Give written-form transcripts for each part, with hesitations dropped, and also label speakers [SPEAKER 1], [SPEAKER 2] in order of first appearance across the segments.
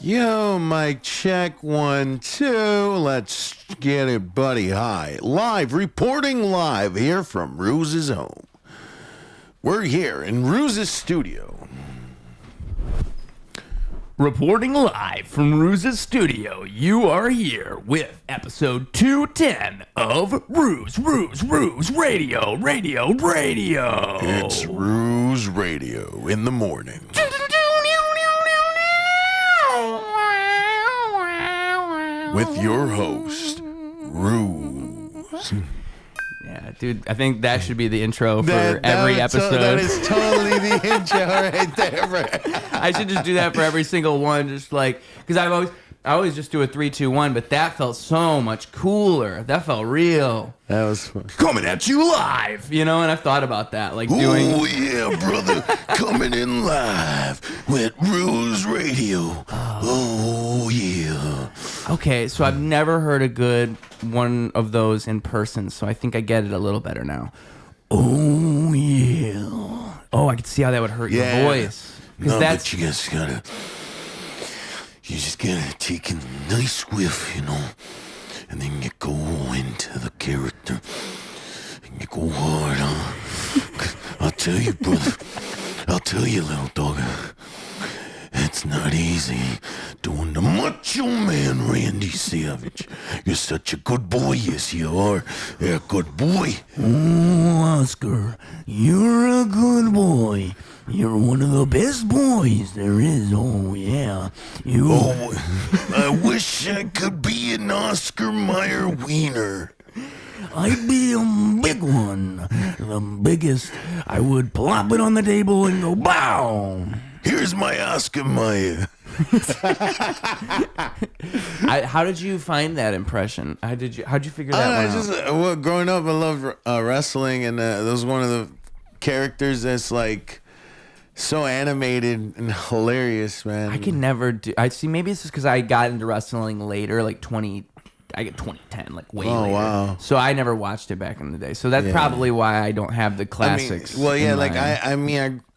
[SPEAKER 1] Yo, mic check 1, 2. Let's get it, buddy. Hi. Reporting live here from Ruse's home. We're here in Ruse's studio.
[SPEAKER 2] Reporting live from Ruse's studio, you are here with episode 210 of Ruse Radio.
[SPEAKER 1] It's Ruse Radio in the morning. With your host, Ruse.
[SPEAKER 2] Yeah, dude, I think that should be the intro for every episode.
[SPEAKER 1] That is totally the intro right there.
[SPEAKER 2] I should just do that for every single one, just like, because I always just do a 3, 2, 1, but that felt so much cooler. That felt real.
[SPEAKER 1] That was fun.
[SPEAKER 2] Coming at you live, and I've thought about that, like doing.
[SPEAKER 1] Oh yeah, brother, coming in live with Ruse Radio. Oh yeah.
[SPEAKER 2] Okay, so I've never heard a good one of those in person, so I think I get it a little better now. Oh yeah. Oh, I could see how that would hurt your voice.
[SPEAKER 1] No, but you just gotta take a nice whiff, and then you go into the character, and you go hard, huh? I'll tell you, brother. I'll tell you, little dog. It's not easy doing the Macho Man, Randy Savage. You're such a good boy, yes you are. You're a good boy.
[SPEAKER 2] Oh, Oscar, you're a good boy. You're one of the best boys there is. Oh, yeah.
[SPEAKER 1] I wish I could be an Oscar Mayer wiener.
[SPEAKER 2] I'd be a big one. The biggest. I would plop it on the table and go, bow.
[SPEAKER 1] Here's my Oscar Mayer.
[SPEAKER 2] How did you find that impression? How'd you figure that one out?
[SPEAKER 1] Growing up, I loved wrestling, and that was one of the characters that's like so animated and hilarious, man.
[SPEAKER 2] I can never do. I see. Maybe it's just because I got into wrestling later, like 2010, like way later.
[SPEAKER 1] Wow.
[SPEAKER 2] So I never watched it back in the day. So that's probably why I don't have the classics.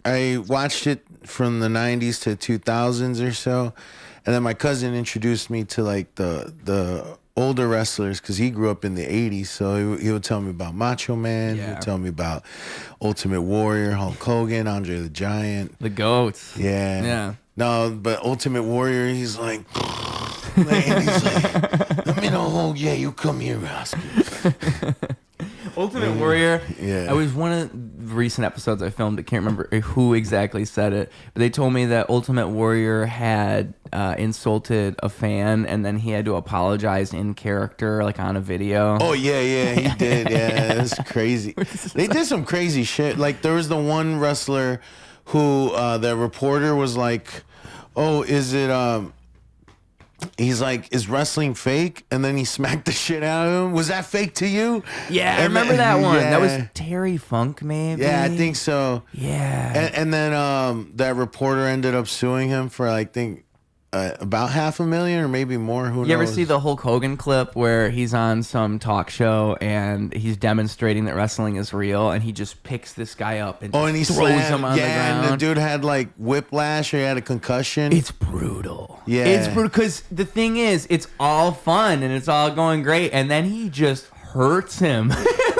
[SPEAKER 1] I watched it from the 90s to 2000s or so, and then my cousin introduced me to like the older wrestlers because he grew up in the 80s, so he would tell me about Macho Man, he would tell me about Ultimate Warrior, Hulk Hogan, Andre the Giant.
[SPEAKER 2] The GOATs.
[SPEAKER 1] Yeah. No, but Ultimate Warrior, he's like, let me know, you come here, Oscar.
[SPEAKER 2] Ultimate Warrior. Yeah. It was one of the recent episodes I filmed. I can't remember who exactly said it, but they told me that Ultimate Warrior had insulted a fan, and then he had to apologize in character, like on a video.
[SPEAKER 1] Oh yeah, he did. Yeah, that's crazy. They did some crazy shit. Like there was the one wrestler who the reporter was like, "Oh, is it?" He's like, "Is wrestling fake?" And then he smacked the shit out of him. Was that fake to you?
[SPEAKER 2] Yeah, I remember that one. Yeah. That was Terry Funk, maybe.
[SPEAKER 1] Yeah, I think so.
[SPEAKER 2] Yeah.
[SPEAKER 1] And then that reporter ended up suing him for, I think, about $500,000 or maybe more. Who knows?
[SPEAKER 2] You ever see the Hulk Hogan clip where he's on some talk show and he's demonstrating that wrestling is real, and he just picks this guy up and,
[SPEAKER 1] he
[SPEAKER 2] throws him on the ground?
[SPEAKER 1] And the dude had like whiplash or he had a concussion.
[SPEAKER 2] It's brutal.
[SPEAKER 1] Yeah.
[SPEAKER 2] It's brutal because the thing is, it's all fun and it's all going great, and then he just hurts him.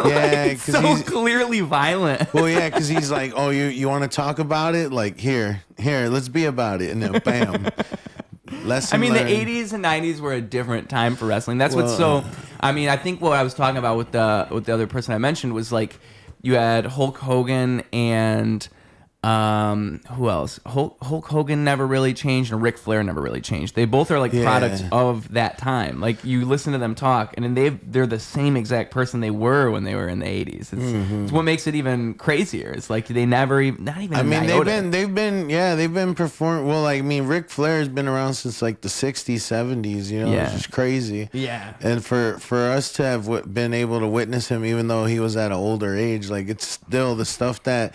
[SPEAKER 1] Yeah,
[SPEAKER 2] because so he's clearly violent.
[SPEAKER 1] Well, yeah, because he's like, "Oh, you want to talk about it? Like, here, let's be about it." And then bam.
[SPEAKER 2] I mean, the 80s and 90s were a different time for wrestling. That's what's so. I mean, I think what I was talking about with the other person I mentioned was like, you had Hulk Hogan and who else? Hulk Hogan never really changed, and Ric Flair never really changed. They both are like products of that time. Like you listen to them talk, and they're the same exact person they were when they were in the 80s. It's what makes it even crazier. It's like they never even not even.
[SPEAKER 1] I mean, they've been performing. Well, like, I mean, Ric Flair has been around since like the 60s, 70s. It's just crazy.
[SPEAKER 2] Yeah.
[SPEAKER 1] And for us to have been able to witness him, even though he was at an older age, like it's still the stuff that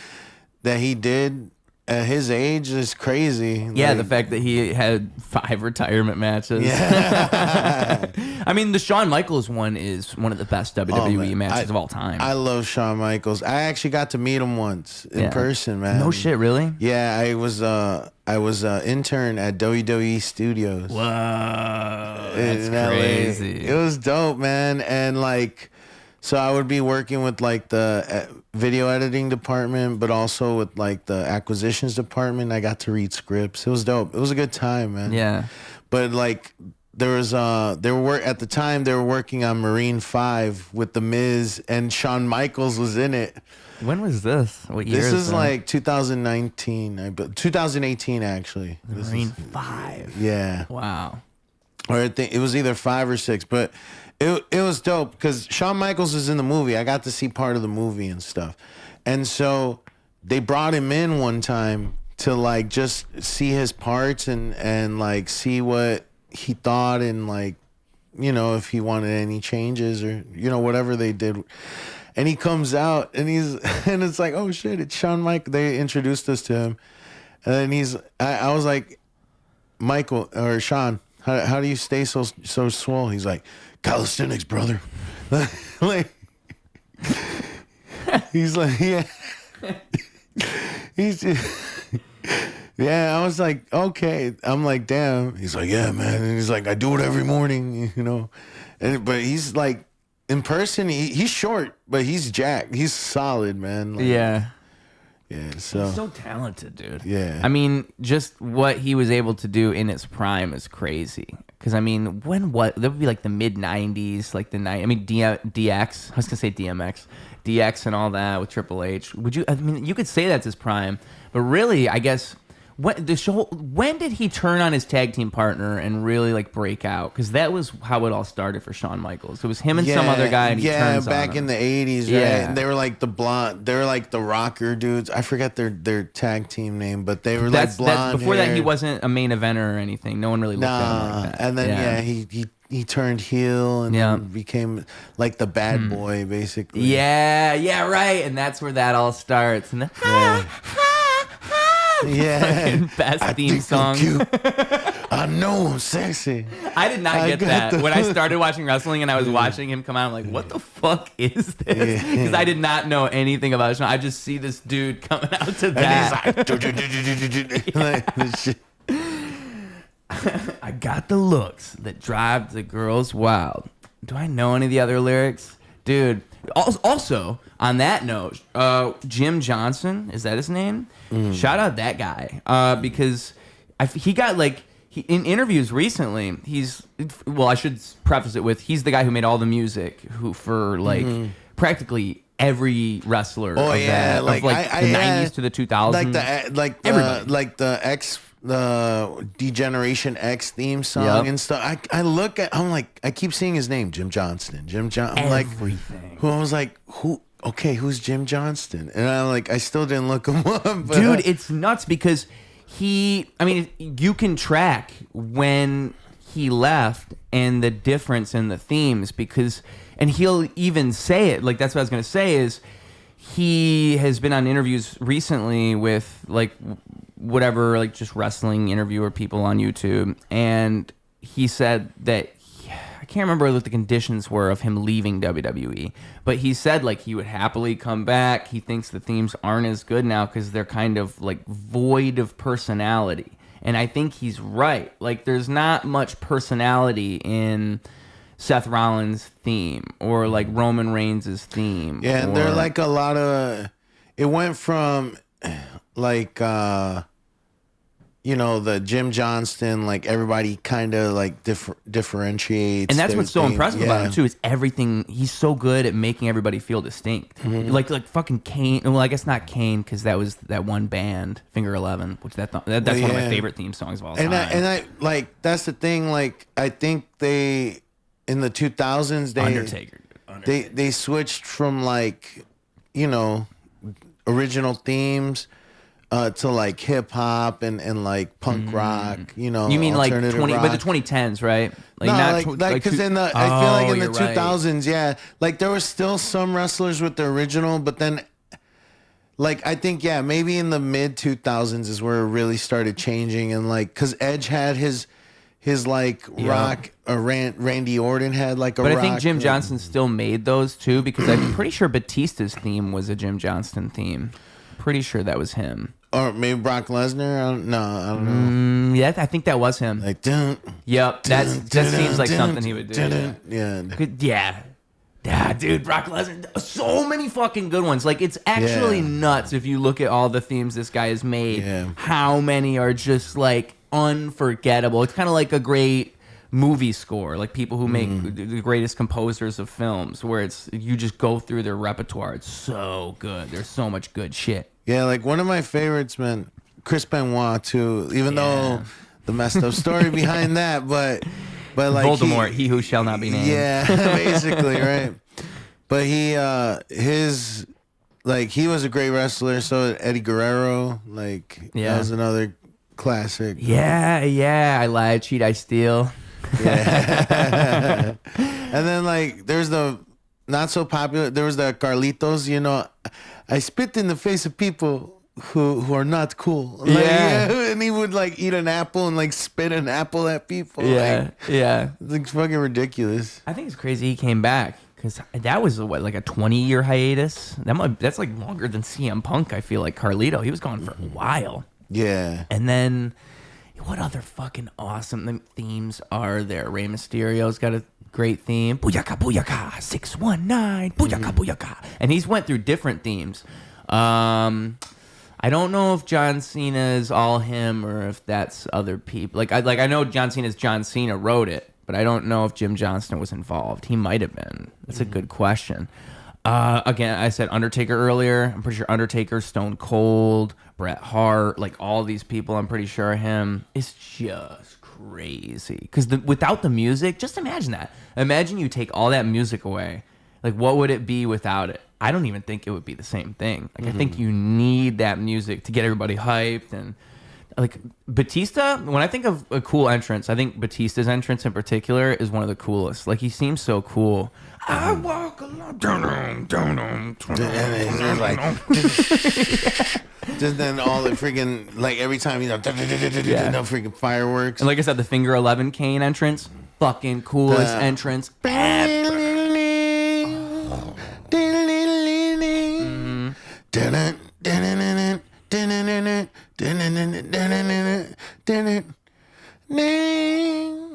[SPEAKER 1] he did at his age is crazy.
[SPEAKER 2] Yeah,
[SPEAKER 1] like,
[SPEAKER 2] the fact that he had 5 retirement matches.
[SPEAKER 1] Yeah.
[SPEAKER 2] I mean, the Shawn Michaels one is one of the best WWE matches of all time.
[SPEAKER 1] I love Shawn Michaels. I actually got to meet him once in person, man.
[SPEAKER 2] No shit, really?
[SPEAKER 1] Yeah, I was an intern at WWE Studios.
[SPEAKER 2] Whoa, that's crazy.
[SPEAKER 1] It was dope, man. And like, so I would be working with like the video editing department, but also with like the acquisitions department. I got to read scripts. It was dope. It was a good time, man.
[SPEAKER 2] Yeah.
[SPEAKER 1] But like, there was at the time they were working on Marine 5 with The Miz, and Shawn Michaels was in it.
[SPEAKER 2] When was this? What year?
[SPEAKER 1] This is like 2019, 2018 actually.
[SPEAKER 2] Marine 5.
[SPEAKER 1] Yeah.
[SPEAKER 2] Wow.
[SPEAKER 1] Or I think it was either 5 or 6, but it was dope because Shawn Michaels was in the movie. I got to see part of the movie and stuff, and so they brought him in one time to like just see his parts and like see what he thought and like, you know, if he wanted any changes or, you know, whatever they did. And he comes out and and it's like, oh shit, it's Shawn Michaels. They introduced us to him, and then I was like, Michael or Shawn, how do you stay so swole? He's like, calisthenics, brother. Like, he's like, yeah. Yeah, I was like, okay. I'm like, damn. He's like, yeah, man. And he's like, I do it every morning, you know. But he's like, in person, he's short, but he's jacked. He's solid, man. Like,
[SPEAKER 2] yeah.
[SPEAKER 1] Yeah, so.
[SPEAKER 2] He's so talented, dude.
[SPEAKER 1] Yeah.
[SPEAKER 2] I mean, just what he was able to do in his prime is crazy. Because, I mean, that would be like the mid-90s, like DX. I was going to say DMX. DX and all that with Triple H. You could say that's his prime. But really, I guess, when did he turn on his tag team partner and really like break out? Because that was how it all started for Shawn Michaels. It was him and some other guy, and he turns
[SPEAKER 1] back
[SPEAKER 2] on
[SPEAKER 1] in the 80s, right?
[SPEAKER 2] Yeah.
[SPEAKER 1] And they were like they were like the rocker dudes. I forget their tag team name, but they were like blonde.
[SPEAKER 2] Before that, he wasn't a main eventer or anything. No one really looked at him like that.
[SPEAKER 1] And then he turned heel and became like the bad boy, basically.
[SPEAKER 2] Yeah, right. And that's where that all starts. And
[SPEAKER 1] yeah,
[SPEAKER 2] best theme song.
[SPEAKER 1] I know I'm sexy.
[SPEAKER 2] I did not get that when I started watching wrestling and I was watching him come out. I'm like, what the fuck is this? Because I did not know anything about Shawn. I just see this dude coming out to that. And he's like, I got the looks that drive the girls wild. Do I know any of the other lyrics? Dude, also, on that note, Jim Johnston, is that his name? Shout out that guy. Because he got like, in interviews recently, I should preface it with, he's the guy who made all the music for like practically every wrestler of the 90s to the 2000s.
[SPEAKER 1] Like the Degeneration X theme song and stuff. I'm like, I keep seeing his name, Jim Johnston.
[SPEAKER 2] Everything.
[SPEAKER 1] I was like, who's Jim Johnston? And I'm like, I still didn't look him up. But
[SPEAKER 2] dude, it's nuts because you can track when he left and the difference in the themes and he'll even say it. Like, that's what I was going to say is he has been on interviews recently with like whatever, like just wrestling interviewer people on YouTube. And he said that, I can't remember what the conditions were of him leaving WWE, but he said like he would happily come back. He thinks the themes aren't as good now because they're kind of like void of personality. And I think he's right. Like, there's not much personality in Seth Rollins' theme or like Roman Reigns' theme.
[SPEAKER 1] Yeah, and they're like a lot of, it went from like, the Jim Johnston, like everybody kind of like differentiates.
[SPEAKER 2] And that's what's so impressive about him too, is everything. He's so good at making everybody feel distinct. Mm-hmm. Like fucking Kane. Well, I guess not Kane, because that was that one band, Finger 11, which that's one of my favorite theme songs of all time.
[SPEAKER 1] And I like, that's the thing. Like, I think they, in the 2000s,
[SPEAKER 2] Undertaker.
[SPEAKER 1] They switched from like, original themes to like hip hop and like punk rock,
[SPEAKER 2] You mean like but the 2010s, right?
[SPEAKER 1] Like, no, because I feel like in the 2000s, like there was still some wrestlers with the original, but then
[SPEAKER 3] like I think maybe in the mid 2000s is where it really started changing, and like because Edge had his like rock, Randy Orton had like a rock.
[SPEAKER 2] But I think Jim Johnston still made those too, because I'm pretty sure Batista's theme was a Jim Johnston theme. Pretty sure that was him.
[SPEAKER 3] Or maybe Brock Lesnar. I don't know.
[SPEAKER 2] Yeah, I think that was him.
[SPEAKER 3] Like,
[SPEAKER 2] yep, that seems like something he would do.
[SPEAKER 3] Yeah.
[SPEAKER 2] Yeah, dude, Brock Lesnar. So many fucking good ones. Like, it's actually nuts if you look at all the themes this guy has made.
[SPEAKER 3] Yeah.
[SPEAKER 2] How many are just like unforgettable? It's kind of like a great movie score, like people who make the greatest composers of films, where it's you just go through their repertoire. It's so good. There's so much good shit.
[SPEAKER 3] Yeah, like one of my favorites, man, Chris Benoit too. Even though the messed up story behind that, but like
[SPEAKER 2] Voldemort, he who shall not be named.
[SPEAKER 3] Yeah, basically, right. But he was a great wrestler. So Eddie Guerrero, that was another classic.
[SPEAKER 2] Yeah. I lie, I cheat, I steal.
[SPEAKER 3] Yeah. And then like there's the not so popular. There was the Carlitos. You know, I spit in the face of people who are not cool. And he would like eat an apple and like spit an apple at people. It's like fucking ridiculous.
[SPEAKER 2] I think it's crazy he came back, because that was like a 20-year hiatus. That's like longer than CM Punk. I feel like Carlito, he was gone for a while.
[SPEAKER 3] Yeah.
[SPEAKER 2] And then what other fucking awesome themes are there? Rey Mysterio's got a great theme. Booyaka, booyaka, 619, booyaka, booyaka. And he's went through different themes. I don't know if John Cena is all him or if that's other people. Like I know John Cena wrote it, but I don't know if Jim Johnston was involved. He might have been. That's a good question. Again, I said Undertaker earlier. I'm pretty sure Undertaker, Stone Cold, Bret Hart, like all these people, I'm pretty sure him. It's just crazy. Because without the music, just imagine that. Imagine you take all that music away. Like, what would it be without it? I don't even think it would be the same thing. Like, I think you need that music to get everybody hyped. And like Batista, when I think of a cool entrance, I think Batista's entrance in particular is one of the coolest. Like, he seems so cool. I walk along,
[SPEAKER 3] Just then all the freaking, like every time, no freaking fireworks.
[SPEAKER 2] And like I said, the Finger 11 Kane entrance, fucking coolest entrance ever.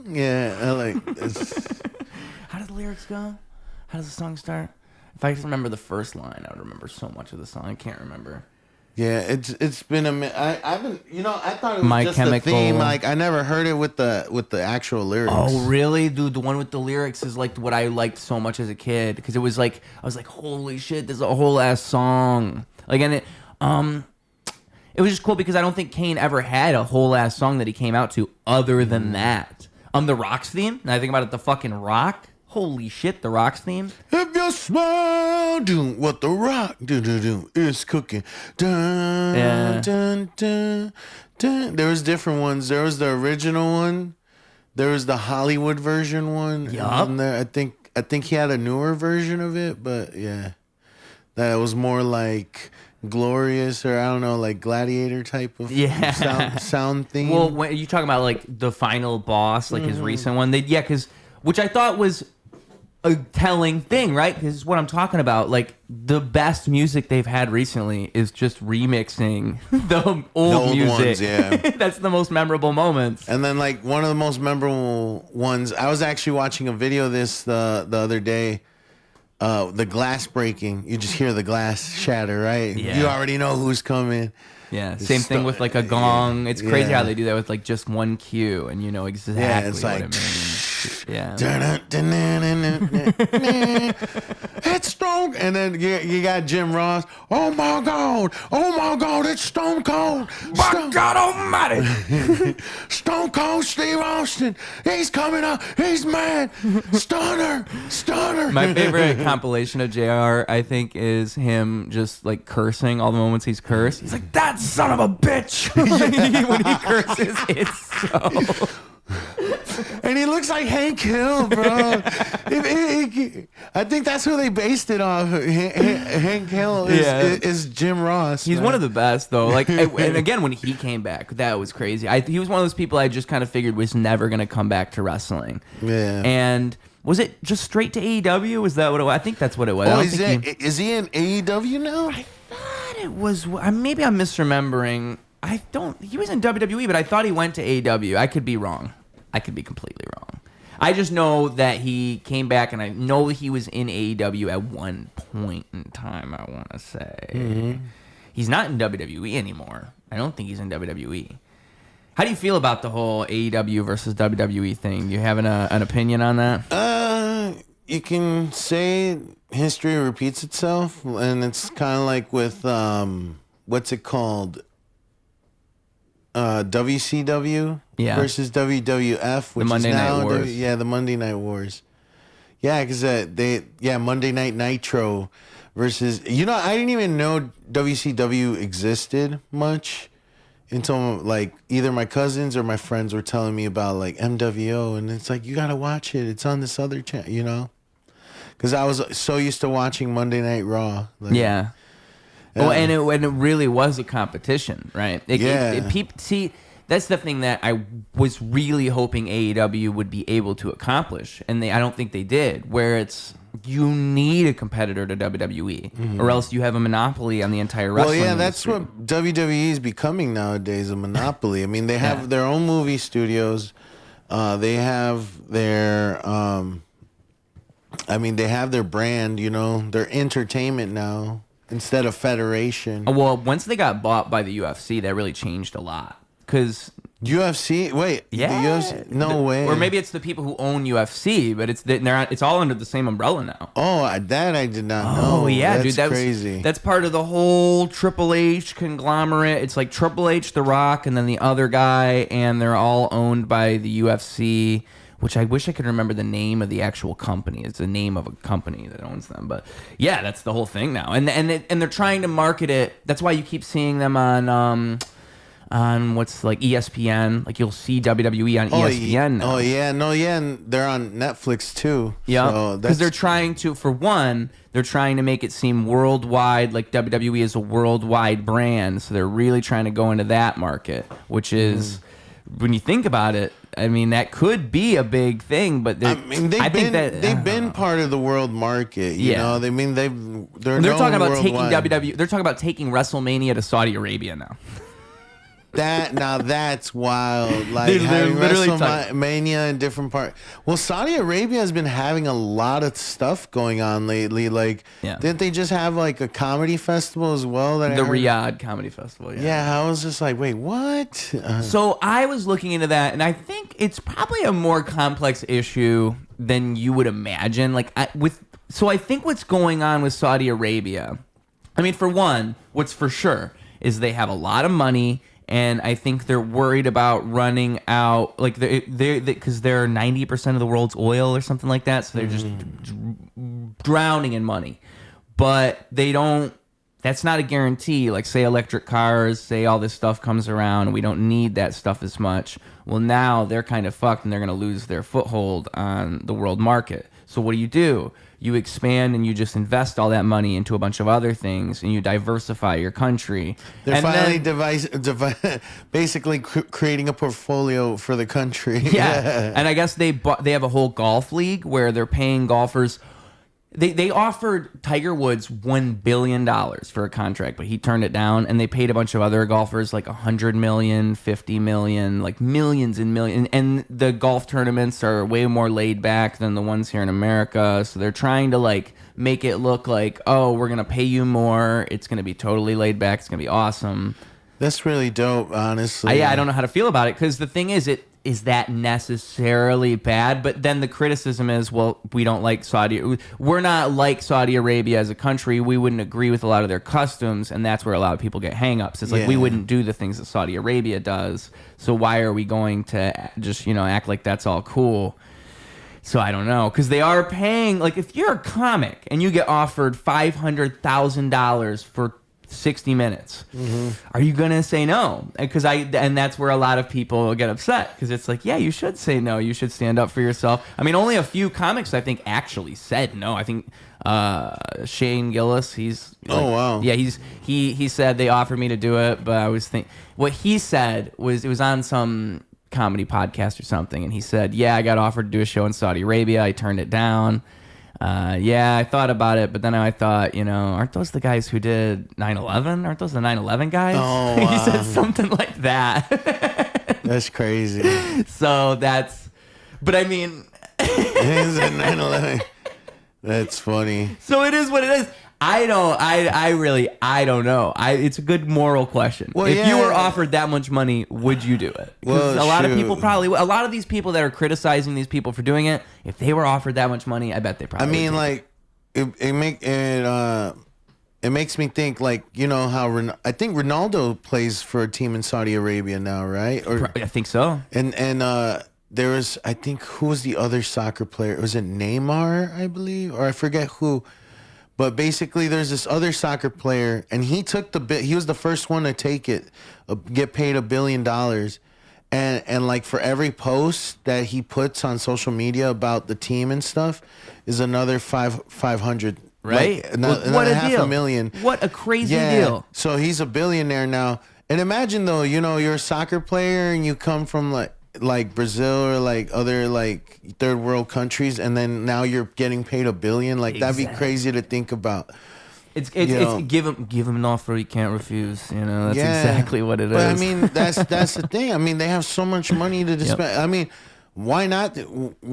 [SPEAKER 3] Yeah, I like this.
[SPEAKER 2] How do the lyrics go? How does the song start? If I just remember the first line, I would remember so much of the song. I can't remember.
[SPEAKER 3] Yeah, it's been a minute. I've been, I thought it was
[SPEAKER 2] My
[SPEAKER 3] just
[SPEAKER 2] Chemical.
[SPEAKER 3] the theme. Like I never heard it with the actual lyrics.
[SPEAKER 2] Oh, really, dude? The one with the lyrics is like what I liked so much as a kid, because it was like I was like, holy shit, there's a whole ass song. Like, and it was just cool because I don't think Kane ever had a whole ass song that he came out to other than that. The Rock's theme. And I think about it, the fucking Rock. Holy shit, the Rock's theme.
[SPEAKER 3] If you smile, do what the Rock do is cooking. Dun, dun, dun, dun. There was different ones. There was the original one. There was the Hollywood version one.
[SPEAKER 2] Yup.
[SPEAKER 3] And there, I think he had a newer version of it, but yeah, that was more like Glorious, or I don't know, like Gladiator type of sound theme.
[SPEAKER 2] Well, when you talking about like the final boss, like his recent one, which I thought was a telling thing, right? Because what I'm talking about, like the best music they've had recently is just remixing the old music.
[SPEAKER 3] Ones, yeah.
[SPEAKER 2] That's the most memorable moments.
[SPEAKER 3] And then like one of the most memorable ones, I was actually watching a video of this the other day. The glass breaking, you just hear the glass shatter, right?
[SPEAKER 2] Yeah.
[SPEAKER 3] You already know who's coming.
[SPEAKER 2] Yeah, same thing with like a gong. It's crazy how they do that with like just one cue, and you know exactly
[SPEAKER 3] it's
[SPEAKER 2] what
[SPEAKER 3] like,
[SPEAKER 2] it means. Yeah.
[SPEAKER 3] It's Stone, and then you got Jim Ross. Oh my God, it's Stone Cold.
[SPEAKER 2] My God Almighty!
[SPEAKER 3] Stone Cold Steve Austin. He's coming up. He's mad. Stunner.
[SPEAKER 2] My favorite compilation of JR, I think, is him just like cursing all the moments he's cursed. He's like, that son of a bitch. When he curses, it's so.
[SPEAKER 3] And And he looks like Hank Hill, bro. I think that's who they based it off. Hank Hill is Jim Ross.
[SPEAKER 2] He's one of the best, though. Like, and again, when he came back, that was crazy. He was one of those people I just kind of figured was never going to come back to wrestling.
[SPEAKER 3] Yeah.
[SPEAKER 2] And was it just straight to AEW? Was that what it was? I think that's what it was.
[SPEAKER 3] Oh, is he in AEW now?
[SPEAKER 2] I thought it was. Maybe I'm misremembering. He was in WWE, but I thought he went to AEW. I could be wrong. I could be completely wrong. I just know that he came back, and I know he was in AEW at one point in time, I want to say. Mm-hmm. He's not in WWE anymore. I don't think he's in WWE. How do you feel about the whole AEW versus WWE thing? Do you have an opinion on that?
[SPEAKER 3] You can say history repeats itself, and it's kind of like with, what's it called? WCW versus WWF, which
[SPEAKER 2] Monday
[SPEAKER 3] is now
[SPEAKER 2] Night Wars.
[SPEAKER 3] The Monday Night Wars. Yeah, because Monday Night Nitro versus, I didn't even know WCW existed much until like either my cousins or my friends were telling me about like MWO, and it's like, you gotta watch it. It's on this other channel, because I was so used to watching Monday Night Raw. Like,
[SPEAKER 2] yeah. Well, and it really was a competition, right? See, that's the thing that I was really hoping AEW would be able to accomplish, and I don't think they did. Where it's, you need a competitor to WWE, or else you have a monopoly on the entire wrestling industry.
[SPEAKER 3] That's what WWE is becoming nowadays, a monopoly. I mean, they have their own movie studios. They have their, they have their brand. Their entertainment now. Instead of federation.
[SPEAKER 2] Well, once they got bought by the UFC, that really changed a lot. Because
[SPEAKER 3] UFC, wait,
[SPEAKER 2] yeah,
[SPEAKER 3] the UFC, no way.
[SPEAKER 2] Or maybe it's the people who own UFC, but it's all under the same umbrella now.
[SPEAKER 3] Oh, that I did not know.
[SPEAKER 2] Oh yeah, dude, that's
[SPEAKER 3] crazy.
[SPEAKER 2] That's part of the whole Triple H conglomerate. It's like Triple H, The Rock, and then the other guy, and they're all owned by the UFC. Which I wish I could remember the name of the actual company. It's the name of a company that owns them. But yeah, that's the whole thing now. And they're trying to market it. That's why you keep seeing them on what's like ESPN. Like you'll see WWE on ESPN now.
[SPEAKER 3] Oh yeah, and they're on Netflix too.
[SPEAKER 2] Yeah, because they're trying to, for one, they're trying to make it seem worldwide. Like WWE is a worldwide brand, so they're really trying to go into that market, which is, when you think about it, I mean, that could be a big thing, but they've been part of the world market. You know, they're talking about taking
[SPEAKER 3] WWE.
[SPEAKER 2] They're talking about taking WrestleMania to Saudi Arabia now.
[SPEAKER 3] That's wild. Like having WrestleMania in different parts. Well, Saudi Arabia has been having a lot of stuff going on lately. Like, didn't they just have like a comedy festival as well?
[SPEAKER 2] The Riyadh Comedy Festival.
[SPEAKER 3] Yeah, I was just like, wait, what?
[SPEAKER 2] So I was looking into that, and I think it's probably a more complex issue than you would imagine. So I think what's going on with Saudi Arabia, I mean, for one, what's for sure is they have a lot of money. And I think they're worried about running out, like because they're 90% of the world's oil or something like that. So they're just drowning in money. But they don't. That's not a guarantee. Like say electric cars, say all this stuff comes around, and we don't need that stuff as much. Well, now they're kind of fucked, and they're going to lose their foothold on the world market. So what do? You expand and you just invest all that money into a bunch of other things, and you diversify your country.
[SPEAKER 3] They're finally basically creating a portfolio for the country.
[SPEAKER 2] Yeah, and I guess they have a whole golf league where they're paying golfers. They offered Tiger Woods $1 billion for a contract, but he turned it down, and they paid a bunch of other golfers like $100 million, $50 million, like millions and millions. And the golf tournaments are way more laid back than the ones here in America, so they're trying to like make it look like, oh, we're gonna pay you more. It's gonna be totally laid back. It's gonna be awesome.
[SPEAKER 3] That's really dope, honestly.
[SPEAKER 2] I don't know how to feel about it, because the thing is that necessarily bad? But then the criticism is, well, we don't like we're not like Saudi Arabia as a country. We wouldn't agree with a lot of their customs, and that's where a lot of people get hang-ups. It's like, we wouldn't do the things that Saudi Arabia does, so why are we going to just, act like that's all cool? So I don't know, because they are paying, like if you're a comic and you get offered $500,000 for 60 minutes. Are you gonna say no? And that's where a lot of people get upset, because it's like, yeah, you should say no. You should stand up for yourself. I mean, only a few comics I think actually said no. I think Shane Gillis, he's like,
[SPEAKER 3] oh wow,
[SPEAKER 2] yeah, he said they offered me to do it, but I was thinking what he said was, it was on some comedy podcast or something, and he said, yeah, I got offered to do a show in Saudi Arabia. I turned it down. Yeah, I thought about it, but then I thought, aren't those the guys who did 9/11? Aren't those the 9/11 guys?
[SPEAKER 3] Oh,
[SPEAKER 2] He
[SPEAKER 3] wow.
[SPEAKER 2] said something like that.
[SPEAKER 3] That's crazy.
[SPEAKER 2] So but I mean,
[SPEAKER 3] It's at 9/11. That's funny.
[SPEAKER 2] so it is what it is. I don't know. It's a good moral question.
[SPEAKER 3] Well,
[SPEAKER 2] if you
[SPEAKER 3] yeah.
[SPEAKER 2] were offered that much money, would you do it? Because
[SPEAKER 3] Well,
[SPEAKER 2] a lot of
[SPEAKER 3] shoot.
[SPEAKER 2] people a lot of these people that are criticizing these people for doing it, if they were offered that much money, I bet they probably
[SPEAKER 3] I mean,
[SPEAKER 2] would.
[SPEAKER 3] like, it makes me think, like, how I think Ronaldo plays for a team in Saudi Arabia now, right? Or
[SPEAKER 2] I think so.
[SPEAKER 3] and there was, I think, who was the other soccer player? Was it Neymar, I believe, or I forget who. But basically, there's this other soccer player, and he took he was the first one to take it, get paid $1 billion, and like for every post that he puts on social media about the team and stuff, is another 500.
[SPEAKER 2] Right?
[SPEAKER 3] Like, another
[SPEAKER 2] What a deal.
[SPEAKER 3] $500,000.
[SPEAKER 2] What a crazy
[SPEAKER 3] Yeah.
[SPEAKER 2] deal.
[SPEAKER 3] So he's a billionaire now. And imagine though, you're a soccer player and you come from like Brazil or like other like third world countries, and then now you're getting paid $1 billion. Like that'd be
[SPEAKER 2] Exactly.
[SPEAKER 3] crazy to think about.
[SPEAKER 2] It's
[SPEAKER 3] know.
[SPEAKER 2] give him an offer he can't refuse. That's
[SPEAKER 3] Yeah.
[SPEAKER 2] exactly what it is.
[SPEAKER 3] But I mean, that's the thing. I mean, they have so much money to spend. I mean, why not?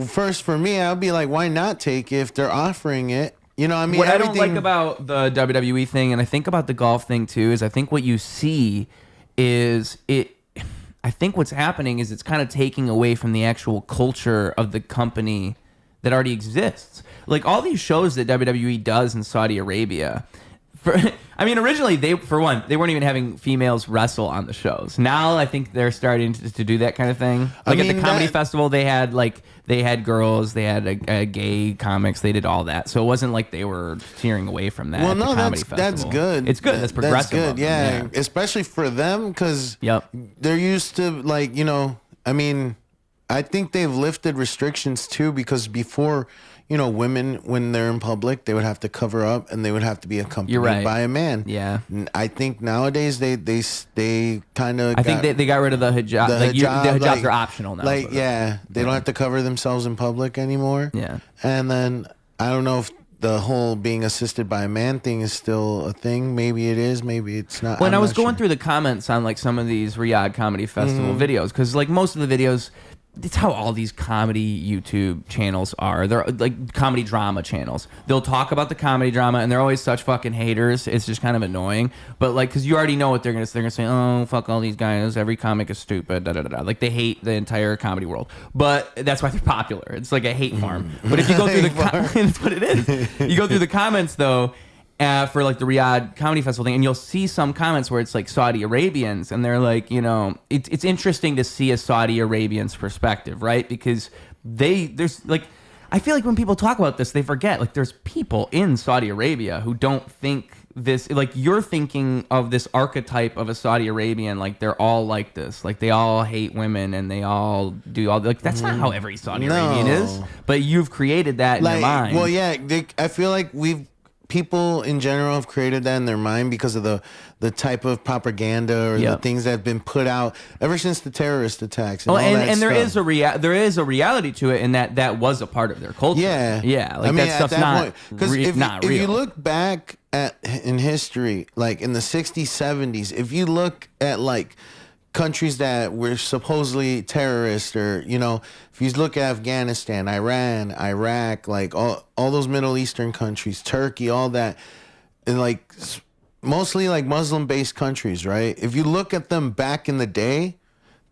[SPEAKER 3] First, for me, I'd be like, why not take it if they're offering it? I mean,
[SPEAKER 2] what I don't
[SPEAKER 3] everything.
[SPEAKER 2] like about the WWE thing, and I think about the golf thing too, is I think what you see is I think what's happening is it's kind of taking away from the actual culture of the company that already exists. Like all these shows that WWE does in Saudi Arabia. Originally they weren't even having females wrestle on the shows. Now I think they're starting to do that kind of thing. Like at the comedy festival, they had girls, they had a gay comics, they did all that. So it wasn't like they were steering away from that.
[SPEAKER 3] Well,
[SPEAKER 2] at the
[SPEAKER 3] no,
[SPEAKER 2] comedy
[SPEAKER 3] that's
[SPEAKER 2] festival.
[SPEAKER 3] good.
[SPEAKER 2] It's good. That's progressive.
[SPEAKER 3] That's
[SPEAKER 2] of
[SPEAKER 3] good.
[SPEAKER 2] them,
[SPEAKER 3] Yeah, especially for them, because
[SPEAKER 2] Yep.
[SPEAKER 3] they're used to I mean, I think they've lifted restrictions too, because before, women, when they're in public, they would have to cover up and they would have to be accompanied
[SPEAKER 2] right.
[SPEAKER 3] by a man.
[SPEAKER 2] Yeah.
[SPEAKER 3] I think nowadays they kind of.
[SPEAKER 2] I think they got rid of the hijab. The hijabs are optional now.
[SPEAKER 3] Like, yeah, they don't have to cover themselves in public anymore.
[SPEAKER 2] Yeah.
[SPEAKER 3] And then I don't know if the whole being assisted by a man thing is still a thing. Maybe it is. Maybe it's not.
[SPEAKER 2] When
[SPEAKER 3] I'm
[SPEAKER 2] I was
[SPEAKER 3] not
[SPEAKER 2] going
[SPEAKER 3] sure.
[SPEAKER 2] through the comments on like some of these Riyadh Comedy Festival videos, because like most of the videos, it's how all these comedy YouTube channels are. They're like comedy drama channels. They'll talk about the comedy drama, and they're always such fucking haters. It's just kind of annoying. But like, because you already know what they're gonna say. They're gonna say, "Oh, fuck all these guys. Every comic is stupid." Da da da da. Like they hate the entire comedy world. But that's why they're popular. It's like a hate farm. But if you go through that's what it is. You go through the comments though. For like the Riyadh Comedy Festival thing, and you'll see some comments where it's like Saudi Arabians, and they're like, it's interesting to see a Saudi Arabian's perspective, right? Because there's like, I feel like when people talk about this, they forget like there's people in Saudi Arabia who don't think this, like you're thinking of this archetype of a Saudi Arabian, like they're all like this, like they all hate women and they all do all like that's not how every Saudi Arabian is, but you've created that in your mind.
[SPEAKER 3] Well, yeah, I feel like people in general have created that in their mind because of the type of propaganda or the things that have been put out ever since the terrorist attacks. And
[SPEAKER 2] there is a reality to it, in that was a part of their culture.
[SPEAKER 3] Yeah.
[SPEAKER 2] Like that stuff's not real.
[SPEAKER 3] If you look back in history, like in the 60s, 70s, if you look at like countries that were supposedly terrorists, or if you look at Afghanistan, Iran, Iraq, like all those Middle Eastern countries, Turkey, all that, and like mostly like Muslim based countries, right? If you look at them back in the day,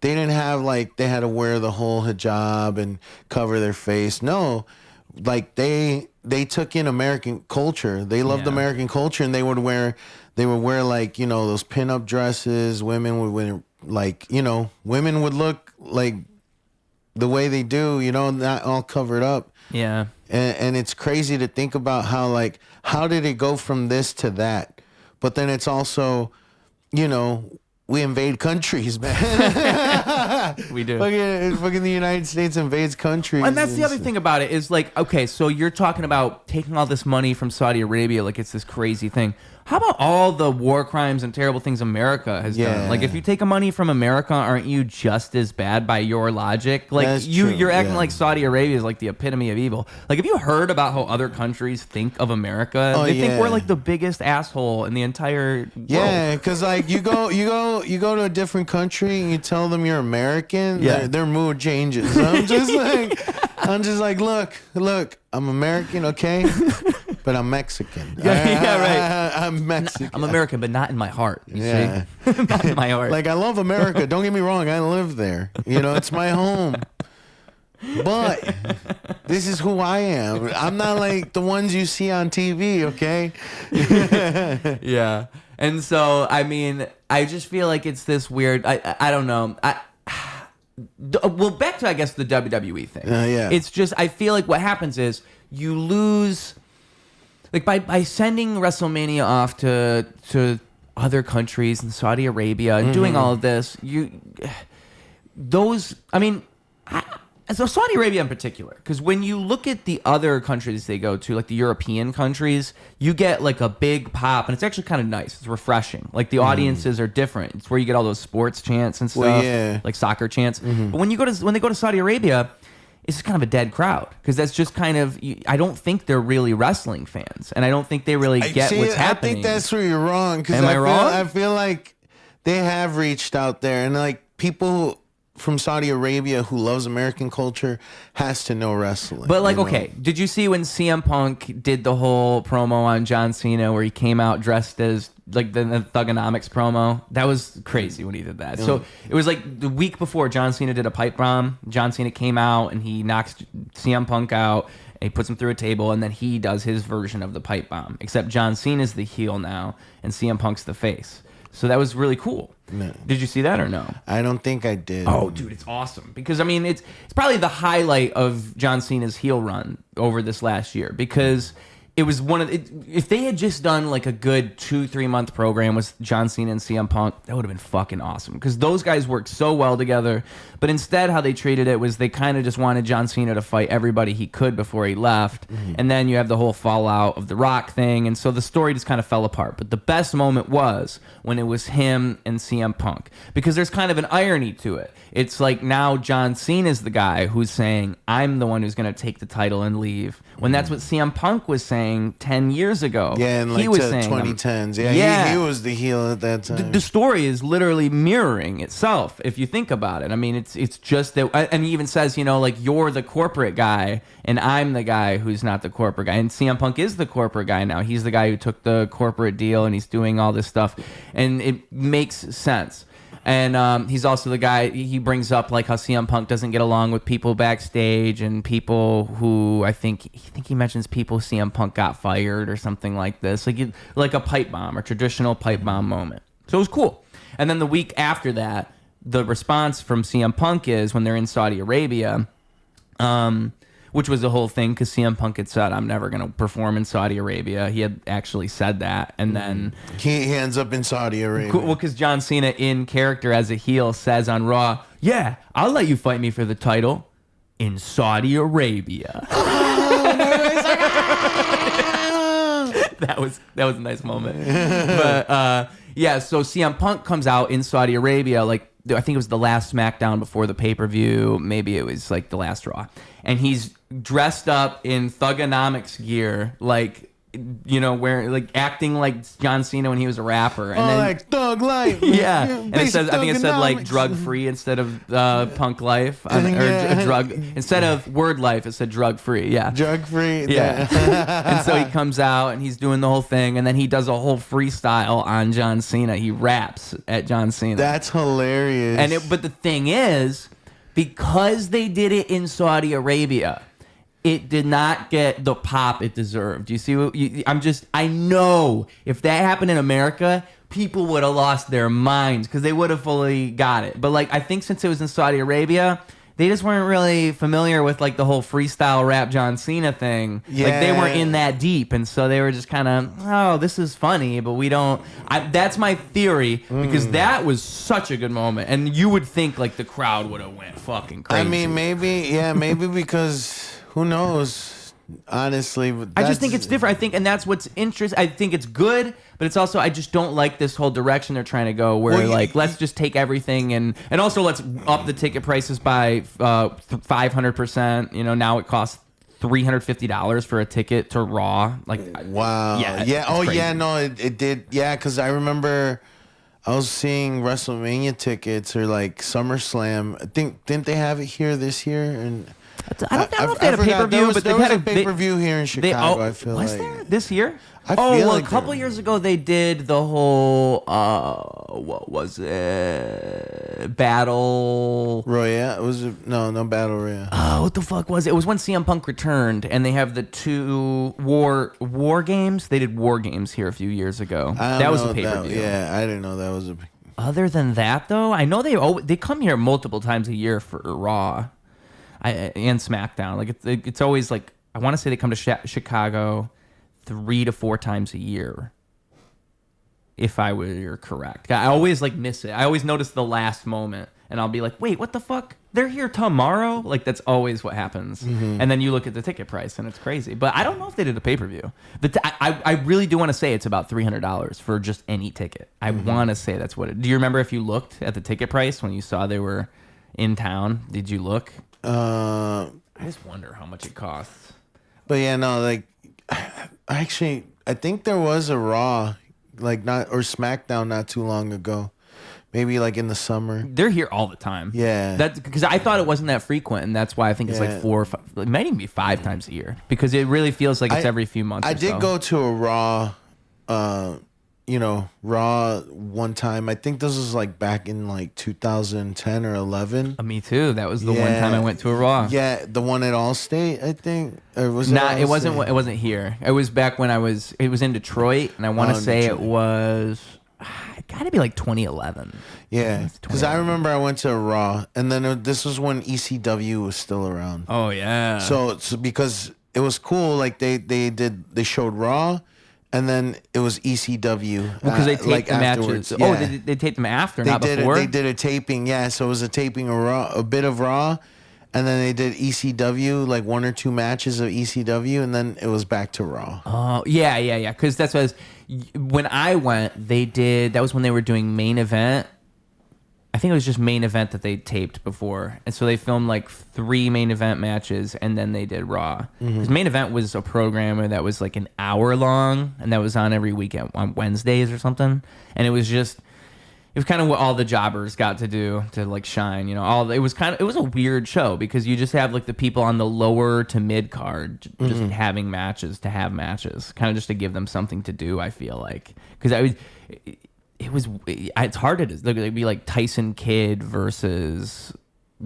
[SPEAKER 3] they didn't have like they had to wear the whole hijab and cover their face. No, like they took in American culture. They loved American culture, and they would wear like those pinup dresses. Women would wear like women would look like the way they do, not all covered up.
[SPEAKER 2] Yeah.
[SPEAKER 3] And it's crazy to think about how did it go from this to that? but then it's also, you know, we invade countries, man.
[SPEAKER 2] We do.
[SPEAKER 3] Fucking the United States invades countries.
[SPEAKER 2] And that's the other thing about it is like, okay, so you're talking about taking all this money from Saudi Arabia like it's this crazy thing. How about all the war crimes and terrible things America has done? Like, if you take money from America, aren't you just as bad by your logic? Like, you're acting like Saudi Arabia is like the epitome of evil. Like, have you heard about how other countries think of America? They think we're like the biggest asshole in the entire world.
[SPEAKER 3] Yeah, because like you go to a different country and you tell them you're American, their mood changes. So I'm just like, look, I'm American, okay? But I'm Mexican.
[SPEAKER 2] Right.
[SPEAKER 3] I'm Mexican.
[SPEAKER 2] I'm American, but not in my heart. You see? Not in my heart.
[SPEAKER 3] Like, I love America. Don't get me wrong. I live there. You know, it's my home. But this is who I am. I'm not like the ones you see on TV, okay?
[SPEAKER 2] Yeah. And so, I mean, I just feel like it's this weird... I don't know. Well, back to, I guess, the WWE thing. It's just, I feel like what happens is you lose... Like, by sending WrestleMania off to other countries and Saudi Arabia and doing all of this, so Saudi Arabia in particular, because when you look at the other countries they go to, like the European countries, you get like a big pop, and it's actually kind of nice. It's refreshing. Like, the audiences are different. It's where you get all those sports chants and stuff, like soccer chants. But when they go to Saudi Arabia, it's just kind of a dead crowd, because that's just kind of, I don't think they're really wrestling fans, and I don't think they really get what's happening.
[SPEAKER 3] I think that's where you're wrong.
[SPEAKER 2] Am I wrong?
[SPEAKER 3] I feel like they have reached out there, and like people from Saudi Arabia who loves American culture has to know wrestling.
[SPEAKER 2] But like, okay, did you see when CM Punk did the whole promo on John Cena where he came out dressed as like the Thugonomics promo? That was crazy when he did that. So it was like the week before John Cena did a pipe bomb. John Cena came out and he knocks CM Punk out. And he puts him through a table, and then he does his version of the pipe bomb. Except John Cena's the heel now, and CM Punk's the face. So that was really cool. No. Did you see that or no?
[SPEAKER 3] I don't think I did.
[SPEAKER 2] Oh, dude, it's awesome. Because, I mean, it's probably the highlight of John Cena's heel run over this last year. Because it was if they had just done like a good 2-3 month program with John Cena and CM Punk, that would have been fucking awesome. Because those guys worked so well together. But instead, how they treated it was they kind of just wanted John Cena to fight everybody he could before he left. And then you have the whole fallout of the Rock thing. And so the story just kind of fell apart. But the best moment was when it was him and CM Punk. Because there's kind of an irony to it. It's like now John Cena's the guy who's saying, I'm the one who's going to take the title and leave. When that's what CM Punk was saying 10 years ago.
[SPEAKER 3] Yeah, in like
[SPEAKER 2] he was
[SPEAKER 3] the
[SPEAKER 2] saying,
[SPEAKER 3] 2010s. Yeah, he was the heel at that time.
[SPEAKER 2] The story is literally mirroring itself, if you think about it. I mean, it's just that, and he even says, you know, like, you're the corporate guy, and I'm the guy who's not the corporate guy. And CM Punk is the corporate guy now. He's the guy who took the corporate deal, and he's doing all this stuff. And it makes sense. And he's also the guy, he brings up like how CM Punk doesn't get along with people backstage and people who I think he mentions people CM Punk got fired or something like this, like a pipe bomb or traditional pipe bomb moment. So it was cool. And then the week after that, the response from CM Punk is when they're in Saudi Arabia, which was the whole thing because CM Punk had said, I'm never going to perform in Saudi Arabia. He had actually said that. And then
[SPEAKER 3] he ends up in Saudi Arabia.
[SPEAKER 2] Well, because John Cena in character as a heel says on Raw, yeah, I'll let you fight me for the title in Saudi Arabia. That was a nice moment. But yeah, so CM Punk comes out in Saudi Arabia, like I think it was the last SmackDown before the pay-per-view. Maybe it was like the last Raw. And he's dressed up in Thugonomics gear, like, you know, acting like John Cena when he was a rapper. And then,
[SPEAKER 3] like Thug Life.
[SPEAKER 2] Yeah. And I think it said like drug free instead of Punk Life. Drug instead of word life, it said drug free. Yeah.
[SPEAKER 3] Drug free.
[SPEAKER 2] Yeah. And so he comes out and he's doing the whole thing, and then he does a whole freestyle on John Cena. He raps at John Cena.
[SPEAKER 3] That's hilarious.
[SPEAKER 2] But the thing is, because they did it in Saudi Arabia, it did not get the pop it deserved. You see, I know if that happened in America, people would have lost their minds because they would have fully got it. But like, I think since it was in Saudi Arabia, they just weren't really familiar with like the whole freestyle rap John Cena thing.
[SPEAKER 3] Yeah.
[SPEAKER 2] Like they weren't in that deep, and so they were just kind of, oh, this is funny, but we don't. That's my theory because that was such a good moment, and you would think like the crowd would have went fucking crazy.
[SPEAKER 3] I mean, maybe because who knows. Honestly,
[SPEAKER 2] I just think it's different. I think, and that's what's interesting. I think it's good, but it's also I just don't like this whole direction they're trying to go. Where let's just take everything and also let's up the ticket prices by 500%. You know, now it costs $350 for a ticket to Raw. Like,
[SPEAKER 3] wow, yeah. Oh crazy. Yeah, no, it did. Yeah, because I remember I was seeing WrestleMania tickets or like SummerSlam. I think didn't they have it here this year and.
[SPEAKER 2] I don't know if they had a pay-per-view, but
[SPEAKER 3] there was a pay-per-view here in Chicago. I feel
[SPEAKER 2] was
[SPEAKER 3] like
[SPEAKER 2] there this year?
[SPEAKER 3] I feel like
[SPEAKER 2] a couple years ago they did the whole what was it? Battle
[SPEAKER 3] Royale? Was it no Battle Royale?
[SPEAKER 2] What the fuck was it? It was when CM Punk returned, and they have the two war games. They did war games here a few years ago. That was a pay-per-view.
[SPEAKER 3] Yeah, I didn't know that was a.
[SPEAKER 2] Other than that, though, I know they come here multiple times a year for Raw. And SmackDown, like it's always like I want to say they come to Chicago 3 to 4 times a year. If you're correct, I always like miss it. I always notice the last moment, and I'll be like, "Wait, what the fuck? They're here tomorrow?" Like that's always what happens. And then you look at the ticket price, and it's crazy. But I don't know if they did a pay-per-view. I really do want to say it's about $300 for just any ticket. I want to say that's what it. Do you remember if you looked at the ticket price when you saw they were in town? Did you look? I just wonder how much it costs.
[SPEAKER 3] But yeah, no, like actually, I think there was a Raw, like or SmackDown not too long ago, maybe like in the summer.
[SPEAKER 2] They're here all the time.
[SPEAKER 3] Yeah,
[SPEAKER 2] that's because I thought it wasn't that frequent, and that's why I think it's like 4 or 5. It might even be 5 times a year because it really feels like it's every few months.
[SPEAKER 3] I did go to a Raw. Raw one time. I think this was like back in like 2010 or 11.
[SPEAKER 2] Me too. That was the one time I went to a Raw.
[SPEAKER 3] Yeah, the one at Allstate, I think. Or was it?
[SPEAKER 2] Nah, it wasn't. It wasn't here. It was back when it was in Detroit, and I want to say it was. It got to be like 2011.
[SPEAKER 3] Yeah, because I remember I went to a Raw, and then this was when ECW was still around.
[SPEAKER 2] Oh yeah.
[SPEAKER 3] So because it was cool, like they showed Raw. And then it was ECW.
[SPEAKER 2] Because they taped
[SPEAKER 3] like
[SPEAKER 2] the
[SPEAKER 3] afterwards.
[SPEAKER 2] matches.
[SPEAKER 3] Yeah.
[SPEAKER 2] Oh, they taped them after, not before?
[SPEAKER 3] They did a taping, yeah. So it was a taping of Raw, a bit of Raw. And then they did ECW, like 1 or 2 matches of ECW. And then it was back to Raw.
[SPEAKER 2] Oh, yeah. Because that's what when I went, that was when they were doing main event. I think it was just main event that they taped before. And so they filmed like 3 main event matches and then they did Raw. Because main event was a programmer that was like an hour long and that was on every weekend on Wednesdays or something. And it was kind of what all the jobbers got to do to like shine, you know. It was a weird show because you just have like the people on the lower to mid card just having matches to have matches, kind of just to give them something to do, I feel like. Because it's hard to do. It'd be like Tyson Kidd versus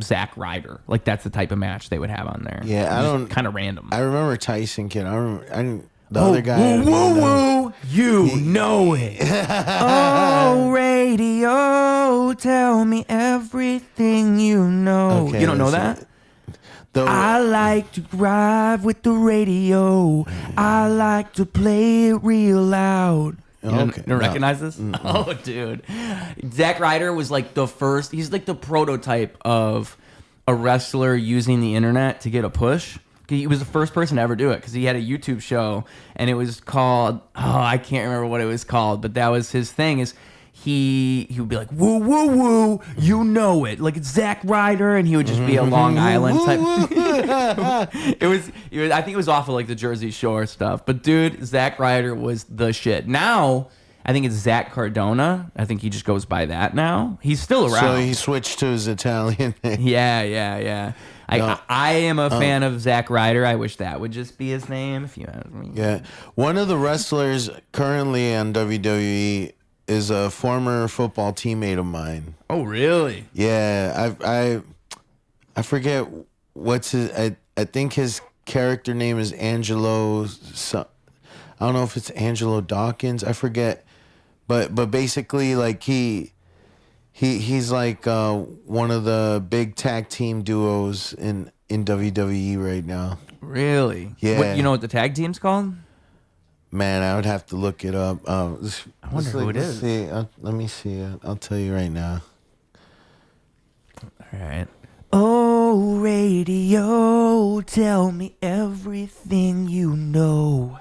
[SPEAKER 2] Zack Ryder. Like that's the type of match they would have on there.
[SPEAKER 3] Yeah,
[SPEAKER 2] kind of random.
[SPEAKER 3] I remember Tyson Kidd. Other guy.
[SPEAKER 2] Woo, you know it. Oh, radio, tell me everything you know. Okay, you don't know that? I like to drive with the radio. I like to play it real loud. You don't recognize this? Mm-hmm. Oh, dude. Zack Ryder was like the first. He's like the prototype of a wrestler using the internet to get a push. He was the first person to ever do it because he had a YouTube show and it was called, I can't remember what it was called, but that was his thing is he would be like, woo, woo, woo, you know it. Like it's Zack Ryder, and he would just be a Long Island type. it was, I think it was off of like the Jersey Shore stuff. But dude, Zack Ryder was the shit. Now, I think it's Zach Cardona. I think he just goes by that now. He's still around.
[SPEAKER 3] So he switched to his Italian name.
[SPEAKER 2] Yeah. I am a fan of Zack Ryder. I wish that would just be his name, if you ask me.
[SPEAKER 3] Yeah. One of the wrestlers currently on WWE is a former football teammate of mine.
[SPEAKER 2] Oh, really?
[SPEAKER 3] Yeah. I forget what's his... I think his character name is Angelo... I don't know if it's Angelo Dawkins. I forget. But basically, like, he He's like one of the big tag team duos in WWE right now.
[SPEAKER 2] Really?
[SPEAKER 3] Yeah.
[SPEAKER 2] You know what the tag team's called?
[SPEAKER 3] Man, I would have to look it up.
[SPEAKER 2] I wonder who it is.
[SPEAKER 3] Let me see. I'll tell you right now.
[SPEAKER 2] All right. Oh, radio, tell me everything you know.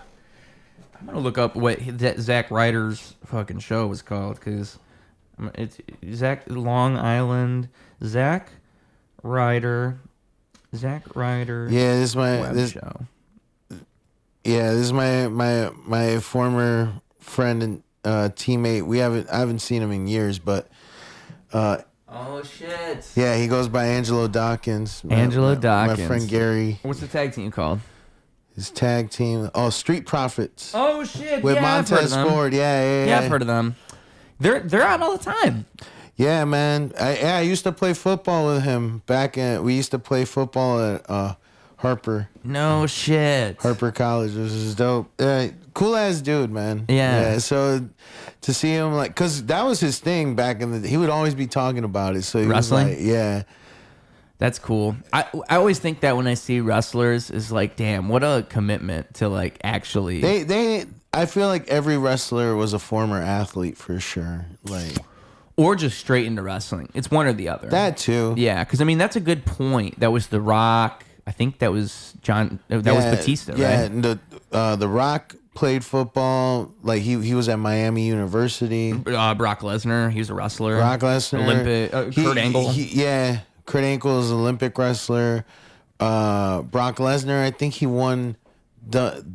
[SPEAKER 2] I'm gonna look up what that Zack Ryder's fucking show was called, because it's Long Island Zack Ryder.
[SPEAKER 3] Yeah, this is my
[SPEAKER 2] show.
[SPEAKER 3] Yeah, this is my former friend and teammate. I haven't seen him in years, but
[SPEAKER 2] oh shit.
[SPEAKER 3] yeah, he goes by Angelo Dawkins.
[SPEAKER 2] Dawkins.
[SPEAKER 3] My friend Gary.
[SPEAKER 2] What's the tag team called?
[SPEAKER 3] His tag team. Oh, Street Profits.
[SPEAKER 2] Oh shit.
[SPEAKER 3] With
[SPEAKER 2] I've heard of
[SPEAKER 3] Montez
[SPEAKER 2] them.
[SPEAKER 3] Ford. Yeah.
[SPEAKER 2] I've heard of them. They're out all the time.
[SPEAKER 3] Yeah, man. I used to play football with him we used to play football at Harper.
[SPEAKER 2] No shit.
[SPEAKER 3] Harper College. This is dope. Cool ass dude, man.
[SPEAKER 2] Yeah.
[SPEAKER 3] So to see him cause that was his thing back in he would always be talking about it. So he
[SPEAKER 2] wrestling?
[SPEAKER 3] was like, yeah.
[SPEAKER 2] That's cool. I always think that when I see wrestlers is like, damn, what a commitment to like actually.
[SPEAKER 3] I feel like every wrestler was a former athlete for sure. Like.
[SPEAKER 2] Or just straight into wrestling. It's one or the other.
[SPEAKER 3] That too.
[SPEAKER 2] Yeah, because I mean that's a good point. That was The Rock. I think that was John. That was Batista, right?
[SPEAKER 3] Yeah, and the Rock played football. Like he was at Miami University.
[SPEAKER 2] Brock Lesnar. He was a wrestler.
[SPEAKER 3] Brock Lesnar.
[SPEAKER 2] Olympic. Kurt Angle.
[SPEAKER 3] Kurt Angle is an Olympic wrestler. Brock Lesnar. I think he won the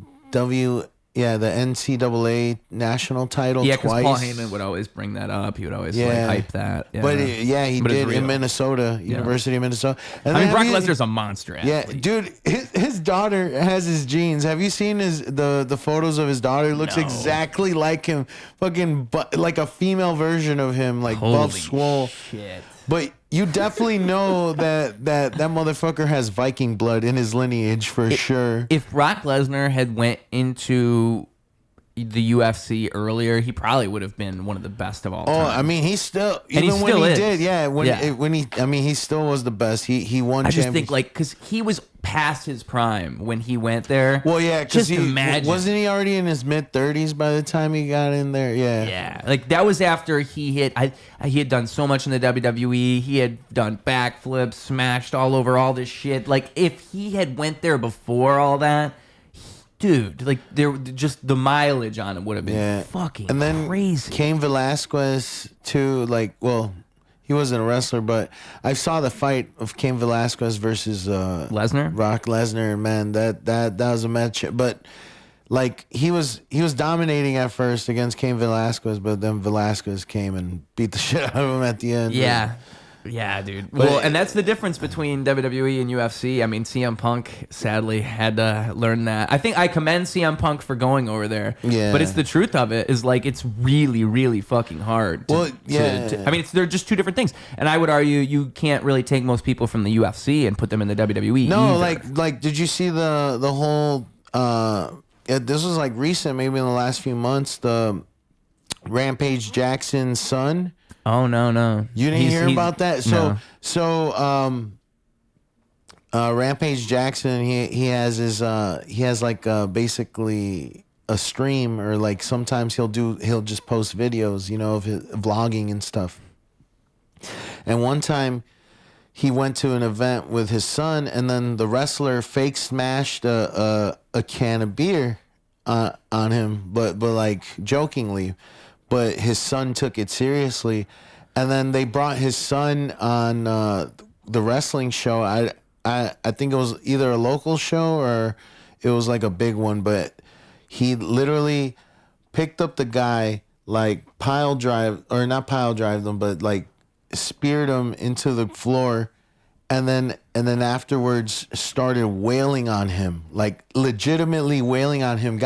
[SPEAKER 3] NCAA national title twice.
[SPEAKER 2] Yeah, because Paul Heyman would always bring that up. He would always hype that. Yeah.
[SPEAKER 3] But he did in Minnesota, University of Minnesota. And
[SPEAKER 2] I mean, Brock Lesnar's a monster athlete.
[SPEAKER 3] Yeah, dude, his daughter has his genes. Have you seen the photos of his daughter? Looks exactly like him, fucking like a female version of him, like buff, swole.
[SPEAKER 2] Shit.
[SPEAKER 3] But you definitely know that motherfucker has Viking blood in his lineage for sure.
[SPEAKER 2] If Brock Lesnar had went into the UFC earlier, he probably would have been one of the best of all time.
[SPEAKER 3] Oh, I mean, he still,
[SPEAKER 2] and
[SPEAKER 3] even
[SPEAKER 2] he
[SPEAKER 3] when
[SPEAKER 2] still
[SPEAKER 3] he
[SPEAKER 2] is.
[SPEAKER 3] did, he still was the best. He won.
[SPEAKER 2] I just think because he was past his prime when he went there.
[SPEAKER 3] Well, yeah, because wasn't he already in his mid-30s by the time he got in there?
[SPEAKER 2] Yeah. Like that was after he had done so much in the WWE. He had done backflips, smashed all over all this shit. Like if he had went there before all that. Dude, like just the mileage on it would have been fucking crazy. And then
[SPEAKER 3] Cain Velasquez too. Like, well, he wasn't a wrestler, but I saw the fight of Cain Velasquez versus
[SPEAKER 2] Lesnar.
[SPEAKER 3] Brock Lesnar. Man, that was a match. But like he was dominating at first against Cain Velasquez, but then Velasquez came and beat the shit out of him at the end.
[SPEAKER 2] Yeah. Yeah, dude. Well, and that's the difference between WWE and UFC. I mean, CM Punk sadly had to learn that. I think I commend CM Punk for going over there.
[SPEAKER 3] Yeah.
[SPEAKER 2] But it's the truth of it is like it's really, really fucking hard.
[SPEAKER 3] I
[SPEAKER 2] mean, they're just two different things. And I would argue you can't really take most people from the UFC and put them in the WWE.
[SPEAKER 3] No,
[SPEAKER 2] either.
[SPEAKER 3] like did you see the whole? This was like recent, maybe in the last few months. The Rampage Jackson's son.
[SPEAKER 2] Oh no!
[SPEAKER 3] You didn't hear about that? Rampage Jackson, he has basically a stream, or like sometimes he'll just post videos, of his vlogging and stuff. And one time he went to an event with his son, and then the wrestler fake smashed a can of beer on him, but like jokingly. But his son took it seriously, and then they brought his son on the wrestling show. I think it was either a local show or it was like a big one. But he literally picked up the guy, like not pile drive them, but like speared him into the floor, and then afterwards started wailing on him, like legitimately wailing on him.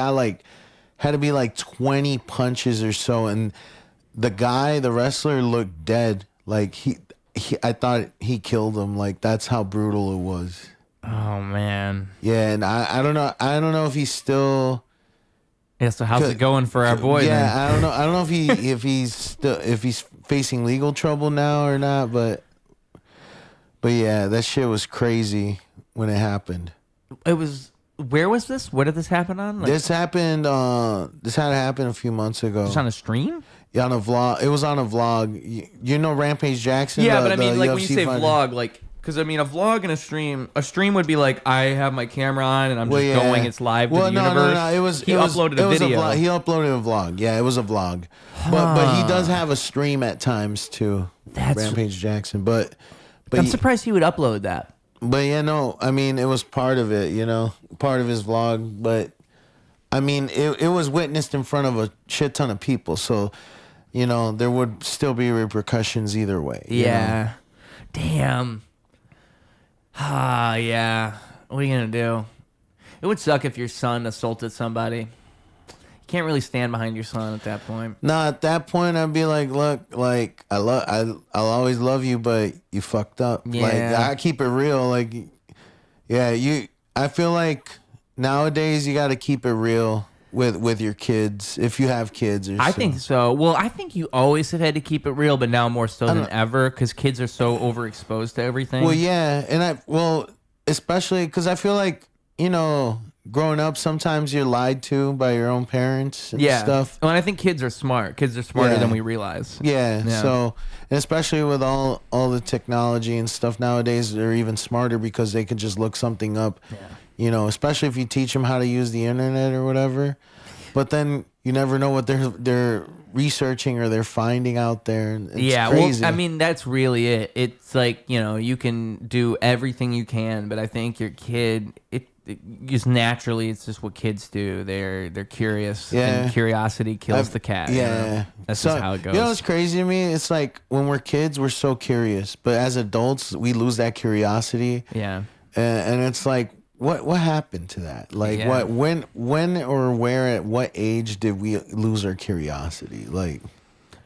[SPEAKER 3] Had to be like 20 punches or so, and the wrestler looked dead. Like I thought he killed him. Like that's how brutal it was.
[SPEAKER 2] Oh man.
[SPEAKER 3] Yeah, and I don't know if he's still.
[SPEAKER 2] Yeah. So how's it going for our boy?
[SPEAKER 3] Yeah,
[SPEAKER 2] then?
[SPEAKER 3] I don't know if he's facing legal trouble now or not, but yeah, that shit was crazy when it happened.
[SPEAKER 2] It was. Where was this? What did this happen on? Like,
[SPEAKER 3] this happened. This had happened a few months ago.
[SPEAKER 2] Just on a stream?
[SPEAKER 3] Yeah, on a vlog. It was on a vlog. You know Rampage Jackson?
[SPEAKER 2] Yeah, but I mean, like when you
[SPEAKER 3] UFC
[SPEAKER 2] say
[SPEAKER 3] fighter?
[SPEAKER 2] vlog, like, because I mean, a vlog and a stream would be like, I have my camera on and I'm just going, it's live to the universe.
[SPEAKER 3] No.
[SPEAKER 2] He uploaded a video.
[SPEAKER 3] He uploaded a vlog. Yeah, it was a vlog. But he does have a stream at times too. Rampage Jackson. But
[SPEAKER 2] I'm surprised he would upload that.
[SPEAKER 3] But yeah, no, I mean, it was part of it, you know, part of his vlog. But I mean, it was witnessed in front of a shit ton of people. So, you know, there would still be repercussions either way.
[SPEAKER 2] Yeah.
[SPEAKER 3] You know?
[SPEAKER 2] Damn. Yeah. What are you going to do? It would suck if your son assaulted somebody. You can't really stand behind your son at that point.
[SPEAKER 3] No, at that point, I'd be like, look, like, I'll always love you, but you fucked up.
[SPEAKER 2] Yeah.
[SPEAKER 3] Like, I keep it real. Like, yeah, I feel like nowadays you got to keep it real with your kids, if you have kids.
[SPEAKER 2] I think so. Well, I think you always have had to keep it real, but now more so than ever, because kids are so overexposed to everything.
[SPEAKER 3] Well, yeah, and especially because I feel like, you know, growing up, sometimes you're lied to by your own parents and stuff.
[SPEAKER 2] Well, and I think kids are smart. Kids are smarter than we realize.
[SPEAKER 3] Yeah. So, and especially with all the technology and stuff nowadays, they're even smarter because they can just look something up. Yeah. You know, especially if you teach them how to use the internet or whatever. But then you never know what they're researching or they're finding out there. It's crazy.
[SPEAKER 2] Well, I mean, that's really it. It's like, you know, you can do everything you can, but I think your kid, it just naturally, it's just what kids do. They're curious, and curiosity kills the cat.
[SPEAKER 3] Yeah,
[SPEAKER 2] you know? That's just how it goes.
[SPEAKER 3] You know what's crazy to me? It's like when we're kids, we're so curious, but as adults, we lose that curiosity.
[SPEAKER 2] Yeah,
[SPEAKER 3] and it's like, what happened to that? Like, when or where, at what age did we lose our curiosity? Like,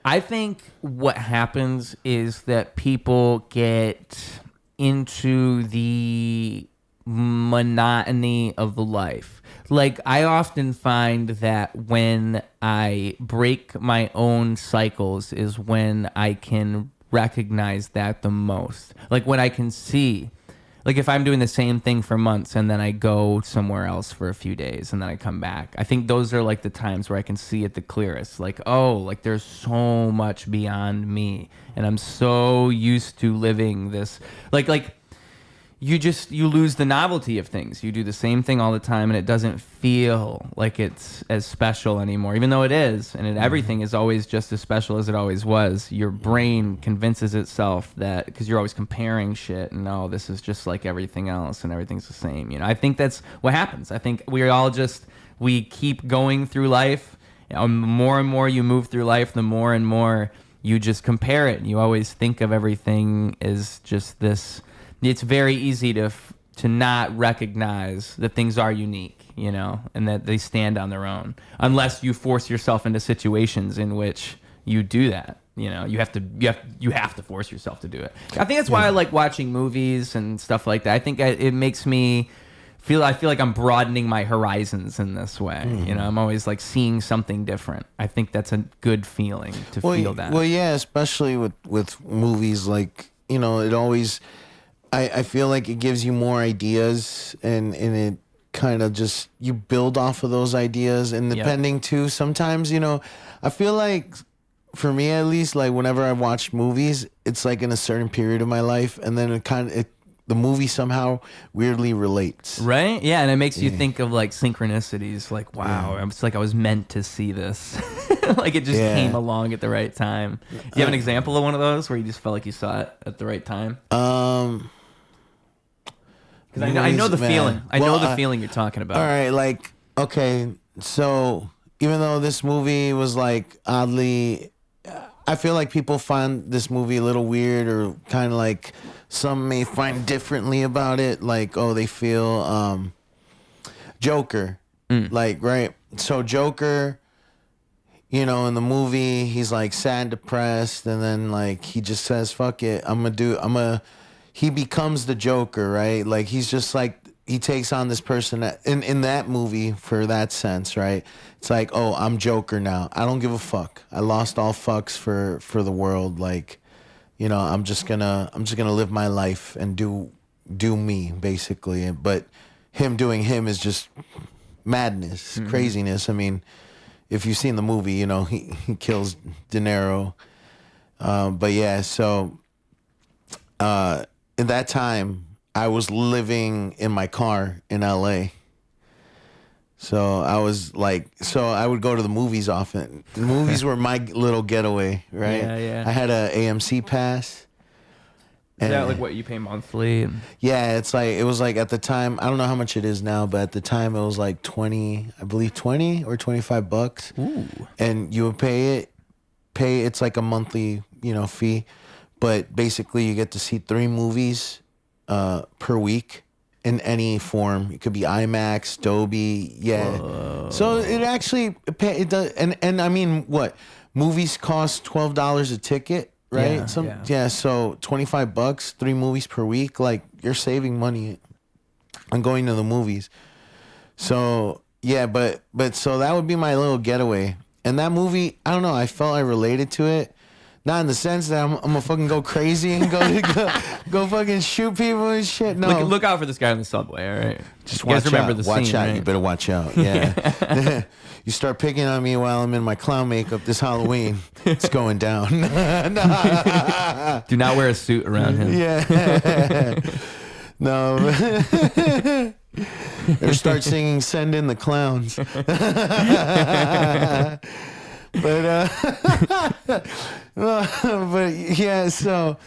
[SPEAKER 2] I think what happens is that people get into the monotony of life. Like, I often find that when I break my own cycles is when I can recognize that the most. Like, when I can see, like, if I'm doing the same thing for months and then I go somewhere else for a few days and then I come back, I think those are like the times where I can see it the clearest. Like, oh, like there's so much beyond me and I'm so used to living this, like you lose the novelty of things. You do the same thing all the time and it doesn't feel like it's as special anymore, even though it is. And everything is always just as special as it always was. Your brain convinces itself that, because you're always comparing shit and, oh, this is just like everything else and everything's the same. You know, I think that's what happens. I think we keep going through life. You know, the more and more you move through life, the more and more you just compare it. You always think of everything as just this. It's very easy to not recognize that things are unique, you know, and that they stand on their own, unless you force yourself into situations in which you do that. You know, you have to force yourself to do it. I think that's why I like watching movies and stuff like that. I think it makes me I feel like I'm broadening my horizons in this way. You know, I'm always like seeing something different. I think that's a good feeling to feel that.
[SPEAKER 3] Well, yeah, especially with movies, like, you know, it always. I feel like it gives you more ideas and it kind of just, you build off of those ideas, and depending too, sometimes, you know, I feel like for me at least, like whenever I watch movies, it's like in a certain period of my life, and then the movie somehow weirdly relates.
[SPEAKER 2] Right? Yeah, and it makes you think of like synchronicities, like, wow, it's like I was meant to see this. Like it just came along at the right time. Do you have an example of one of those where you just felt like you saw it at the right time? Because I know the feeling. I know the feeling you're talking about.
[SPEAKER 3] All right, like, okay, so even though this movie was like oddly, I feel like people find this movie a little weird, or kind of like some may find differently about it. Like, oh, they feel Joker, like, right? So Joker, you know, in the movie, he's like sad and depressed, and then like he just says, "Fuck it, he becomes the Joker," right? Like he's just like he takes on this person in that movie for that sense, right? It's like, oh, I'm Joker now. I don't give a fuck. I lost all fucks for the world. Like, you know, I'm just gonna live my life and do me basically. But him doing him is just madness, craziness. I mean, if you've seen the movie, you know, he kills De Niro. But yeah, so in that time, I was living in my car in LA. So I was like, I would go to the movies often. The movies were my little getaway, right?
[SPEAKER 2] Yeah.
[SPEAKER 3] I had a AMC pass.
[SPEAKER 2] Is that like what you pay monthly?
[SPEAKER 3] Yeah, it was like at the time, I don't know how much it is now, but at the time it was like 20 or $25.
[SPEAKER 2] Ooh.
[SPEAKER 3] And you would pay it's like a monthly, you know, fee. But basically you get to see 3 movies per week in any form. It could be IMAX, Dolby, yeah. Whoa. So it actually it does, and I mean, what movies cost $12 a ticket, right? So $25, 3 movies per week. Like, you're saving money on going to the movies. So yeah, but so that would be my little getaway. And that movie, I don't know, I felt I related to it. Not in the sense that I'm gonna fucking go crazy and go fucking shoot people and shit. No,
[SPEAKER 2] look out for this guy on the subway. All right,
[SPEAKER 3] just watch
[SPEAKER 2] remember
[SPEAKER 3] out.
[SPEAKER 2] the
[SPEAKER 3] watch
[SPEAKER 2] scene.
[SPEAKER 3] out.
[SPEAKER 2] Right?
[SPEAKER 3] You better watch out. Yeah. You start picking on me while I'm in my clown makeup this Halloween. It's going down.
[SPEAKER 2] Do not wear a suit around him.
[SPEAKER 3] Yeah. No. Or start singing "Send in the Clowns." But yeah, so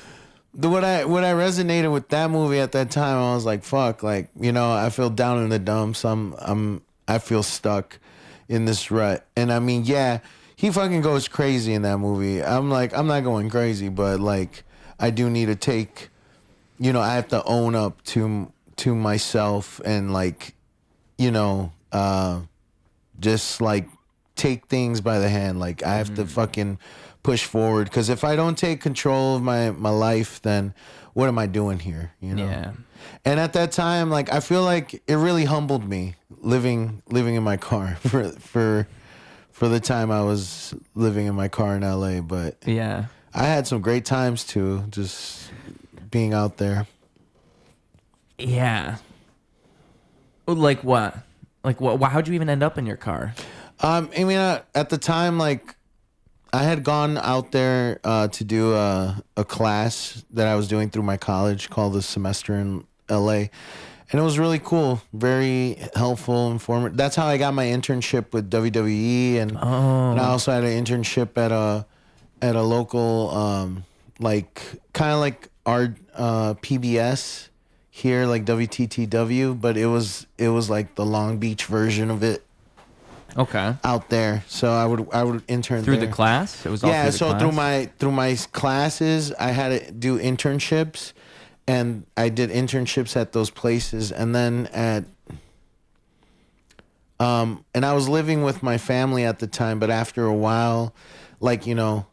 [SPEAKER 3] what I resonated with that movie at that time, I was like, fuck, like, you know, I feel down in the dumps. I feel stuck in this rut. And I mean, yeah, he fucking goes crazy in that movie. I'm like, I'm not going crazy, but like, I do need to take, you know, I have to own up to myself and, like, you know, just like take things by the hand. Like, I have to fucking push forward, because if I don't take control of my life, then what am I doing here, you know?
[SPEAKER 2] Yeah.
[SPEAKER 3] And at that time, like, I feel like it really humbled me living in my car for the time I was living in my car in LA. But
[SPEAKER 2] yeah, I
[SPEAKER 3] had some great times too, just being out there.
[SPEAKER 2] Yeah. Like what? How'd you even end up in your car?
[SPEAKER 3] I mean, at the time, like, I had gone out there to do a class that I was doing through my college called the Semester in LA. And it was really cool, very helpful, informative. That's how I got my internship with WWE. And I also had an internship at a local, like, kind of like our PBS here, like WTTW, but it was like the Long Beach version of it.
[SPEAKER 2] Okay.
[SPEAKER 3] Out there, so I would intern
[SPEAKER 2] through
[SPEAKER 3] there.
[SPEAKER 2] The class. It was all
[SPEAKER 3] yeah.
[SPEAKER 2] through the class?
[SPEAKER 3] through my classes, I had to do internships, and I did internships at those places, and then and I was living with my family at the time, but after a while, like, you know,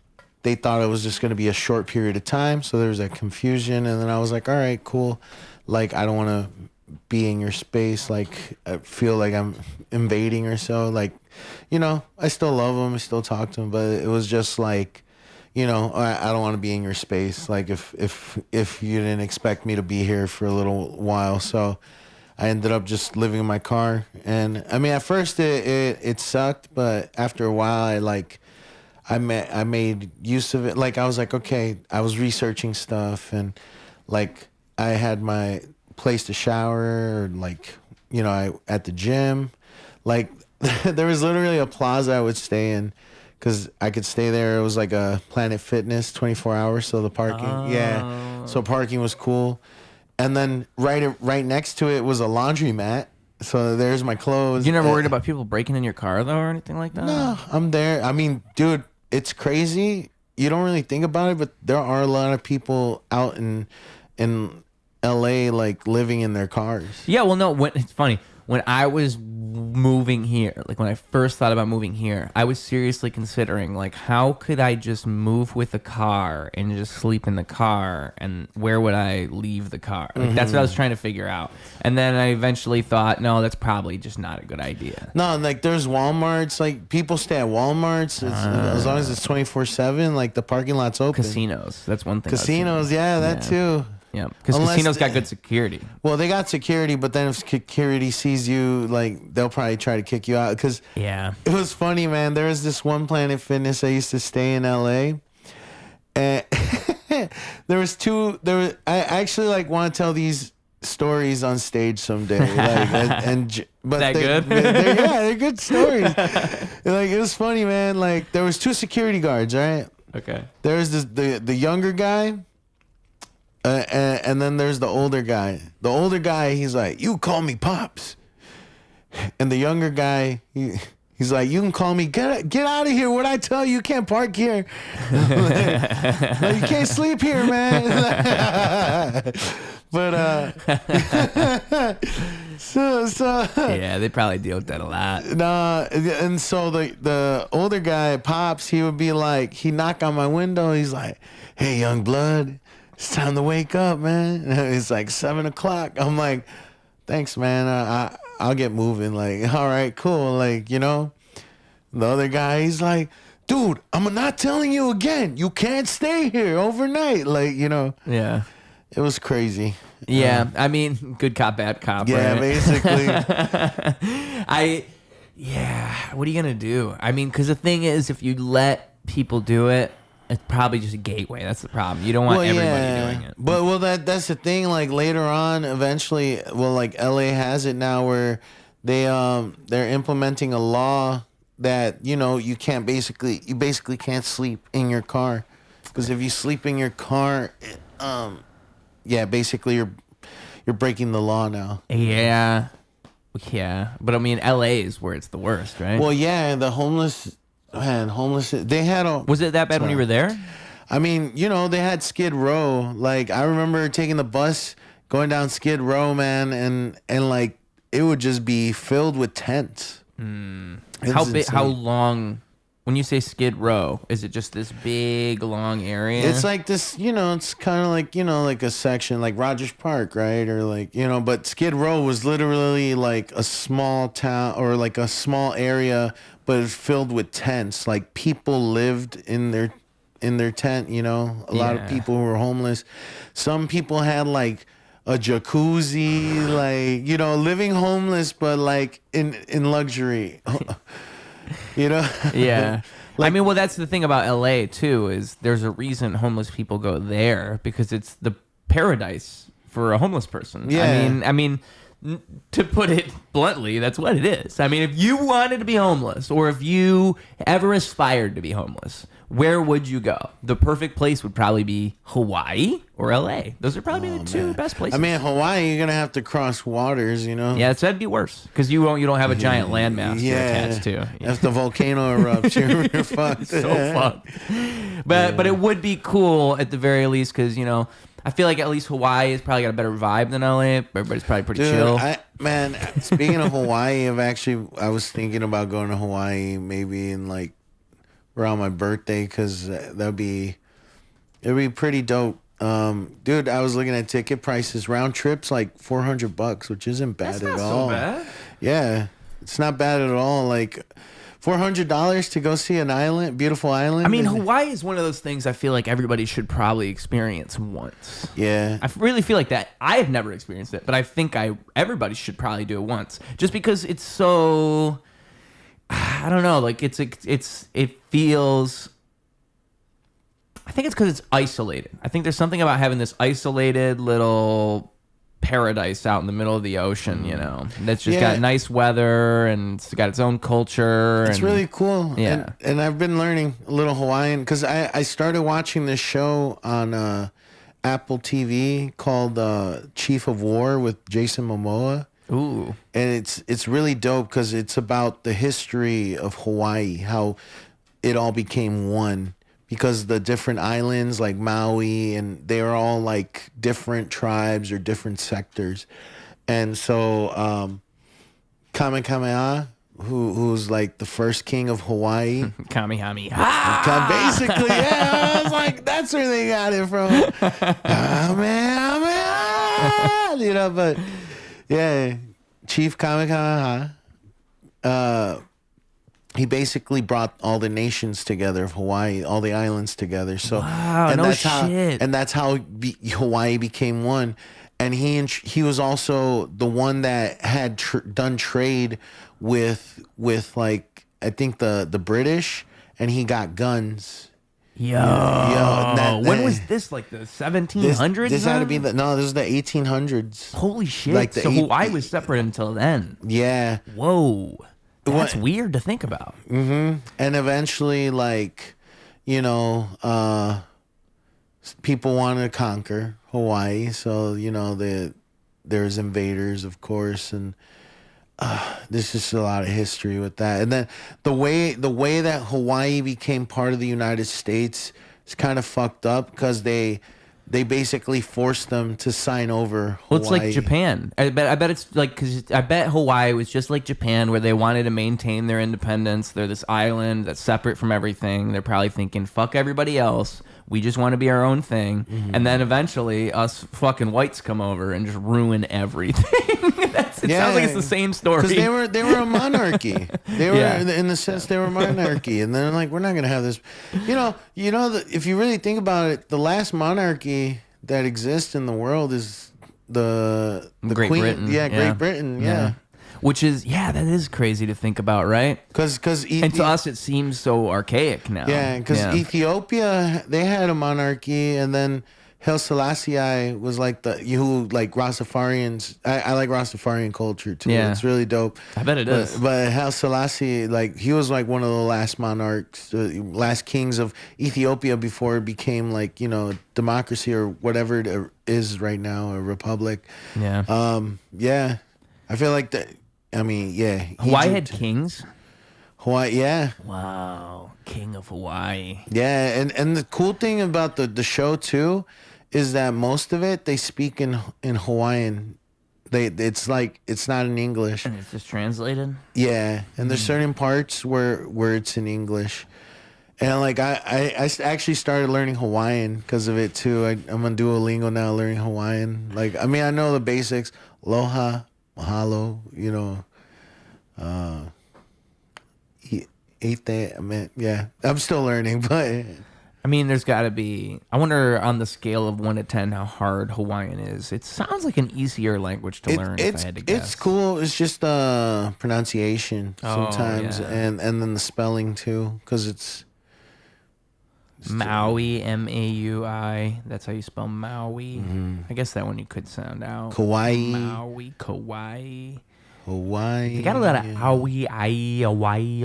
[SPEAKER 3] they thought it was just going to be a short period of time, so there was a confusion, and then I was like, all right, cool, like, I don't want to be in your space, like, I feel like I'm invading or so, like, you know, I still love him, I still talk to him, but it was just like, you know, I don't want to be in your space, like, if you didn't expect me to be here for a little while. So I ended up just living in my car, and I mean, at first it sucked, but after a while, I made use of it. Like, I was like, okay, I was researching stuff, and like, I had my place to shower, or, like, you know, at the gym, like, there was literally a plaza I would stay in, because I could stay there. It was like a Planet Fitness 24 hours, so the parking, yeah, so parking was cool. And then right next to it was a laundromat, so there's my clothes.
[SPEAKER 2] You never worried about people breaking in your car, though, or anything like that?
[SPEAKER 3] No, I'm there. I mean, dude, it's crazy. You don't really think about it, but there are a lot of people out in LA, like, living in their cars.
[SPEAKER 2] Yeah, well, no, it's funny. When I was moving here, like when I first thought about moving here, I was seriously considering like how could I just move with a car and just sleep in the car, and where would I leave the car? Like that's what I was trying to figure out. And then I eventually thought, no, that's probably just not a good idea.
[SPEAKER 3] No, like there's Walmarts, like people stay at Walmarts as long as it's 24/7, like the parking lot's open.
[SPEAKER 2] Casinos, that's one thing.
[SPEAKER 3] Casinos, yeah, that too.
[SPEAKER 2] Yeah, because casinos got good security.
[SPEAKER 3] Well, they got security, but then if security sees you, like they'll probably try to kick you out. Because it was funny, man. There was this one Planet Fitness I used to stay in LA, and there was two. I actually like want to tell these stories on stage someday. But
[SPEAKER 2] that good?
[SPEAKER 3] They're good stories. Like it was funny, man. Like there was two security guards, right?
[SPEAKER 2] Okay.
[SPEAKER 3] There's the younger guy. And then there's the older guy. The older guy, he's like, "You call me Pops," and the younger guy, he's like, "You can call me get out of here. What I tell you, you can't park here. Like, you can't sleep here, man." But so
[SPEAKER 2] yeah, they probably deal with that a lot.
[SPEAKER 3] Nah, and so the older guy, Pops, he would be like, he knock on my window. He's like, "Hey, young blood. It's time to wake up, man." It's like 7 o'clock. I'm like, "Thanks, man. I'll get moving." Like, all right, cool. Like, you know, the other guy, he's like, "Dude, I'm not telling you again. You can't stay here overnight." Like, you know.
[SPEAKER 2] Yeah.
[SPEAKER 3] It was crazy.
[SPEAKER 2] Yeah. I mean, good cop, bad cop.
[SPEAKER 3] Yeah,
[SPEAKER 2] right?
[SPEAKER 3] basically.
[SPEAKER 2] What are you going to do? I mean, because the thing is, if you let people do it, it's probably just a gateway. That's the problem. You don't want everybody doing it.
[SPEAKER 3] But that's the thing. Like later on, eventually, like LA has it now where they're implementing a law that you basically can't sleep in your car, because if you sleep in your car, basically you're breaking the law now.
[SPEAKER 2] Yeah, but I mean, LA is where it's the worst, right?
[SPEAKER 3] Well, yeah, the homeless. They had
[SPEAKER 2] Was it that bad when you were there?
[SPEAKER 3] I mean, they had Skid Row. Like, I remember taking the bus, going down Skid Row, man, and like, it would just be filled with tents.
[SPEAKER 2] How big? How long? When you say Skid Row, is it just this big, long area?
[SPEAKER 3] It's like this, it's kind of like, like a section, like Rogers Park, right? Or like, but Skid Row was literally like a small town or like a small area, but it was filled with tents. Like people lived in their tent, a lot of people who were homeless. Some people had like a jacuzzi, like, living homeless, but like in luxury.
[SPEAKER 2] Yeah. I mean, well, that's the thing about LA too, is there's a reason homeless people go there, because it's the paradise for a homeless person.
[SPEAKER 3] Yeah.
[SPEAKER 2] I mean, to put it bluntly, that's what it is. I mean, if you wanted to be homeless, or if you ever aspired to be homeless, where would you go? The perfect place would probably be Hawaii or LA. Those are probably the two best places.
[SPEAKER 3] I mean, Hawaii, you're gonna have to cross waters,
[SPEAKER 2] Yeah, so that'd be worse, because you don't have a giant landmass you're attached to.
[SPEAKER 3] If the volcano erupts, you're fucked.
[SPEAKER 2] So fucked. But it would be cool at the very least, because I feel like at least Hawaii has probably got a better vibe than LA. Everybody's probably pretty chill.
[SPEAKER 3] Speaking of Hawaii, I was thinking about going to Hawaii maybe in like around my birthday, because it'd be pretty dope. Dude, I was looking at ticket prices. Round trips like $400, which isn't bad at all.
[SPEAKER 2] That's not so bad.
[SPEAKER 3] Yeah, it's not bad at all. Like $400 to go see an island, beautiful island.
[SPEAKER 2] I mean, Hawaii is one of those things I feel like everybody should probably experience once.
[SPEAKER 3] Yeah,
[SPEAKER 2] I really feel like that. I have never experienced it, but I think everybody should probably do it once, just because it's so. I don't know. Like it feels. I think it's because it's isolated. I think there's something about having this isolated little paradise out in the middle of the ocean, that's just got nice weather and it's got its own culture.
[SPEAKER 3] It's really cool.
[SPEAKER 2] Yeah.
[SPEAKER 3] And I've been learning a little Hawaiian, because I started watching this show on Apple TV called Chief of War with Jason Momoa.
[SPEAKER 2] Ooh.
[SPEAKER 3] And it's really dope, because it's about the history of Hawaii, how it all became one, because the different islands like Maui, and they're all like different tribes or different sectors. And so Kamehameha, who's like the first king of Hawaii.
[SPEAKER 2] Kamehameha.
[SPEAKER 3] Basically, yeah. I was like, that's where they got it from. Kamehameha. You know, but yeah, Chief Kamehameha. He basically brought all the nations together of Hawaii, all the islands together. So,
[SPEAKER 2] wow,
[SPEAKER 3] and
[SPEAKER 2] no
[SPEAKER 3] that's
[SPEAKER 2] shit.
[SPEAKER 3] How Hawaii became one. And he was also the one that had done trade with like I think the British, and he got guns.
[SPEAKER 2] When was this? Like the 1700s?
[SPEAKER 3] This had to be this is the 1800s.
[SPEAKER 2] Holy shit!
[SPEAKER 3] Like
[SPEAKER 2] so Hawaii was separate until then.
[SPEAKER 3] Yeah.
[SPEAKER 2] Whoa. That's weird to think about.
[SPEAKER 3] Mm-hmm. And eventually, like, you know, people wanted to conquer Hawaii, so you know there's invaders, of course, and there's just a lot of history with that. And then the way that Hawaii became part of the United States is kind of fucked up because they basically forced them to sign over Hawaii.
[SPEAKER 2] Well, it's like Japan. I bet it's like, because I bet Hawaii was just like Japan, where they wanted to maintain their independence. They're this island that's separate from everything. They're probably thinking, fuck everybody else. We just want to be our own thing. Mm-hmm. And then eventually us fucking whites come over and just ruin everything. It sounds like it's the same story.
[SPEAKER 3] Because they were a monarchy. They were in the sense they were a monarchy, and they're like, we're not gonna have this. You know if you really think about it, the last monarchy that exists in the world is the
[SPEAKER 2] Great
[SPEAKER 3] Queen.
[SPEAKER 2] Britain.
[SPEAKER 3] Yeah, Great Britain. Yeah.
[SPEAKER 2] Which is, that is crazy to think about, right?
[SPEAKER 3] And
[SPEAKER 2] to us, it seems so archaic now.
[SPEAKER 3] Yeah, because Ethiopia, they had a monarchy, and then Haile Selassie was like Rastafarians. I like Rastafarian culture too. Yeah. It's really dope.
[SPEAKER 2] I bet it is.
[SPEAKER 3] But Haile Selassie, like, he was like one of the last monarchs, last kings of Ethiopia before it became like, you know, democracy or whatever it is right now, a republic.
[SPEAKER 2] Yeah.
[SPEAKER 3] Yeah. I feel like that. I mean, yeah.
[SPEAKER 2] Hawaii had kings?
[SPEAKER 3] Hawaii, yeah.
[SPEAKER 2] Wow. King of Hawaii.
[SPEAKER 3] Yeah, and the cool thing about the show too is that most of it they speak in Hawaiian. It's not in English.
[SPEAKER 2] And it's just translated?
[SPEAKER 3] Yeah. And there's certain parts where it's in English. And like I actually started learning Hawaiian because of it too. I'm on Duolingo now learning Hawaiian. Like, I mean, I know the basics. Aloha, mahalo, you know, I mean, yeah, I'm still learning, but
[SPEAKER 2] I mean, there's got to be. I wonder on the scale of 1 to 10 how hard Hawaiian is. It sounds like an easier language to learn. If I had to guess,
[SPEAKER 3] it's cool. It's just pronunciation sometimes, and then the spelling too, because it's
[SPEAKER 2] Maui, Maui. That's how you spell Maui. Mm-hmm. I guess that one you could sound out.
[SPEAKER 3] Kauai.
[SPEAKER 2] Maui, Kauai.
[SPEAKER 3] Hawaii.
[SPEAKER 2] They got a lot of Hawaii, Hawaii,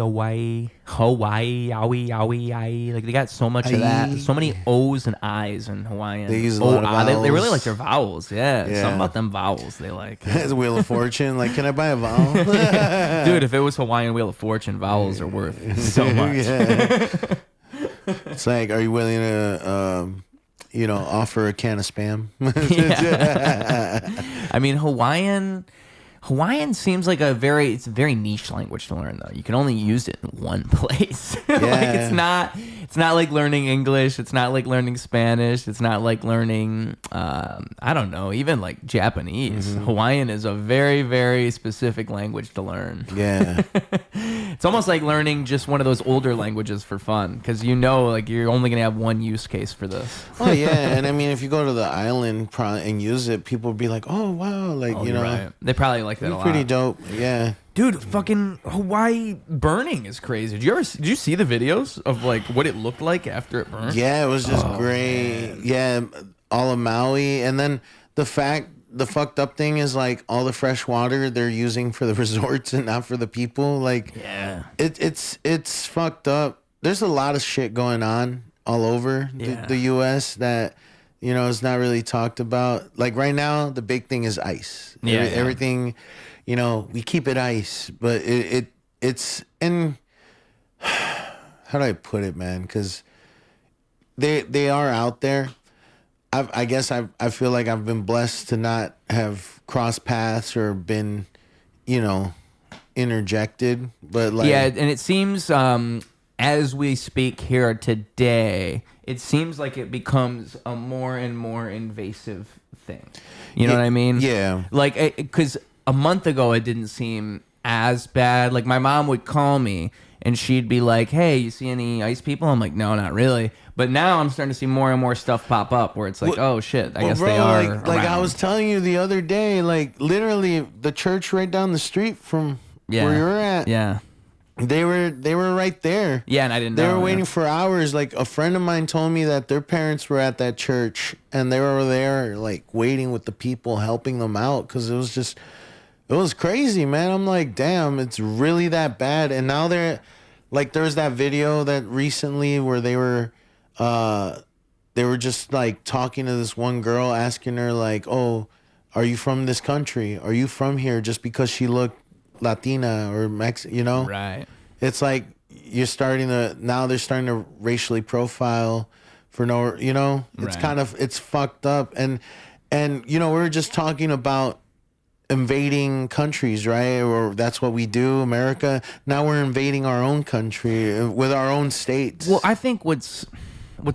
[SPEAKER 2] Hawaii, Hawaii. Like, they got so much of that. So many O's and I's in Hawaiian.
[SPEAKER 3] They use a lot of vowels.
[SPEAKER 2] They really like their vowels. Yeah. Something about them vowels they like.
[SPEAKER 3] It's a Wheel of Fortune. Like, can I buy a vowel?
[SPEAKER 2] Dude, if it was Hawaiian Wheel of Fortune, vowels are worth so much.
[SPEAKER 3] Yeah. It's like, are you willing to, offer a can of Spam?
[SPEAKER 2] I mean, Hawaiian seems like it's a very niche language to learn, though. You can only use it in one place.
[SPEAKER 3] Yeah.
[SPEAKER 2] Like, it's not like learning English. It's not like learning Spanish. It's not like learning, I don't know, even like Japanese. Mm-hmm. Hawaiian is a very, very specific language to learn.
[SPEAKER 3] Yeah.
[SPEAKER 2] It's almost like learning just one of those older languages for fun, because like you're only going to have one use case for this.
[SPEAKER 3] Oh, yeah. And I mean, if you go to the island and use it, people will be like, oh, wow. Like,
[SPEAKER 2] right. They probably like that a lot.
[SPEAKER 3] Pretty dope. Yeah.
[SPEAKER 2] Dude, fucking Hawaii burning is crazy. Did you see the videos of like what it looked like after it burned?
[SPEAKER 3] Yeah, it was just great. Man. Yeah, all of Maui, and then the fucked up thing is like all the fresh water they're using for the resorts and not for the people. Like,
[SPEAKER 2] yeah,
[SPEAKER 3] it's fucked up. There's a lot of shit going on all over the U.S. that is not really talked about. Like right now, the big thing is ice. Yeah, everything. We keep it ice, but it's in. How do I put it, man? Because they are out there. I guess I feel like I've been blessed to not have crossed paths or been, interjected, but like
[SPEAKER 2] yeah, and it seems as we speak here today, it seems like it becomes a more and more invasive thing. You know what I mean?
[SPEAKER 3] Yeah.
[SPEAKER 2] Like, because a month ago it didn't seem as bad. Like, my mom would call me and she'd be like, "Hey, you see any ICE people?" I'm like, "No, not really." But now I'm starting to see more and more stuff pop up where it's like, "Oh shit, I guess
[SPEAKER 3] bro,
[SPEAKER 2] they are."
[SPEAKER 3] Like I
[SPEAKER 2] around.
[SPEAKER 3] was telling you the other day, like literally the church right down the street from where you're at.
[SPEAKER 2] Yeah.
[SPEAKER 3] They were right there.
[SPEAKER 2] Yeah, and I didn't know.
[SPEAKER 3] They were waiting for hours. Like a friend of mine told me that their parents were at that church and they were there like waiting with the people helping them out because it was crazy, man. I'm like, damn, it's really that bad. And now they're like, there's that video that recently where they were just like talking to this one girl, asking her like, "Oh, are you from this country? Are you from here?" Just because she looked Latina or Mexican, you know?
[SPEAKER 2] Right.
[SPEAKER 3] It's like they're starting to racially profile for no, you know? It's
[SPEAKER 2] Right.
[SPEAKER 3] it's fucked up. And you know, we were just talking about invading countries, right? Or that's what we do, America. Now we're invading our own country with our own states.
[SPEAKER 2] Well, I think what's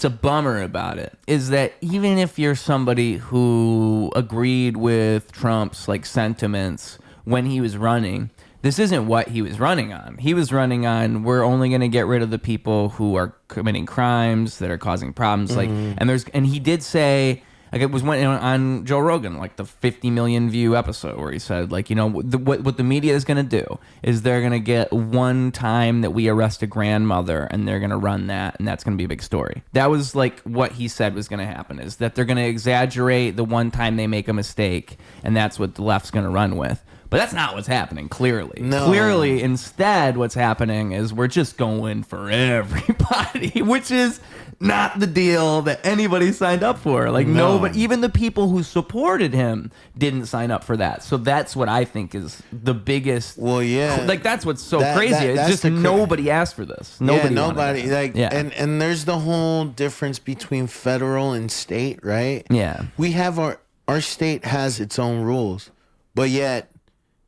[SPEAKER 2] a bummer about it is that even if you're somebody who agreed with Trump's like sentiments when he was running, this isn't what he was running on. He was running on, we're only going to get rid of the people who are committing crimes that are causing problems. Like, and he did say, like, it was on Joe Rogan, like the 50 million view episode where he said, like, you know, what the media is going to do is they're going to get one time that we arrest a grandmother and they're going to run that, and that's going to be a big story. That was like what he said was going to happen, is that they're going to exaggerate the one time they make a mistake, and that's what the left's going to run with. But that's not what's happening, clearly.
[SPEAKER 3] No.
[SPEAKER 2] Clearly, instead, what's happening is we're just going for everybody, which is not the deal that anybody signed up for. Like, nobody, even the people who supported him didn't sign up for that. So that's what I think is the biggest.
[SPEAKER 3] Well, yeah.
[SPEAKER 2] Like, that's what's so crazy. It's
[SPEAKER 3] that's
[SPEAKER 2] just nobody asked for this. Nobody.
[SPEAKER 3] Nobody. Like,
[SPEAKER 2] yeah.
[SPEAKER 3] and there's the whole difference between federal and state, right?
[SPEAKER 2] Yeah.
[SPEAKER 3] We have our state has its own rules, but yet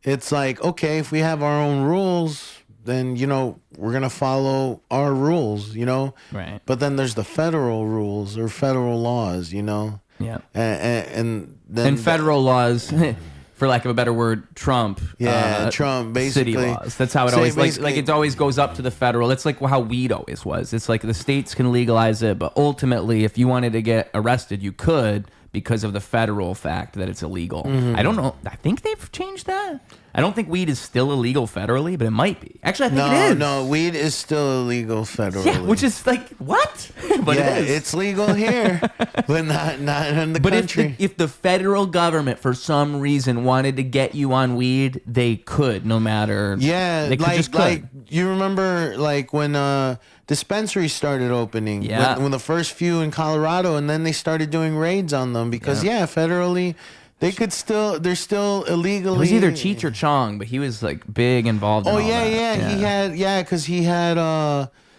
[SPEAKER 3] it's like, okay, if we have our own rules, then, you know, we're going to follow our rules, you know?
[SPEAKER 2] Right.
[SPEAKER 3] But then there's the federal rules or federal laws, you know?
[SPEAKER 2] Yeah.
[SPEAKER 3] And then
[SPEAKER 2] federal laws, for lack of a better word, Trump.
[SPEAKER 3] Trump, basically.
[SPEAKER 2] City laws. That's how it always, like it always goes up to the federal. It's like how weed always was. It's like the states can legalize it, but ultimately, if you wanted to get arrested, you could, because of the federal fact that it's illegal. I don't know. I think they've changed that. I don't think weed is still illegal federally, but it might be. Actually, I think it is.
[SPEAKER 3] No, weed is still illegal federally.
[SPEAKER 2] Yeah, which is like, what? But
[SPEAKER 3] yeah,
[SPEAKER 2] it is.
[SPEAKER 3] it's legal here, but not in the country.
[SPEAKER 2] If the federal government, for some reason, wanted to get you on weed, they could, no matter.
[SPEAKER 3] Yeah,
[SPEAKER 2] they could
[SPEAKER 3] like you remember, like when dispensaries started opening.
[SPEAKER 2] Yeah.
[SPEAKER 3] When the first few in Colorado, and then they started doing raids on them because federally. They're still illegally.
[SPEAKER 2] It was either Cheech or Chong, but he was like big involved in all that.
[SPEAKER 3] He had, because he had,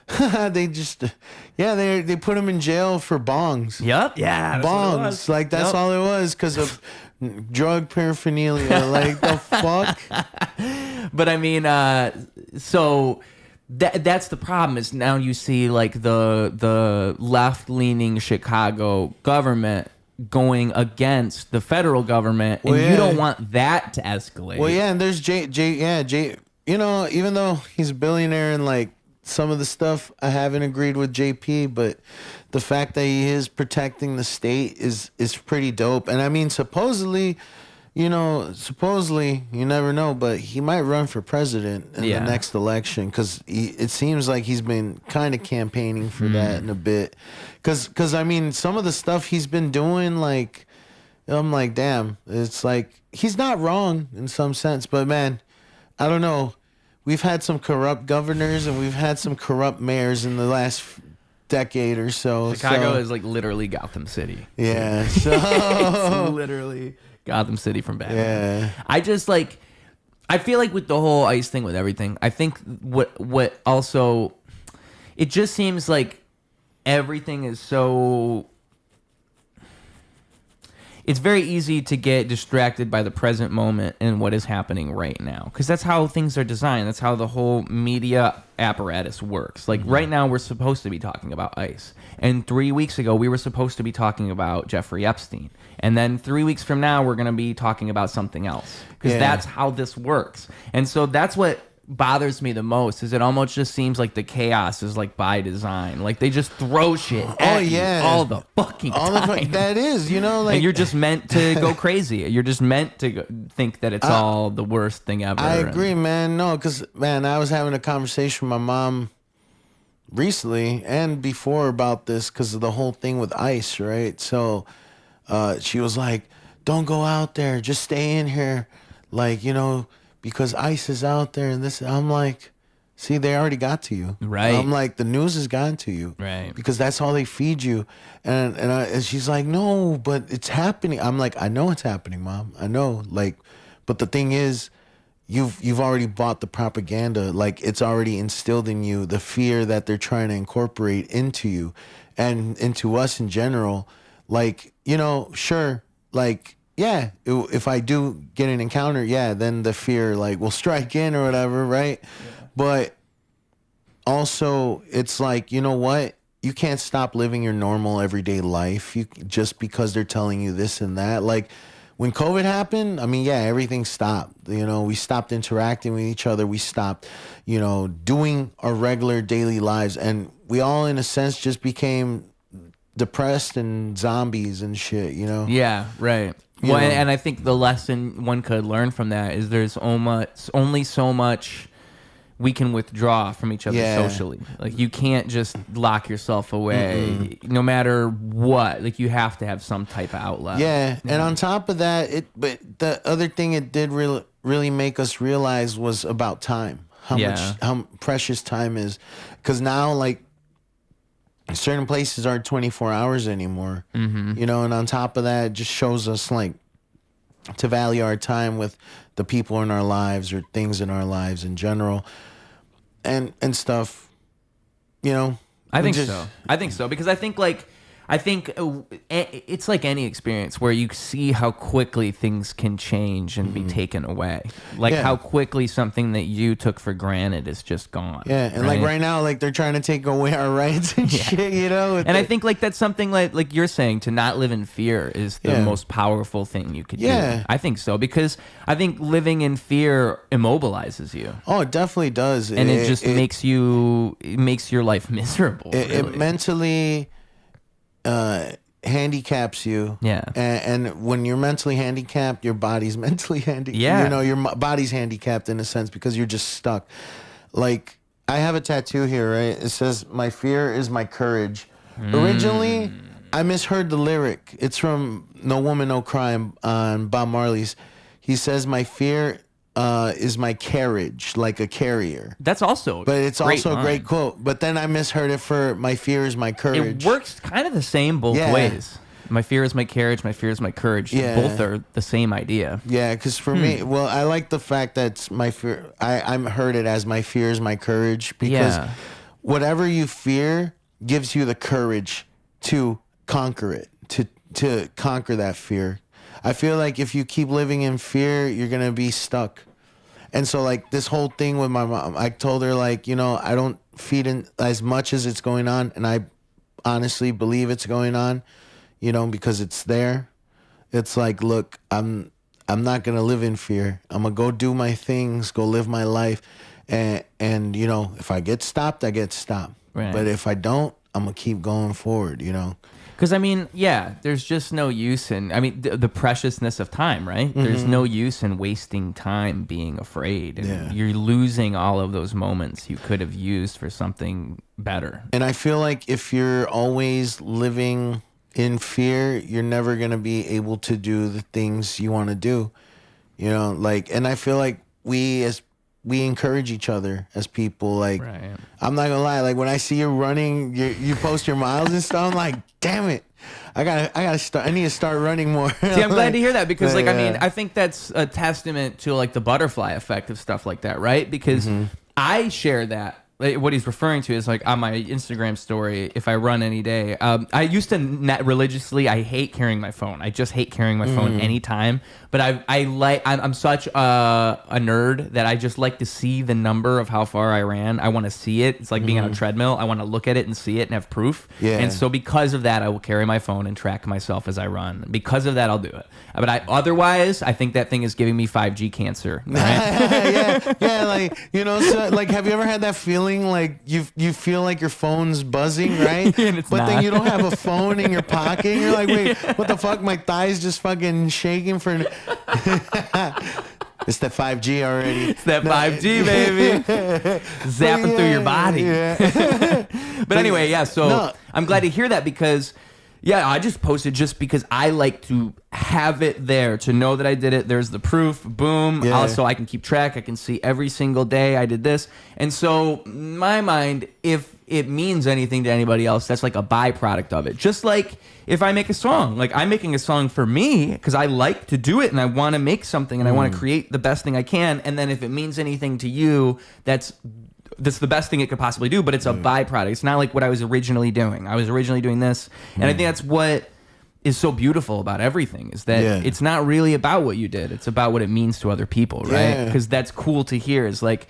[SPEAKER 3] they put him in jail for bongs.
[SPEAKER 2] Yep. Yeah.
[SPEAKER 3] Bongs. Like, that's all it was, because of drug paraphernalia. Like, the fuck?
[SPEAKER 2] But I mean, so that's the problem, is now you see like the left-leaning Chicago government going against the federal government, and you don't want that to escalate.
[SPEAKER 3] Well, yeah, and there's Jay, you know, even though he's a billionaire and like some of the stuff I haven't agreed with JP, but the fact that he is protecting the state is pretty dope. And I mean, supposedly, you never know, but he might run for president in the next election, because it seems like he's been kind of campaigning for that in a bit. Because I mean, some of the stuff he's been doing, like, I'm like, damn, it's like, he's not wrong in some sense, but man, I don't know. We've had some corrupt governors and we've had some corrupt mayors in the last decade or so.
[SPEAKER 2] Chicago is like literally Gotham City.
[SPEAKER 3] Yeah. So
[SPEAKER 2] it's literally Gotham City from Batman.
[SPEAKER 3] Yeah.
[SPEAKER 2] I feel like with the whole ICE thing, with everything, I think what also, it just seems like everything is so, it's very easy to get distracted by the present moment and what is happening right now, because that's how things are designed. That's how the whole media apparatus works. Like right now we're supposed to be talking about ICE, and 3 weeks ago we were supposed to be talking about Jeffrey Epstein, and then 3 weeks from now we're going to be talking about something else, because that's how this works. And so that's what bothers me the most, is it almost just seems like the chaos is like by design. Like they just throw shit at you all the fucking time.
[SPEAKER 3] That is, you know, like,
[SPEAKER 2] and you're just meant to go crazy. You're just meant to think that it's all the worst thing ever.
[SPEAKER 3] I agree, man. No, because, man, I was having a conversation with my mom recently and before about this because of the whole thing with ICE, right? So she was like, don't go out there. Just stay in here. Like, you know, because ICE is out there and this. I'm like, see, they already got to you.
[SPEAKER 2] Right.
[SPEAKER 3] I'm like, the news has gotten to you.
[SPEAKER 2] Right.
[SPEAKER 3] Because that's all they feed you. And she's like, no, but it's happening. I'm like, I know it's happening, Mom. I know. Like, but the thing is, you've already bought the propaganda. Like, it's already instilled in you the fear that they're trying to incorporate into you and into us in general. Like, you know, sure, like, yeah, if I do get an encounter, then the fear like will strike in or whatever, right? Yeah. But also, it's like, you know what? You can't stop living your normal everyday life just because they're telling you this and that. Like when COVID happened, I mean, everything stopped. You know, we stopped interacting with each other. We stopped, you know, doing our regular daily lives, and we all, in a sense, just became depressed and zombies and shit. You know?
[SPEAKER 2] Yeah, right. Well, and I think the lesson one could learn from that is there's only so much we can withdraw from each other socially. Like you can't just lock yourself away, no matter what. Like you have to have some type of outlet.
[SPEAKER 3] Yeah, and on top of that, but the other thing it did really make us realize was about time. How precious time is, because now like certain places aren't 24 hours anymore, you know, and on top of that, it just shows us like to value our time with the people in our lives or things in our lives in general and stuff, you know.
[SPEAKER 2] I think so because I think it's like any experience where you see how quickly things can change and be taken away. Like how quickly something that you took for granted is just gone.
[SPEAKER 3] Yeah, and like right now, like they're trying to take away our rights and shit, you know?
[SPEAKER 2] And I think like that's something like you're saying, to not live in fear is the most powerful thing you could do. I think so, because I think living in fear immobilizes you.
[SPEAKER 3] Oh, it definitely does.
[SPEAKER 2] And it just makes your life miserable.
[SPEAKER 3] It mentally handicaps you. And when you're mentally handicapped, your body's mentally handicapped. You know, your body's handicapped in a sense because you're just stuck. Like, I have a tattoo here, right? It says, "My fear is my courage." Originally, I misheard the lyric. It's from No Woman, No Crime on Bob Marley's. He says, "My fear is my carriage, like a carrier."
[SPEAKER 2] That's also
[SPEAKER 3] but it's also a great quote. But then I misheard it for "My fear is my courage."
[SPEAKER 2] It works kind of the same both ways. My fear is my carriage, my fear is my courage. Both are the same idea.
[SPEAKER 3] Yeah, because for me, well, I like the fact that my fear, I heard it as my fear is my courage, because whatever you fear gives you the courage to conquer it, to conquer that fear. I feel like if you keep living in fear, you're going to be stuck. And so, like, this whole thing with my mom, I told her, like, you know, I don't feed in as much as it's going on. And I honestly believe it's going on, you know, because it's there. It's like, look, I'm not going to live in fear. I'm going to go do my things, go live my life. And, you know, if I get stopped, I get stopped. Right. But if I don't, I'm going to keep going forward, you know.
[SPEAKER 2] Because, I mean, there's just no use in, I mean, the preciousness of time, right? There's no use in wasting time being afraid. And you're losing all of those moments you could have used for something better.
[SPEAKER 3] And I feel like if you're always living in fear, you're never going to be able to do the things you want to do. You know, like, and I feel like we encourage each other as people. Like, I'm not gonna lie, like when I see you running, you post your miles and stuff, I'm like, damn it, I need to start running more.
[SPEAKER 2] See, I'm glad to hear that, because I mean, I think that's a testament to like the butterfly effect of stuff like that, right? Because I share that what he's referring to is like on my Instagram story, if I run any day, I used to religiously, I hate carrying my phone. I just hate carrying my phone anytime. But I'm such a nerd that I just like to see the number of how far I ran. I want to see it. It's like being on a treadmill. I want to look at it and see it and have proof.
[SPEAKER 3] Yeah.
[SPEAKER 2] And so because of that, I will carry my phone and track myself as I run. Because of that, I'll do it. But otherwise, I think that thing is giving me 5G cancer. Right?
[SPEAKER 3] yeah, like, you know, so, like, have you ever had that feeling like you feel like your phone's buzzing, right? But then you don't have a phone in your pocket. And you're like, wait, what the fuck? My thighs just fucking shaking for. It's that 5G already.
[SPEAKER 2] It's that 5G, baby. Zapping through your body.
[SPEAKER 3] Yeah.
[SPEAKER 2] But anyway, yeah, so I'm glad to hear that because, yeah, I just posted just because I like to have it there to know that I did it. There's the proof. Boom.
[SPEAKER 3] Yeah.
[SPEAKER 2] Also, I can keep track. I can see every single day I did this. And so, in my mind, if it means anything to anybody else, that's like a byproduct of it. Just like if I make a song, like I'm making a song for me because I like to do it and I want to make something and I want to create the best thing I can. And then if it means anything to you, that's the best thing it could possibly do, but it's a byproduct. It's not like what I was originally doing. I was originally doing this. And I think that's what is so beautiful about everything is that it's not really about what you did. It's about what it means to other people, right? Because that's cool to hear is like,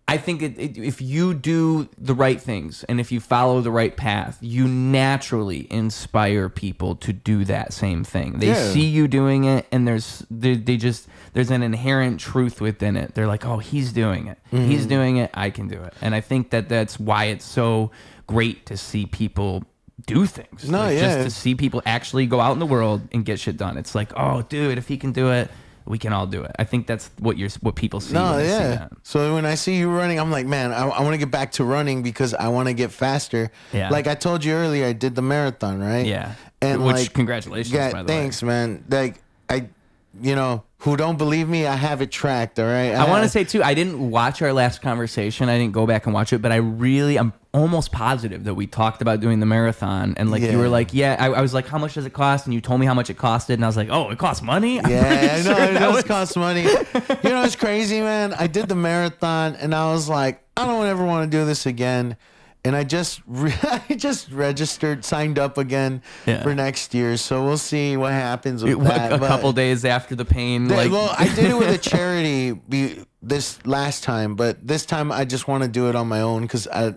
[SPEAKER 2] I think if you do the right things and if you follow the right path, you naturally inspire people to do that same thing. They see you doing it, and there's an inherent truth within it. They're like, oh, he's doing it. He's doing it. I can do it. And I think that's why it's so great to see people do things. Just to see people actually go out in the world and get shit done. It's like, oh, dude, if he can do it, we can all do it. I think that's what people see. When they see that.
[SPEAKER 3] So when I see you running, I'm like, man, I want to get back to running because I want to get faster.
[SPEAKER 2] Yeah.
[SPEAKER 3] Like I told you earlier, I did the marathon, right?
[SPEAKER 2] Yeah.
[SPEAKER 3] And
[SPEAKER 2] which,
[SPEAKER 3] like,
[SPEAKER 2] congratulations, by the way.
[SPEAKER 3] Thanks, man. Like who don't believe me, I have it tracked, all right?
[SPEAKER 2] I want to say, too, I didn't watch our last conversation. I didn't go back and watch it, but I'm almost positive that we talked about doing the marathon. And, like, you were like, I was like, how much does it cost? And you told me how much it costed. And I was like, oh, it costs money?
[SPEAKER 3] Yeah, I know, it does cost money. You know, it's crazy, man. I did the marathon, and I was like, I don't ever want to do this again. And I just registered, signed up again for next year. So we'll see what happens with that.
[SPEAKER 2] A couple days after the pain.
[SPEAKER 3] Well, I did it with a charity this last time, but this time I just want to do it on my own because I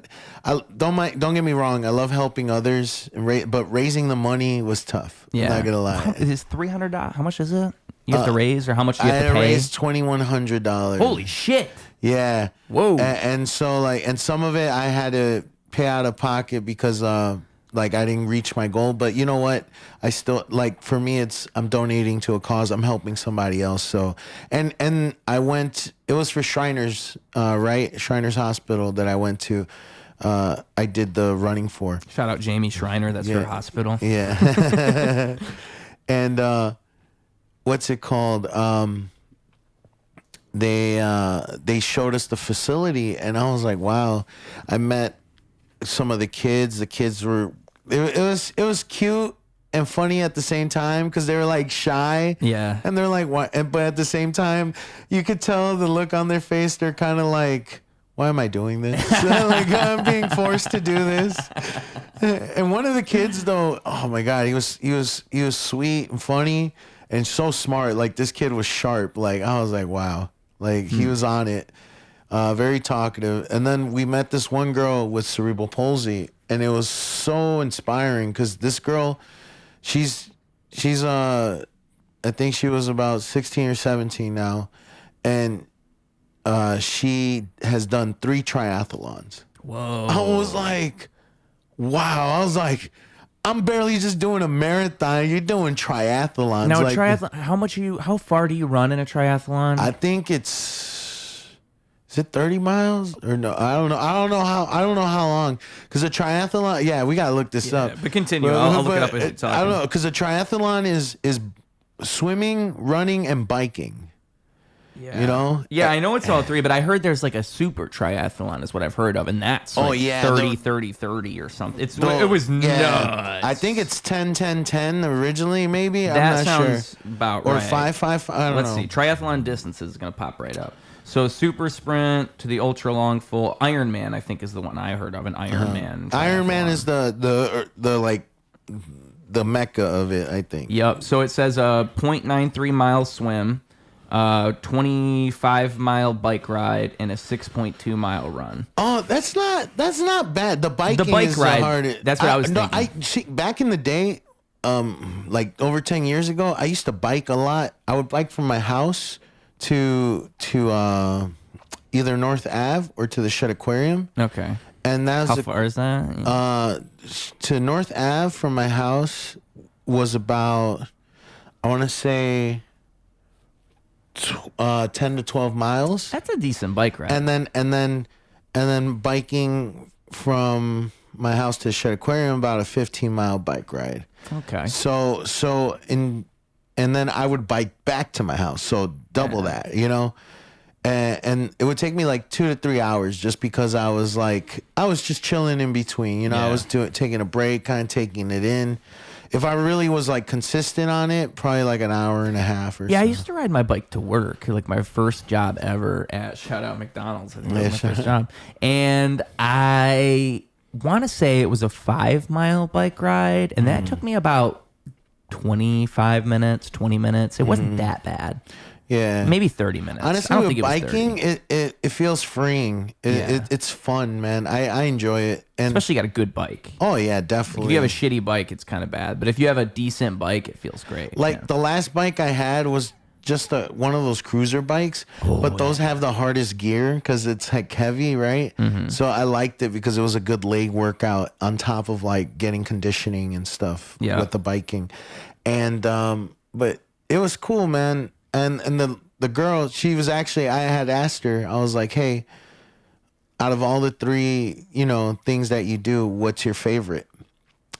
[SPEAKER 3] don't get me wrong. I love helping others, but raising the money was tough. I'm not gonna lie.
[SPEAKER 2] It is $300. How much is it? You have to raise, or how much do you have to pay?
[SPEAKER 3] I raised $2,100.
[SPEAKER 2] Holy shit!
[SPEAKER 3] Yeah.
[SPEAKER 2] Whoa.
[SPEAKER 3] And so and some of it I had to pay out of pocket because I didn't reach my goal. But you know what? I still, for me, I'm donating to a cause. I'm helping somebody else. So and I went. It was for Shriners, right? Shriners Hospital that I went to. I did the running for.
[SPEAKER 2] Shout out Jamie Shriner. That's her hospital.
[SPEAKER 3] Yeah. And what's it called? They showed us the facility, and I was like, wow. I met some of the kids. The kids were it was cute and funny at the same time because they were like shy.
[SPEAKER 2] Yeah.
[SPEAKER 3] And they're like, what? But at the same time, you could tell the look on their face. They're kind of like, why am I doing this? Like, I'm being forced to do this. And one of the kids, though, oh my God, he was sweet and funny and so smart. Like, this kid was sharp. Like, I was like, wow. Like, he was on it. Very talkative. And then we met this one girl with cerebral palsy, and it was so inspiring because this girl, she's I think she was about 16 or 17 now, and she has done 3 triathlons.
[SPEAKER 2] Whoa.
[SPEAKER 3] I was like, wow. I was like, I'm barely just doing a marathon. You're doing triathlons.
[SPEAKER 2] Now,
[SPEAKER 3] like,
[SPEAKER 2] triathlon, how far do you run in a triathlon?
[SPEAKER 3] I think is it 30 miles or no? I don't know. I don't know how long. Because a triathlon, yeah, we gotta look this up.
[SPEAKER 2] But continue. I'll look it up as you're talking.
[SPEAKER 3] I don't know, because a triathlon is swimming, running, and biking.
[SPEAKER 2] Yeah.
[SPEAKER 3] You know?
[SPEAKER 2] Yeah, I know it's all 3, but I heard there's like a super triathlon is what I've heard of, and that's like 30 or something. It was nuts.
[SPEAKER 3] I think it's 10 originally, maybe.
[SPEAKER 2] That
[SPEAKER 3] I'm not
[SPEAKER 2] sounds
[SPEAKER 3] sure.
[SPEAKER 2] about
[SPEAKER 3] or
[SPEAKER 2] right.
[SPEAKER 3] Or 5 I don't know.
[SPEAKER 2] Let's see. Triathlon distance is going to pop right up. So super sprint to the ultra long full. Iron Man, I think, is the one I heard of. An Iron Man.
[SPEAKER 3] Iron Man is the like the mecca of it, I think.
[SPEAKER 2] Yep. So it says a 0.93 mile swim, 25-mile bike ride, and a 6.2 mile run.
[SPEAKER 3] Oh, that's not bad. The bike is
[SPEAKER 2] ride.
[SPEAKER 3] The hardest.
[SPEAKER 2] That's what I was thinking.
[SPEAKER 3] I see, back in the day, like over 10 years ago, I used to bike a lot. I would bike from my house to either North Ave or to the Shed Aquarium.
[SPEAKER 2] Okay.
[SPEAKER 3] And that was
[SPEAKER 2] how far is that?
[SPEAKER 3] To North Ave from my house was about, I want to say, 10 to 12 miles.
[SPEAKER 2] That's a decent bike ride.
[SPEAKER 3] And then biking from my house to Shed Aquarium, about a 15-mile bike ride.
[SPEAKER 2] Okay.
[SPEAKER 3] And then I would bike back to my house, so double that, you know. And it would take me like 2 to 3 hours just because I was just chilling in between, you know. I was taking a break, kind of taking it in. If I really was like consistent on it, probably like an hour and a half or so.
[SPEAKER 2] I used to ride my bike to work, like my first job ever at shout out McDonald's. I think that was my first job. And I want to say it was a 5-mile bike ride, and that took me about 25 minutes, 20 minutes. It wasn't that bad.
[SPEAKER 3] Yeah,
[SPEAKER 2] maybe 30 minutes.
[SPEAKER 3] Honestly,
[SPEAKER 2] I don't
[SPEAKER 3] with
[SPEAKER 2] think
[SPEAKER 3] biking, it feels freeing. It's fun, man. I enjoy it, and
[SPEAKER 2] especially got a good bike.
[SPEAKER 3] Oh yeah, definitely.
[SPEAKER 2] If you have a shitty bike, it's kind of bad. But if you have a decent bike, it feels great.
[SPEAKER 3] Like the last bike I had was just one of those cruiser bikes, but those have the hardest gear because it's like heavy, right? So I liked it because it was a good leg workout on top of like getting conditioning and stuff with the biking, and but it was cool, man. And the girl, she was actually, I had asked her, I was like, hey, out of all the 3, you know, things that you do, what's your favorite?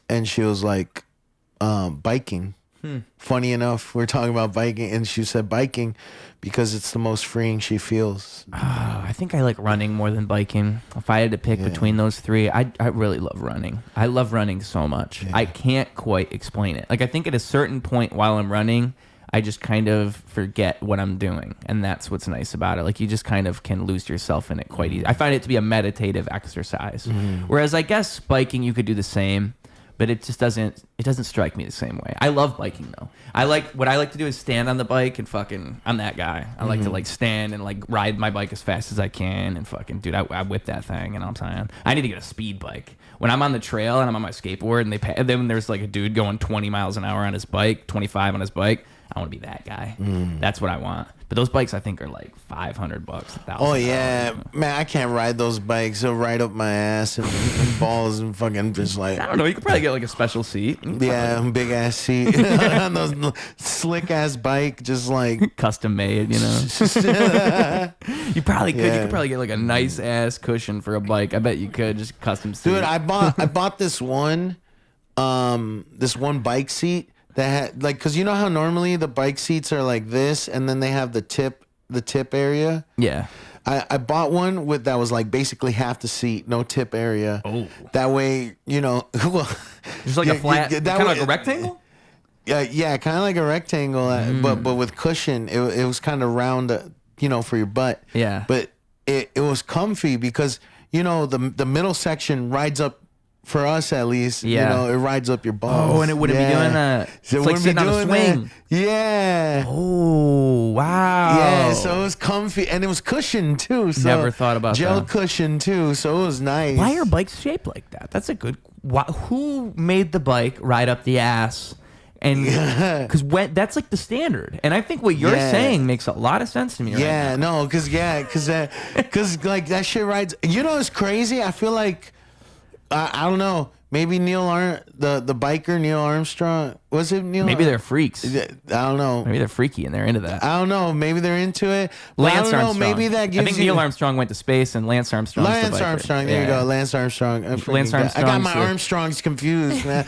[SPEAKER 3] And she was like, biking. Funny enough, we're talking about biking, and she said biking because it's the most freeing she feels.
[SPEAKER 2] I think I like running more than biking. If I had to pick between those 3, I really love running. I love running so much. I can't quite explain it. Like, I think at a certain point while I'm running, I just kind of forget what I'm doing, and that's what's nice about it. Like, you just kind of can lose yourself in it quite easy. I find it to be a meditative exercise, whereas I guess biking you could do the same, but it just doesn't strike me the same way. I love biking though. What I like to do is stand on the bike and fucking, I'm that guy. I like to like stand and like ride my bike as fast as I can and fucking, dude, I whip that thing, and I'm saying I need to get a speed bike. When I'm on the trail and I'm on my skateboard and then there's like a dude going 20 miles an hour on his bike, 25 on his bike, I want to be that guy. That's what I want. But those bikes, I think, are like $500, $1,000.
[SPEAKER 3] Oh yeah, man, I can't ride those bikes. They'll ride up my ass and balls and fucking just like.
[SPEAKER 2] I don't know. You could probably get like a special seat.
[SPEAKER 3] Yeah, big ass seat on those slick ass bike, just like
[SPEAKER 2] custom made. You know. You probably could. You could probably get like a nice ass cushion for a bike. I bet you could, just custom seat.
[SPEAKER 3] Dude, I bought this one bike seat. That had, like, cause you know how normally the bike seats are like this, and then they have the tip area. Yeah. I bought one that was like basically half the seat, no tip area. Oh. That way, you know,
[SPEAKER 2] it's like a flat, kind of like a rectangle.
[SPEAKER 3] Yeah, kind of like a rectangle, but with cushion. It was kind of round, you know, for your butt. Yeah. But it was comfy because you know the middle section rides up. For us, at least, you know, it rides up your balls.
[SPEAKER 2] Oh, and it wouldn't be doing that. It's like sitting on a swing.
[SPEAKER 3] That. Yeah.
[SPEAKER 2] Oh, wow.
[SPEAKER 3] Yeah, so it was comfy, and it was cushioned too. So
[SPEAKER 2] never thought about
[SPEAKER 3] gel
[SPEAKER 2] that.
[SPEAKER 3] cushion too, so it was nice.
[SPEAKER 2] Why are bikes shaped like that? That's a good. Who made the bike ride up the ass? And because that's like the standard, and I think what you're saying makes a lot of sense to me.
[SPEAKER 3] Yeah,
[SPEAKER 2] right now.
[SPEAKER 3] No, because like that shit rides. You know, it's crazy. I feel like. I don't know. Maybe the biker Neil Armstrong, was it Neil?
[SPEAKER 2] Maybe they're freaks.
[SPEAKER 3] I don't know.
[SPEAKER 2] Maybe they're freaky and they're into that.
[SPEAKER 3] I don't know. Maybe they're into it.
[SPEAKER 2] Lance Armstrong.
[SPEAKER 3] Maybe that gives.
[SPEAKER 2] I think Neil Armstrong went to space and Lance Armstrong.
[SPEAKER 3] Lance Armstrong. There you go. Lance Armstrong.
[SPEAKER 2] Lance Armstrong.
[SPEAKER 3] I got my Armstrongs confused, man.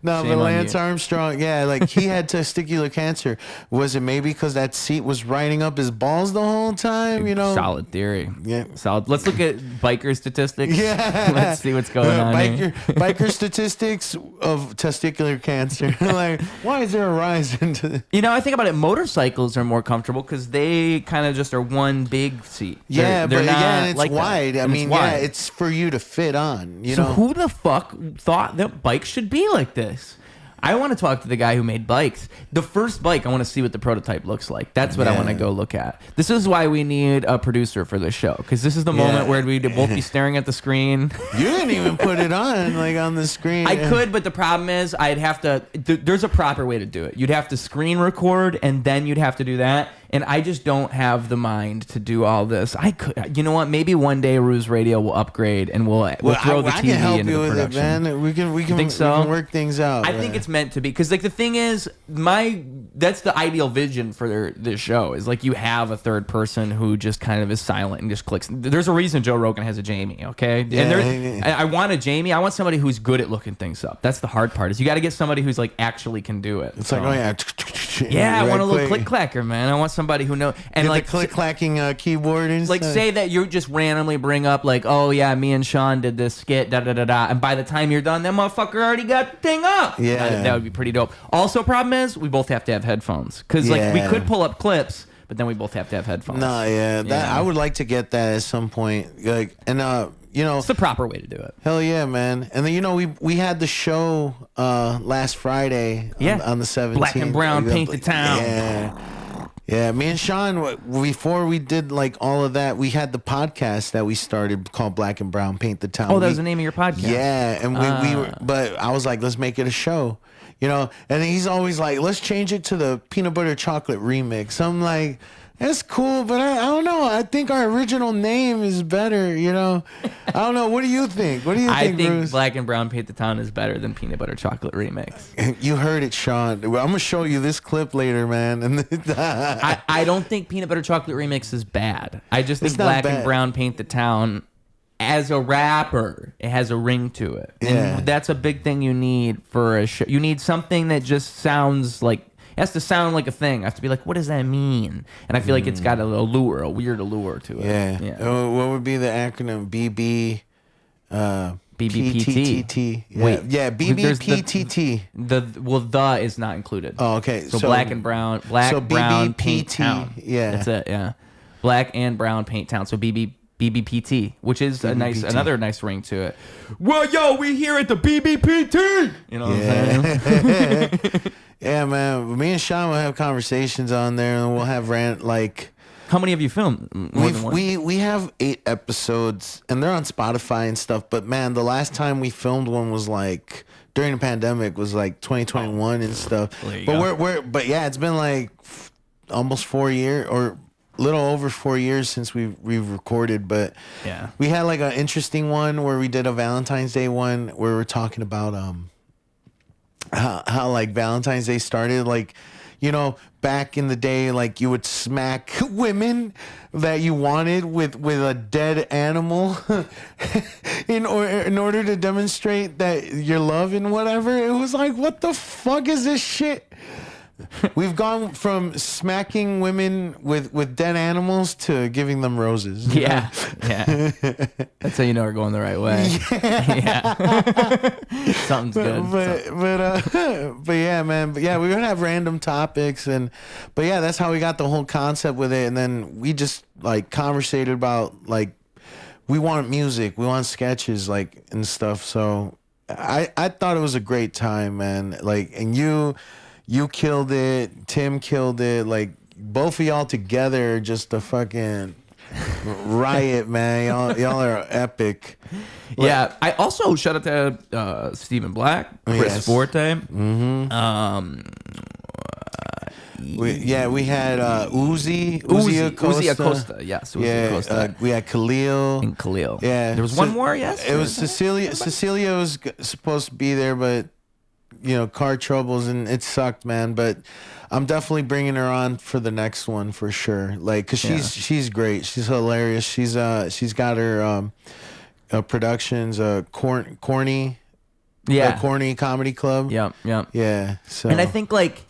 [SPEAKER 3] No, but Lance Armstrong. Yeah, like he had testicular cancer. Was it maybe because that seat was riding up his balls the whole time? You know.
[SPEAKER 2] Solid theory.
[SPEAKER 3] Yeah.
[SPEAKER 2] Solid. Let's look at biker statistics.
[SPEAKER 3] Yeah.
[SPEAKER 2] Let's see what's going on.
[SPEAKER 3] Biker statistics. of testicular cancer. Like, why is there a rise into?
[SPEAKER 2] I think about it. Motorcycles are more comfortable because they kind of just are one big seat.
[SPEAKER 3] Yeah,
[SPEAKER 2] they're not
[SPEAKER 3] and it's
[SPEAKER 2] like
[SPEAKER 3] wide.
[SPEAKER 2] That.
[SPEAKER 3] I mean, yeah, it's for you to fit on.
[SPEAKER 2] So who the fuck thought that bikes should be like this? I want to talk to the guy who made bikes. The first bike, I want to see what the prototype looks like. That's what I want to go look at. This is why we need a producer for this show, because this is the moment where we'd both be staring at the screen.
[SPEAKER 3] You didn't even put it on, like, on the screen.
[SPEAKER 2] I could, but the problem is I'd have to... There's a proper way to do it. You'd have to screen record, and then you'd have to do that. And I just don't have the mind to do all this. I could... You know what? Maybe one day Ruse Radio will upgrade, and we'll throw the TV
[SPEAKER 3] help
[SPEAKER 2] into
[SPEAKER 3] you
[SPEAKER 2] the
[SPEAKER 3] with
[SPEAKER 2] production.
[SPEAKER 3] It, man. We can
[SPEAKER 2] think so?
[SPEAKER 3] We can work things out.
[SPEAKER 2] I think it's meant to be, because like the thing is, that's the ideal vision for this show, is like you have a third person who just kind of is silent and just clicks. There's a reason Joe Rogan has a Jamie, okay?
[SPEAKER 3] Yeah,
[SPEAKER 2] and I want a Jamie. I want somebody who's good at looking things up. That's the hard part, is you got to get somebody who's like actually can do it.
[SPEAKER 3] It's like, oh yeah.
[SPEAKER 2] Yeah, I want a little click clacker, man. I want somebody who knows. And
[SPEAKER 3] get
[SPEAKER 2] like
[SPEAKER 3] the click clacking keyboard and
[SPEAKER 2] like
[SPEAKER 3] stuff.
[SPEAKER 2] say that you just randomly bring up like, oh yeah, me and Shawn did this skit, da da da da, and by the time you're done, that motherfucker already got the thing up.
[SPEAKER 3] Yeah,
[SPEAKER 2] that would be pretty dope. Also, problem is we both have to have headphones, because like we could pull up clips, but then we both have to have headphones.
[SPEAKER 3] No, that I would like to get that at some point. Like, and
[SPEAKER 2] it's the proper way to do it.
[SPEAKER 3] Hell yeah, man. And then we had the show last Friday on the 17th.
[SPEAKER 2] Black and brown paint the town.
[SPEAKER 3] Yeah, me and Shawn, before we did like all of that, we had the podcast that we started called Black and Brown Paint the Town.
[SPEAKER 2] Oh, that was the name of your podcast.
[SPEAKER 3] Yeah, and we were, but I was like, let's make it a show, and then he's always like, let's change it to the peanut butter chocolate remix. I'm like, that's cool, but I don't know. I think our original name is better, I don't know. What do you think?
[SPEAKER 2] I think
[SPEAKER 3] Bruce?
[SPEAKER 2] Black and Brown Paint the Town is better than Peanut Butter Chocolate Remix.
[SPEAKER 3] You heard it, Shawn. I'm going to show you this clip later, man. And
[SPEAKER 2] I don't think Peanut Butter Chocolate Remix is bad. I just think Black and Brown Paint the Town, as a rapper, it has a ring to it.
[SPEAKER 3] Yeah.
[SPEAKER 2] And that's a big thing you need for a show. You need something that just sounds like... It has to sound like a thing. I have to be like, what does that mean? And I feel like it's got a weird allure to it.
[SPEAKER 3] Yeah. What would be the acronym? BB...
[SPEAKER 2] BBPT.
[SPEAKER 3] Wait. Yeah, BBPTT.
[SPEAKER 2] The is not included.
[SPEAKER 3] Oh, okay.
[SPEAKER 2] So Black and Brown... Brown Paint Town.
[SPEAKER 3] Yeah.
[SPEAKER 2] That's it, yeah. Black and Brown Paint Town. So BBPT, which is another nice ring to it. Well, yo, we here at the BBPT. You know what I'm saying?
[SPEAKER 3] Yeah, man. Me and Shawn will have conversations on there, and we'll have
[SPEAKER 2] How many have you filmed?
[SPEAKER 3] We have 8 episodes, and they're on Spotify and stuff. But man, the last time we filmed one was like during the pandemic, was like 2021 and stuff. But yeah, it's been like almost 4 years or little over 4 years since we've recorded. But
[SPEAKER 2] yeah,
[SPEAKER 3] we had like an interesting one where we did a Valentine's Day one where we're talking about how like Valentine's Day started, like, back in the day, like you would smack women that you wanted with a dead animal in order to demonstrate that your love and whatever. It was like, what the fuck is this shit? We've gone from smacking women with dead animals to giving them roses.
[SPEAKER 2] Yeah. That's how you know we're going the right way. Yeah. Something's good.
[SPEAKER 3] But yeah, man. But yeah, we're gonna have random topics, but yeah, that's how we got the whole concept with it. And then we just like conversated about like we want music, we want sketches, like, and stuff. So I thought it was a great time, man. Like, and you killed it. Tim killed it. Like, both of y'all together, just a fucking riot, man. Y'all are epic.
[SPEAKER 2] Yeah. I also shout out to Stephen Black, Chris Forte.
[SPEAKER 3] Mm-hmm. We had Uzi Acosta.
[SPEAKER 2] Yes, Uzi Acosta.
[SPEAKER 3] We had Khalil.
[SPEAKER 2] And Khalil.
[SPEAKER 3] Yeah.
[SPEAKER 2] There was one more, yes?
[SPEAKER 3] It was Cecilia. Cecilia was supposed to be there, but car troubles, and it sucked, man. But I'm definitely bringing her on for the next one for sure. Like, cause she's great. She's hilarious. She's got her productions, Corny.
[SPEAKER 2] Yeah.
[SPEAKER 3] Corny Comedy Club.
[SPEAKER 2] Yep.
[SPEAKER 3] Yeah. So.
[SPEAKER 2] And I think like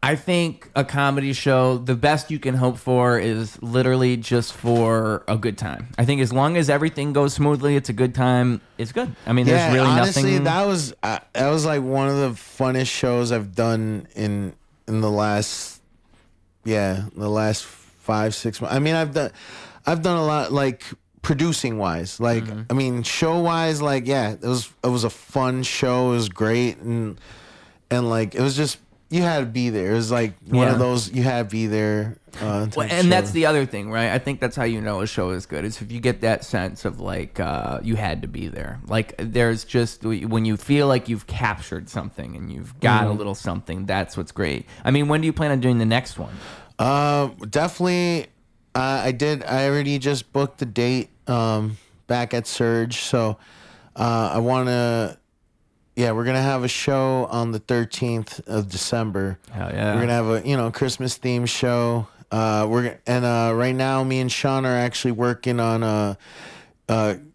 [SPEAKER 2] I think a comedy show, the best you can hope for is literally just for a good time. I think as long as everything goes smoothly, it's a good time. It's good. I mean, there's really
[SPEAKER 3] honestly,
[SPEAKER 2] nothing.
[SPEAKER 3] that was like one of the funnest shows I've done in the last 5-6 months. I mean, I've done a lot, like producing wise, like I mean, show wise, like it was a fun show. It was great, and like it was just. You had to be there. It was like one of those, you had to be there.
[SPEAKER 2] And that's the other thing, right? I think that's how you know a show is good, is if you get that sense of like you had to be there. Like there's just, when you feel like you've captured something and you've got a little something, that's what's great. I mean, when do you plan on doing the next one?
[SPEAKER 3] Definitely. I already just booked the date back at Surge. So I want to... Yeah, we're gonna have a show on the 13th of December.
[SPEAKER 2] Hell yeah!
[SPEAKER 3] We're gonna have a Christmas themed show. Right now, me and Shawn are actually working on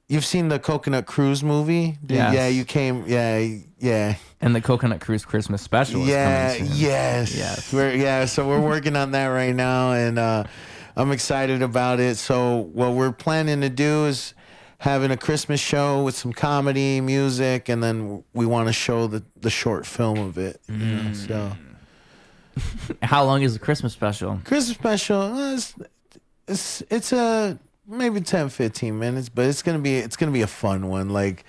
[SPEAKER 3] you've seen the Coconut Cruise movie?
[SPEAKER 2] Yes.
[SPEAKER 3] Yeah, you came. Yeah.
[SPEAKER 2] And the Coconut Cruise Christmas special is coming soon.
[SPEAKER 3] Yes. So we're working on that right now, and I'm excited about it. So what we're planning to do is having a Christmas show with some comedy, music, and then we want to show the short film of it. So,
[SPEAKER 2] how long is the Christmas special?
[SPEAKER 3] Christmas special, it's a maybe 10-15 minutes, but it's gonna be a fun one. Like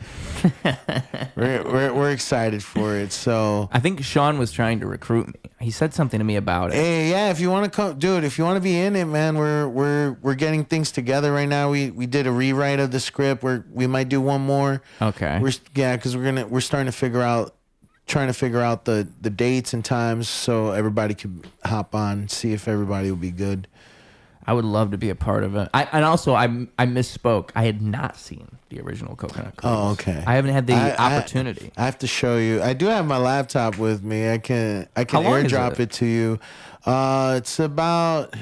[SPEAKER 3] we're excited for it. So
[SPEAKER 2] I think Shawn was trying to recruit me. He said something to me about it.
[SPEAKER 3] Hey, yeah, if you want to come, dude, if you want to be in it, man, we're getting things together right now. We did a rewrite of the script. We might do one more.
[SPEAKER 2] Okay.
[SPEAKER 3] Because we're starting to figure out the dates and times so everybody can hop on and see if everybody will be good.
[SPEAKER 2] I would love to be a part of it. I misspoke. I had not seen the original Coconut Cruise.
[SPEAKER 3] Oh, okay.
[SPEAKER 2] I haven't had the opportunity.
[SPEAKER 3] I have to show you. I do have my laptop with me. I can airdrop it to you. It's about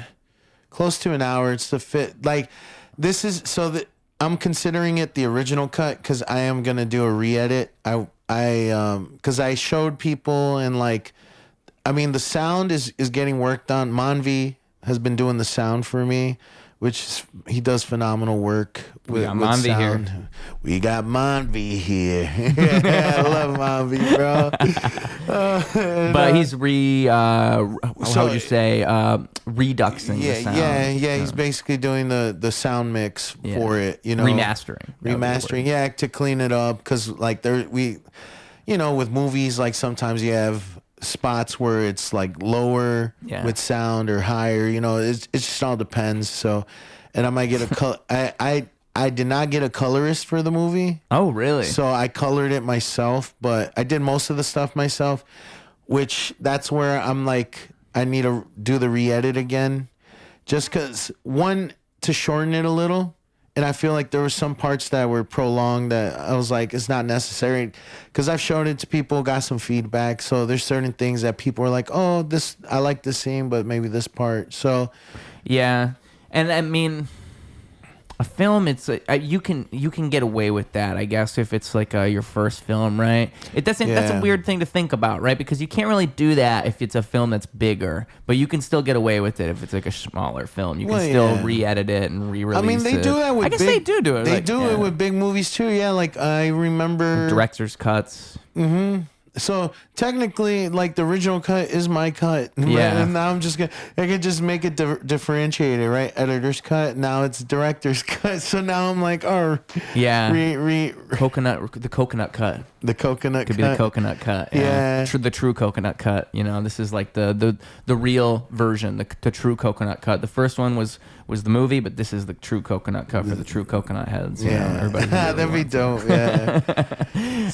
[SPEAKER 3] close to an hour. It's the fit. Like this is so that I'm considering it the original cut because I am gonna do a re-edit. Because I showed people and like, I mean the sound is getting worked on. Manvi has been doing the sound for me, he does phenomenal work with
[SPEAKER 2] Manvi
[SPEAKER 3] sound.
[SPEAKER 2] here.
[SPEAKER 3] We got Manvi here. I love Manvi, bro.
[SPEAKER 2] But he's how would you say, reduxing the sound.
[SPEAKER 3] Yeah. He's basically doing the sound mix for it,
[SPEAKER 2] Remastering.
[SPEAKER 3] Yeah, to clean it up. Because like with movies, like sometimes you have spots where it's like lower with sound or higher, it just all depends. So, and I might get I did not get a colorist for the movie.
[SPEAKER 2] Oh, really?
[SPEAKER 3] So I colored it myself, but I did most of the stuff myself, which that's where I'm like, I need to do the re-edit again, just because to shorten it a little. And I feel like there were some parts that were prolonged that I was like, it's not necessary. Because I've showed it to people, got some feedback. So there's certain things that people are like, oh, I like this scene, but maybe this part. So,
[SPEAKER 2] yeah. And I mean, a film, it's you can get away with that, I guess, if it's like your first film, right? That's a weird thing to think about, right? Because you can't really do that if it's a film that's bigger, but you can still get away with it if it's like a smaller film. You can still re-edit it and re-release it.
[SPEAKER 3] I mean, they do that with
[SPEAKER 2] I guess they do it.
[SPEAKER 3] They do it with big movies too. Yeah, like I remember
[SPEAKER 2] director's cuts.
[SPEAKER 3] Mm-hmm. So technically, like the original cut is my cut.
[SPEAKER 2] Yeah.
[SPEAKER 3] And now I could just make it differentiated, right? Editor's cut. Now it's director's cut. So now I'm like, oh,
[SPEAKER 2] yeah. The coconut cut.
[SPEAKER 3] The coconut
[SPEAKER 2] could be the coconut cut. Yeah. The true coconut cut. This is like the real version, the true coconut cut. The first one was the movie, but this is the true coconut cut for the true coconut heads. Everybody.
[SPEAKER 3] That'd be dope. Yeah.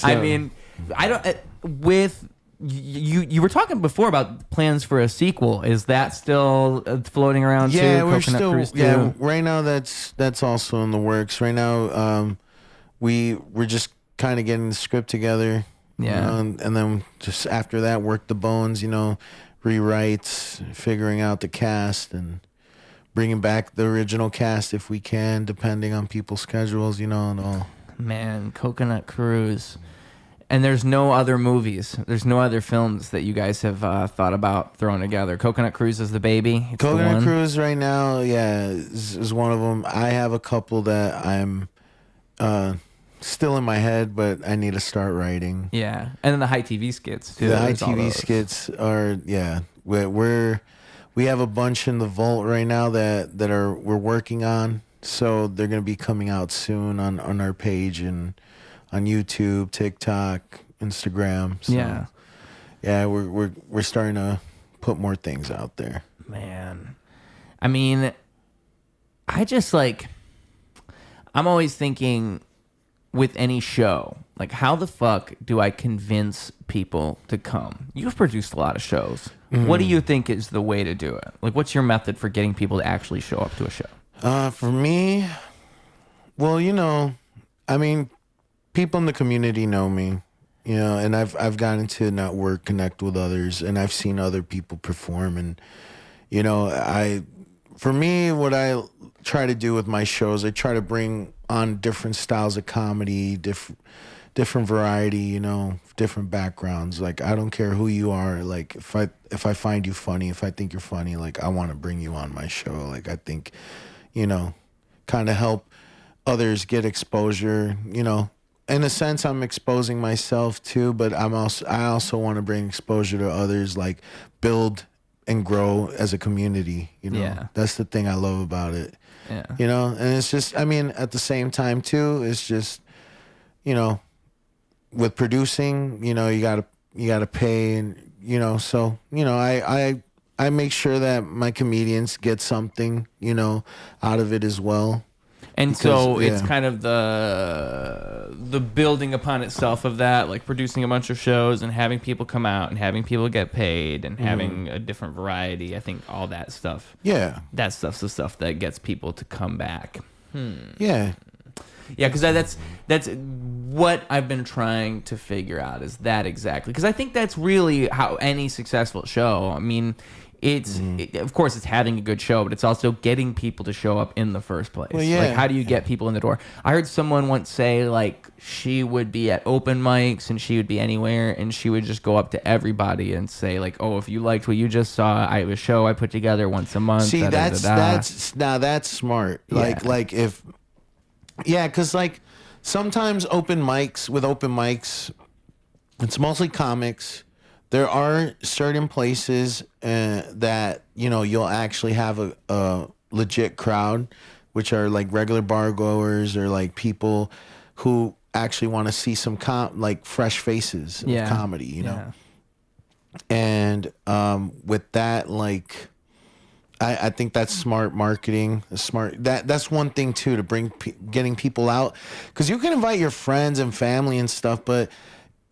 [SPEAKER 2] I mean, I don't. With you were talking before about plans for a sequel. Is that still floating around?
[SPEAKER 3] Yeah,
[SPEAKER 2] too?
[SPEAKER 3] we're
[SPEAKER 2] Coconut
[SPEAKER 3] still.
[SPEAKER 2] Cruise
[SPEAKER 3] Yeah, right now that's also in the works. Right now, we're just kind of getting the script together.
[SPEAKER 2] Yeah,
[SPEAKER 3] and then just after that, work the bones. Rewrites, figuring out the cast, and bringing back the original cast if we can, depending on people's schedules. And all.
[SPEAKER 2] Man, Coconut Cruise. And there's no other movies. There's no other films that you guys have thought about throwing together. Coconut Cruise is the baby. It's
[SPEAKER 3] Coconut Cruise right now, is one of them. I have a couple that I'm still in my head, but I need to start writing.
[SPEAKER 2] Yeah, and then the high TV skits too.
[SPEAKER 3] The high TV skits are we have a bunch in the vault right now that we're working on. So they're gonna be coming out soon on our page and on YouTube, TikTok, Instagram. So, yeah, we're starting to put more things out there.
[SPEAKER 2] Man, I mean, I'm always thinking with any show, like, how the fuck do I convince people to come? You've produced a lot of shows. Mm-hmm. What do you think is the way to do it? Like, what's your method for getting people to actually show up to a show?
[SPEAKER 3] For me, well, I mean, people in the community know me, and I've gotten to network, connect with others, and I've seen other people perform, and for me, what I try to do with my shows, I try to bring on different styles of comedy, different variety, different backgrounds. Like, I don't care who you are. Like, if I find you funny, if I think you're funny, like, I want to bring you on my show. Like, I think, kind of help others get exposure, In a sense, I'm exposing myself too, but I also want to bring exposure to others, like build and grow as a community,
[SPEAKER 2] Yeah.
[SPEAKER 3] That's the thing I love about it.
[SPEAKER 2] Yeah.
[SPEAKER 3] And it's just, I mean, at the same time too, it's just, with producing, you gotta pay, and so I make sure that my comedians get something, out of it as well.
[SPEAKER 2] And so it's kind of the building upon itself of that, like producing a bunch of shows and having people come out and having people get paid and having a different variety. I think all that stuff.
[SPEAKER 3] Yeah.
[SPEAKER 2] That stuff's the stuff that gets people to come back.
[SPEAKER 3] Yeah.
[SPEAKER 2] Yeah, because that's what I've been trying to figure out, is that exactly. Because I think that's really how any successful show, I mean, of course, it's having a good show, but it's also getting people to show up in the first place.
[SPEAKER 3] Well, yeah.
[SPEAKER 2] Like, how do you get people in the door? I heard someone once say, like, she would be at open mics and she would be anywhere and she would just go up to everybody and say, like, oh, if you liked what you just saw, I have a show I put together once a month.
[SPEAKER 3] See, that's smart. Like if, because like sometimes open mics, it's mostly comics. There are certain places that, you'll actually have a legit crowd, which are like regular bar goers or like people who actually want to see some fresh faces of comedy,
[SPEAKER 2] Yeah.
[SPEAKER 3] And with that, like, I think that's smart marketing. That's one thing too, to bring getting people out, because you can invite your friends and family and stuff, but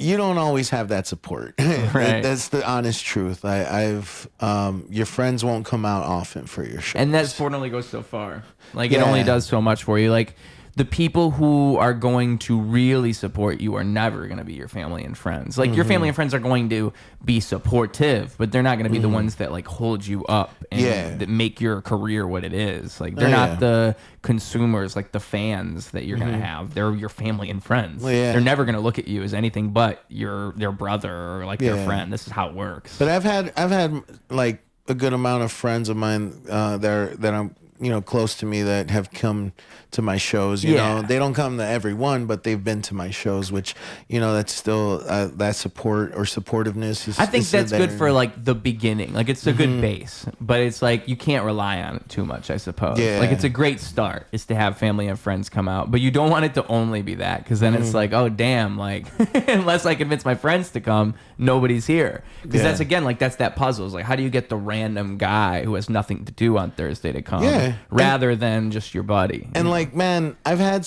[SPEAKER 3] you don't always have that support.
[SPEAKER 2] Right.
[SPEAKER 3] That's the honest truth. Your friends won't come out often for your shows.
[SPEAKER 2] And that sport only goes so far. Like, it only does so much for you. Like, the people who are going to really support you are never going to be your family and friends. Like, your family and friends are going to be supportive, but they're not going to be the ones that, like, hold you up and that make your career what it is. Like, they're not the consumers, like the fans that you're going to have. They're your family and friends.
[SPEAKER 3] Well, yeah.
[SPEAKER 2] They're never going to look at you as anything but their brother or, like, their friend. This is how it works.
[SPEAKER 3] But I've had like a good amount of friends of mine that I'm close to me that have come to my shows. You know, they don't come to every one, but they've been to my shows, which, that's still that support or supportiveness is,
[SPEAKER 2] I think that's good for, like, the beginning. Like, it's a good base, but it's like you can't rely on it too much, I suppose.
[SPEAKER 3] Yeah.
[SPEAKER 2] Like, it's a great start is to have family and friends come out, but you don't want it to only be that, because then it's like, oh damn, like, unless I convince my friends to come, nobody's here. Because that's, again, like, that's that puzzle. It's like, how do you get the random guy who has nothing to do on Thursday to come rather than just your buddy?
[SPEAKER 3] And like, man, I've had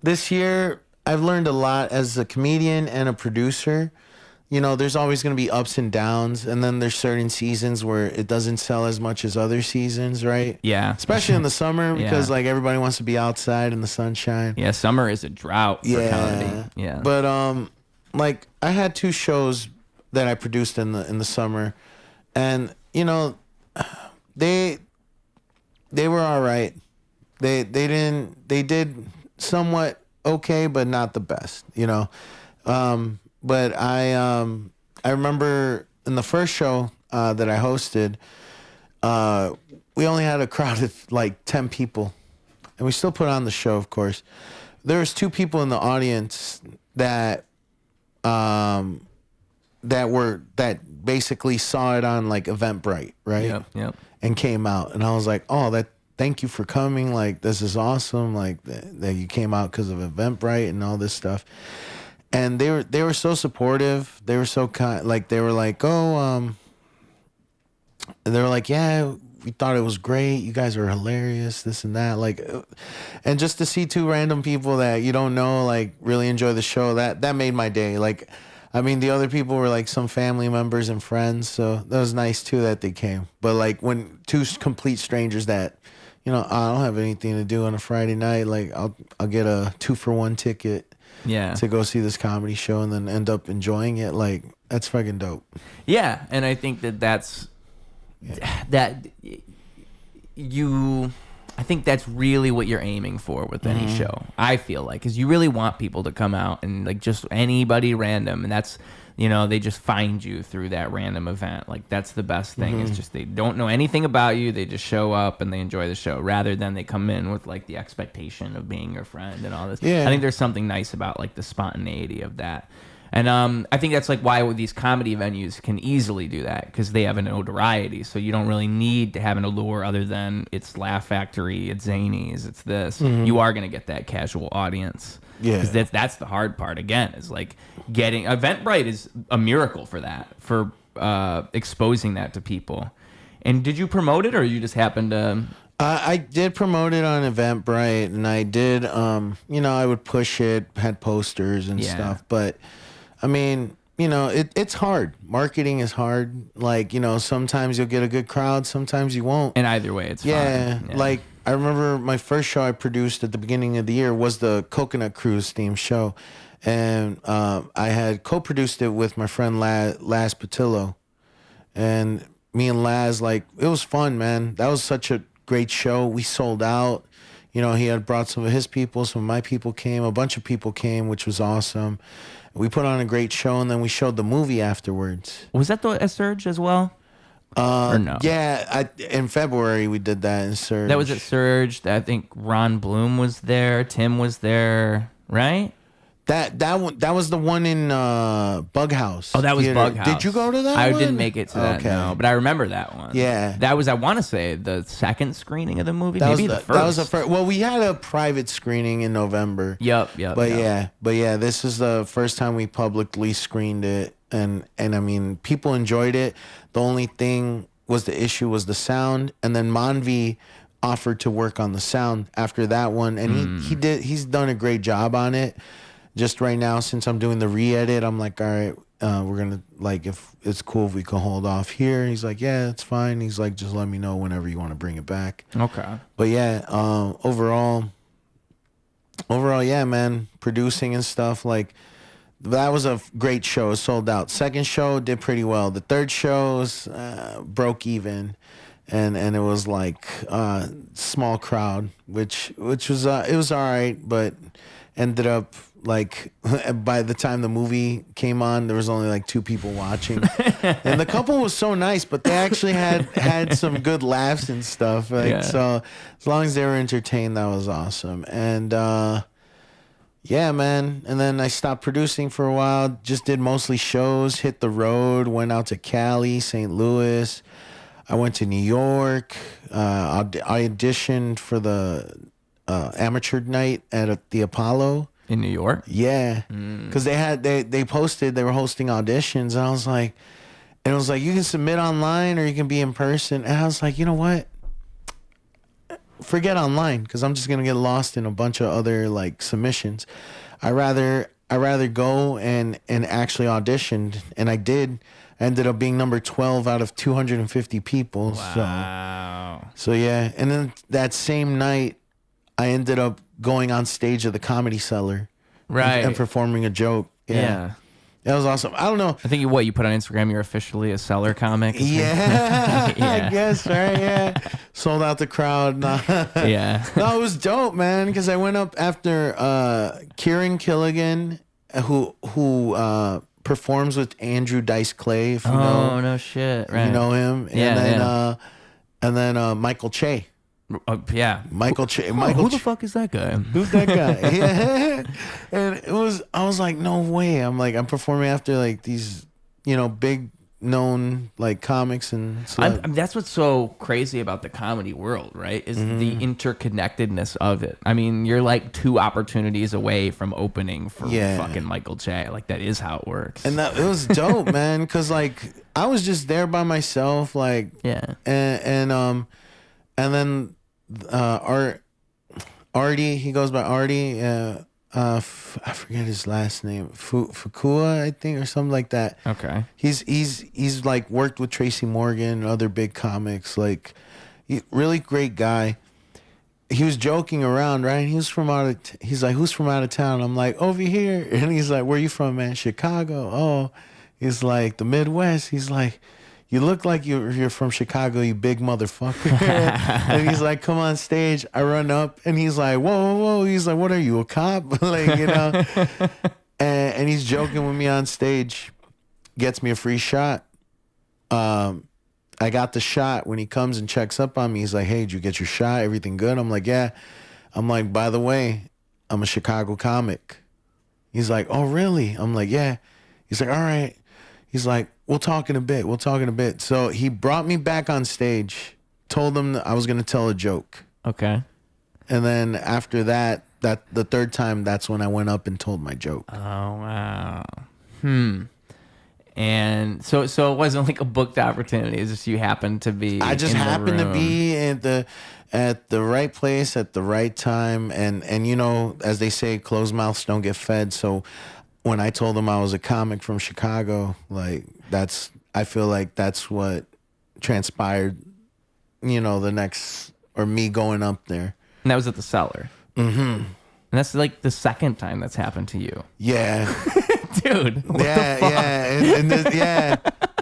[SPEAKER 3] this year, I've learned a lot as a comedian and a producer. There's always going to be ups and downs, and then there's certain seasons where it doesn't sell as much as other seasons, right?
[SPEAKER 2] Yeah.
[SPEAKER 3] Especially in the summer, because like everybody wants to be outside in the sunshine.
[SPEAKER 2] Yeah, summer is a drought for comedy. Yeah.
[SPEAKER 3] But like, I had 2 shows that I produced in the summer, and they were all right. They did somewhat okay, but not the best. But I remember in the first show that I hosted, we only had a crowd of like 10 people, and we still put on the show, of course. There was 2 people in the audience that basically saw it on like Eventbrite, right?
[SPEAKER 2] Yep.
[SPEAKER 3] And came out, and I was like, oh, thank you for coming. Like, this is awesome. Like that you came out because of Eventbrite and all this stuff. And they were so supportive. They were so kind. Like, they were like, oh, they were like, yeah, we thought it was great. You guys are hilarious, this and that. Like, and just to see 2 random people that you don't know, like, really enjoy the show, that made my day. Like, I mean, the other people were like some family members and friends, so that was nice too that they came. But like when 2 complete strangers that, you know, I don't have anything to do on a Friday night, like I'll get a 2-for-1 ticket, to go see this comedy show and then end up enjoying it. Like, that's fucking dope.
[SPEAKER 2] Yeah, and I think that's I think that's really what you're aiming for with any show. I feel like, because you really want people to come out and like just anybody random, and that's, you know, they just find you through that random event. Like, that's the best thing is just they don't know anything about you. They just show up and they enjoy the show rather than they come in with like the expectation of being your friend and all this.
[SPEAKER 3] Yeah.
[SPEAKER 2] I think there's something nice about like the spontaneity of that. And I think that's like why these comedy venues can easily do that, because they have a notoriety. So you don't really need to have an allure other than it's Laugh Factory, it's Zanies, it's this. You are going to get that casual audience.
[SPEAKER 3] Yeah.
[SPEAKER 2] Because that's the hard part, again, is like getting... Eventbrite is a miracle for that, for exposing that to people. And did you promote it, or you just happened to...
[SPEAKER 3] I did promote it on Eventbrite, and I did, you know, I would push it, had posters and stuff, but... I mean, you know, it's hard. Marketing is hard. Like, you know, sometimes you'll get a good crowd, sometimes you won't.
[SPEAKER 2] And either way, it's fun.
[SPEAKER 3] Yeah, like, I remember my first show I produced at the beginning of the year was the Coconut Cruise themed show. And I had co-produced it with my friend Laz Patillo. And me and Laz, like, it was fun, man. That was such a great show. We sold out. You know, he had brought some of his people, some of my people came, a bunch of people came, which was awesome. We put on a great show, and then we showed the movie afterwards.
[SPEAKER 2] Was that at Surge as well? Or no?
[SPEAKER 3] Yeah, in February we did that in Surge.
[SPEAKER 2] That was at Surge. I think Ron Bloom was there. Tim was there, right?
[SPEAKER 3] That was the one in Bug House.
[SPEAKER 2] Oh, that was
[SPEAKER 3] Theater.
[SPEAKER 2] Bug House.
[SPEAKER 3] Did you go to that
[SPEAKER 2] I
[SPEAKER 3] one?
[SPEAKER 2] didn't make it to that, no. But I remember that one.
[SPEAKER 3] Yeah.
[SPEAKER 2] That was, I want to say, the second screening of the movie.
[SPEAKER 3] That
[SPEAKER 2] Maybe
[SPEAKER 3] was
[SPEAKER 2] the first.
[SPEAKER 3] That was the first. Well, we had a private screening in November.
[SPEAKER 2] Yep.
[SPEAKER 3] But yeah, this is the first time we publicly screened it, and I mean, people enjoyed it. The only thing was the issue was the sound, and then Manvi offered to work on the sound after that one, and he's done a great job on it. Just right now, since I'm doing the re-edit, I'm like, all right, we're gonna, like, if it's cool if we can hold off here. He's like, yeah, it's fine. He's like, just let me know whenever you want to bring it back.
[SPEAKER 2] Okay.
[SPEAKER 3] But yeah, overall, yeah, man, producing and stuff, like, that was a great show. It sold out. Second show did pretty well. The third show broke even, and it was like small crowd, which was it was all right, but ended up, like, by the time the movie came on, there was only like 2 people watching, and the couple was so nice, but they actually had some good laughs and stuff. Like, so as long as they were entertained, that was awesome. And yeah, man. And then I stopped producing for a while. Just did mostly shows. Hit the road. Went out to Cali, St. Louis. I went to New York. I auditioned for the amateur night at the Apollo.
[SPEAKER 2] In New York?
[SPEAKER 3] Yeah, because they posted, they were hosting auditions, and I was like, and it was like, you can submit online or you can be in person, and I was like, you know what? Forget online, because I'm just gonna get lost in a bunch of other, like, submissions. I rather go and actually auditioned, and I did. I ended up being number 12 out of 250 people.
[SPEAKER 2] Wow.
[SPEAKER 3] So yeah, and then that same night, I ended up going on stage at the Comedy Cellar,
[SPEAKER 2] right,
[SPEAKER 3] and performing a joke.
[SPEAKER 2] Yeah.
[SPEAKER 3] That was awesome. I don't know.
[SPEAKER 2] I think you put on Instagram, you're officially a Cellar comic.
[SPEAKER 3] Yeah, I guess, right? Yeah. Sold out the crowd.
[SPEAKER 2] Yeah.
[SPEAKER 3] No, it was dope, man, because I went up after Kieran Killigan who performs with Andrew Dice Clay. If you know,
[SPEAKER 2] no shit, right?
[SPEAKER 3] You know him, and then Michael Che.
[SPEAKER 2] Yeah,
[SPEAKER 3] Michael Che.
[SPEAKER 2] Who the fuck is that guy?
[SPEAKER 3] Who's that guy? Yeah, and I was like, no way. I'm performing after like these, big known like comics and stuff.
[SPEAKER 2] That's what's so crazy about the comedy world, right? Is the interconnectedness of it. I mean, you're like 2 opportunities away from opening for fucking Michael Che. Like that is how it works.
[SPEAKER 3] And it was dope, man, because like I was just there by myself, like and then Artie, he goes by Artie. I forget his last name, Fukua, I think, or something like that.
[SPEAKER 2] Okay.
[SPEAKER 3] He's like worked with Tracy Morgan and other big comics. Like, really great guy. He was joking around, right? He's like, who's from out of town? I'm like, over here. And he's like, where you from, man? Chicago. Oh, he's like, the Midwest. He's like, you look like you're from Chicago, you big motherfucker. And he's like, come on stage. I run up and he's like, whoa. He's like, what are you, a cop? Like, and he's joking with me on stage. Gets me a free shot. I got the shot. When he comes and checks up on me, he's like, hey, did you get your shot? Everything good? I'm like, yeah. I'm like, by the way, I'm a Chicago comic. He's like, oh, really? I'm like, yeah. He's like, all right. He's like, we'll talk in a bit. So he brought me back on stage, told him that I was going to tell a joke.
[SPEAKER 2] Okay.
[SPEAKER 3] And then after that the third time, that's when I went up and told my joke.
[SPEAKER 2] Oh, wow. And so it wasn't like a booked opportunity. It's just you happened to be
[SPEAKER 3] I just happened to be at the right place at the right time. And as they say, closed mouths don't get fed. So when I told him I was a comic from Chicago, like I feel like that's what transpired, me going up there.
[SPEAKER 2] And that was at the Cellar. Mm-hmm. And that's like the second time that's happened to you.
[SPEAKER 3] Yeah.
[SPEAKER 2] Dude. What the fuck?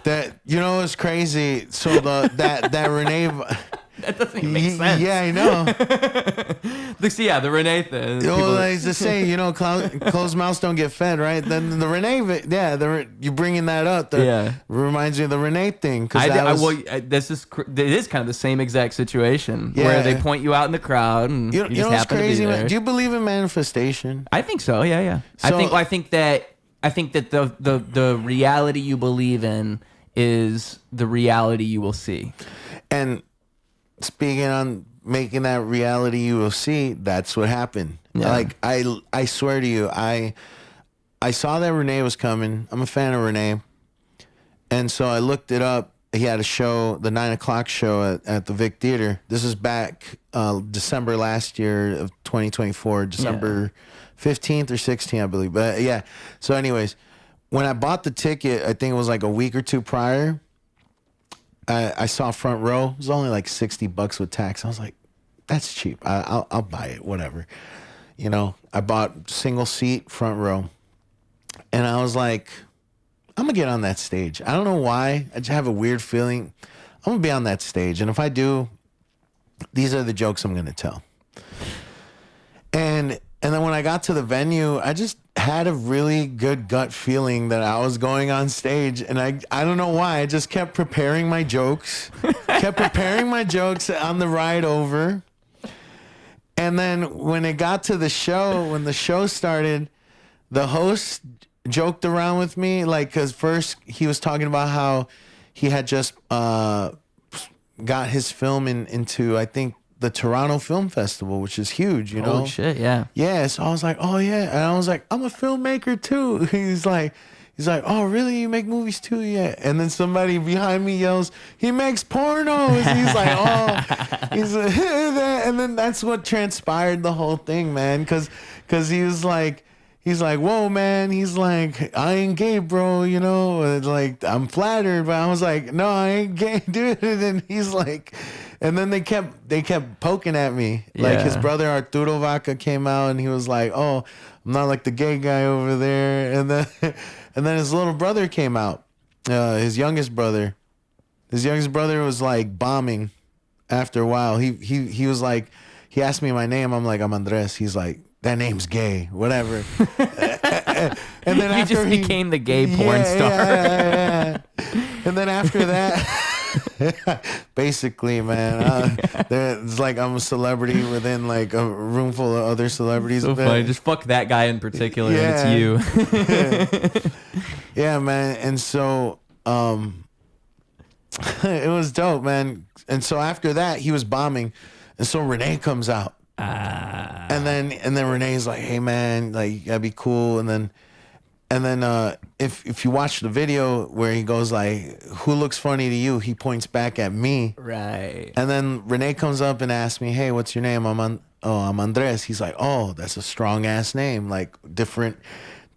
[SPEAKER 3] That, it's crazy. So that Rene...
[SPEAKER 2] That doesn't even make sense.
[SPEAKER 3] Yeah, I know.
[SPEAKER 2] The Rene thing.
[SPEAKER 3] Like to say, closed mouths don't get fed, right? Then the Rene, you bringing that up. Reminds me of the Rene thing.
[SPEAKER 2] It is kind of the same exact situation where they point you out in the crowd and you just happen crazy, to be there.
[SPEAKER 3] Do you believe in manifestation?
[SPEAKER 2] I think so. Yeah. So, I think that the reality you believe in is the reality you will see.
[SPEAKER 3] And speaking on making that reality you will see, that's what happened. Yeah. Like I swear to you, I saw that Rene was coming. I'm a fan of Rene. And so I looked it up. He had a show, the 9:00 show at the Vic Theater. This is back December last year of 2024, December 15th or 16th, I believe. But yeah. So anyways, when I bought the ticket, I think it was like a week or two prior, I saw front row. It was only like $60 with tax. I was like, that's cheap. I'll buy it, whatever. I bought single seat front row. And I was like, I'm going to get on that stage. I don't know why. I just have a weird feeling. I'm going to be on that stage. And if I do, these are the jokes I'm going to tell. And then when I got to the venue, I just had a really good gut feeling that I was going on stage. And I don't know why. I just kept preparing my jokes. On the ride over. And then when it got to the show, when the show started, the host joked around with me. Like, because first he was talking about how he had just got his film into, I think, the Toronto Film Festival, which is huge,
[SPEAKER 2] Oh shit, yeah.
[SPEAKER 3] Yeah, so I was like, oh yeah. And I was like, I'm a filmmaker too. He's like, oh really? You make movies too? Yeah. And then somebody behind me yells, he makes pornos. He's like, oh, and then that's what transpired the whole thing, man. Cause he was like, whoa, man. He's like, I ain't gay, bro. Like, I'm flattered, but I was like, no, I ain't gay, dude. And then he's like, and then they kept poking at me. Like, his brother Arturo Vaca came out and he was like, oh, I'm not like the gay guy over there. And then his little brother came out, his youngest brother. His youngest brother was like bombing after a while. He was like, he asked me my name. I'm like, I'm Andres. He's like, that name's gay, whatever. And then
[SPEAKER 2] he
[SPEAKER 3] after
[SPEAKER 2] just became the gay porn star.
[SPEAKER 3] Yeah. And then after that, basically, man, it's like I'm a celebrity within like a room full of other celebrities.
[SPEAKER 2] So funny. Just fuck that guy in particular, and it's you.
[SPEAKER 3] Yeah, man. And so it was dope, man. And so after that, he was bombing, and so Rene comes out. And then Renee's like, "Hey man, like that'd be cool." And then if you watch the video where he goes like, "Who looks funny to you?" He points back at me.
[SPEAKER 2] Right.
[SPEAKER 3] And then Rene comes up and asks me, "Hey, what's your name?" I'm Andres. He's like, "Oh, that's a strong ass name. Like different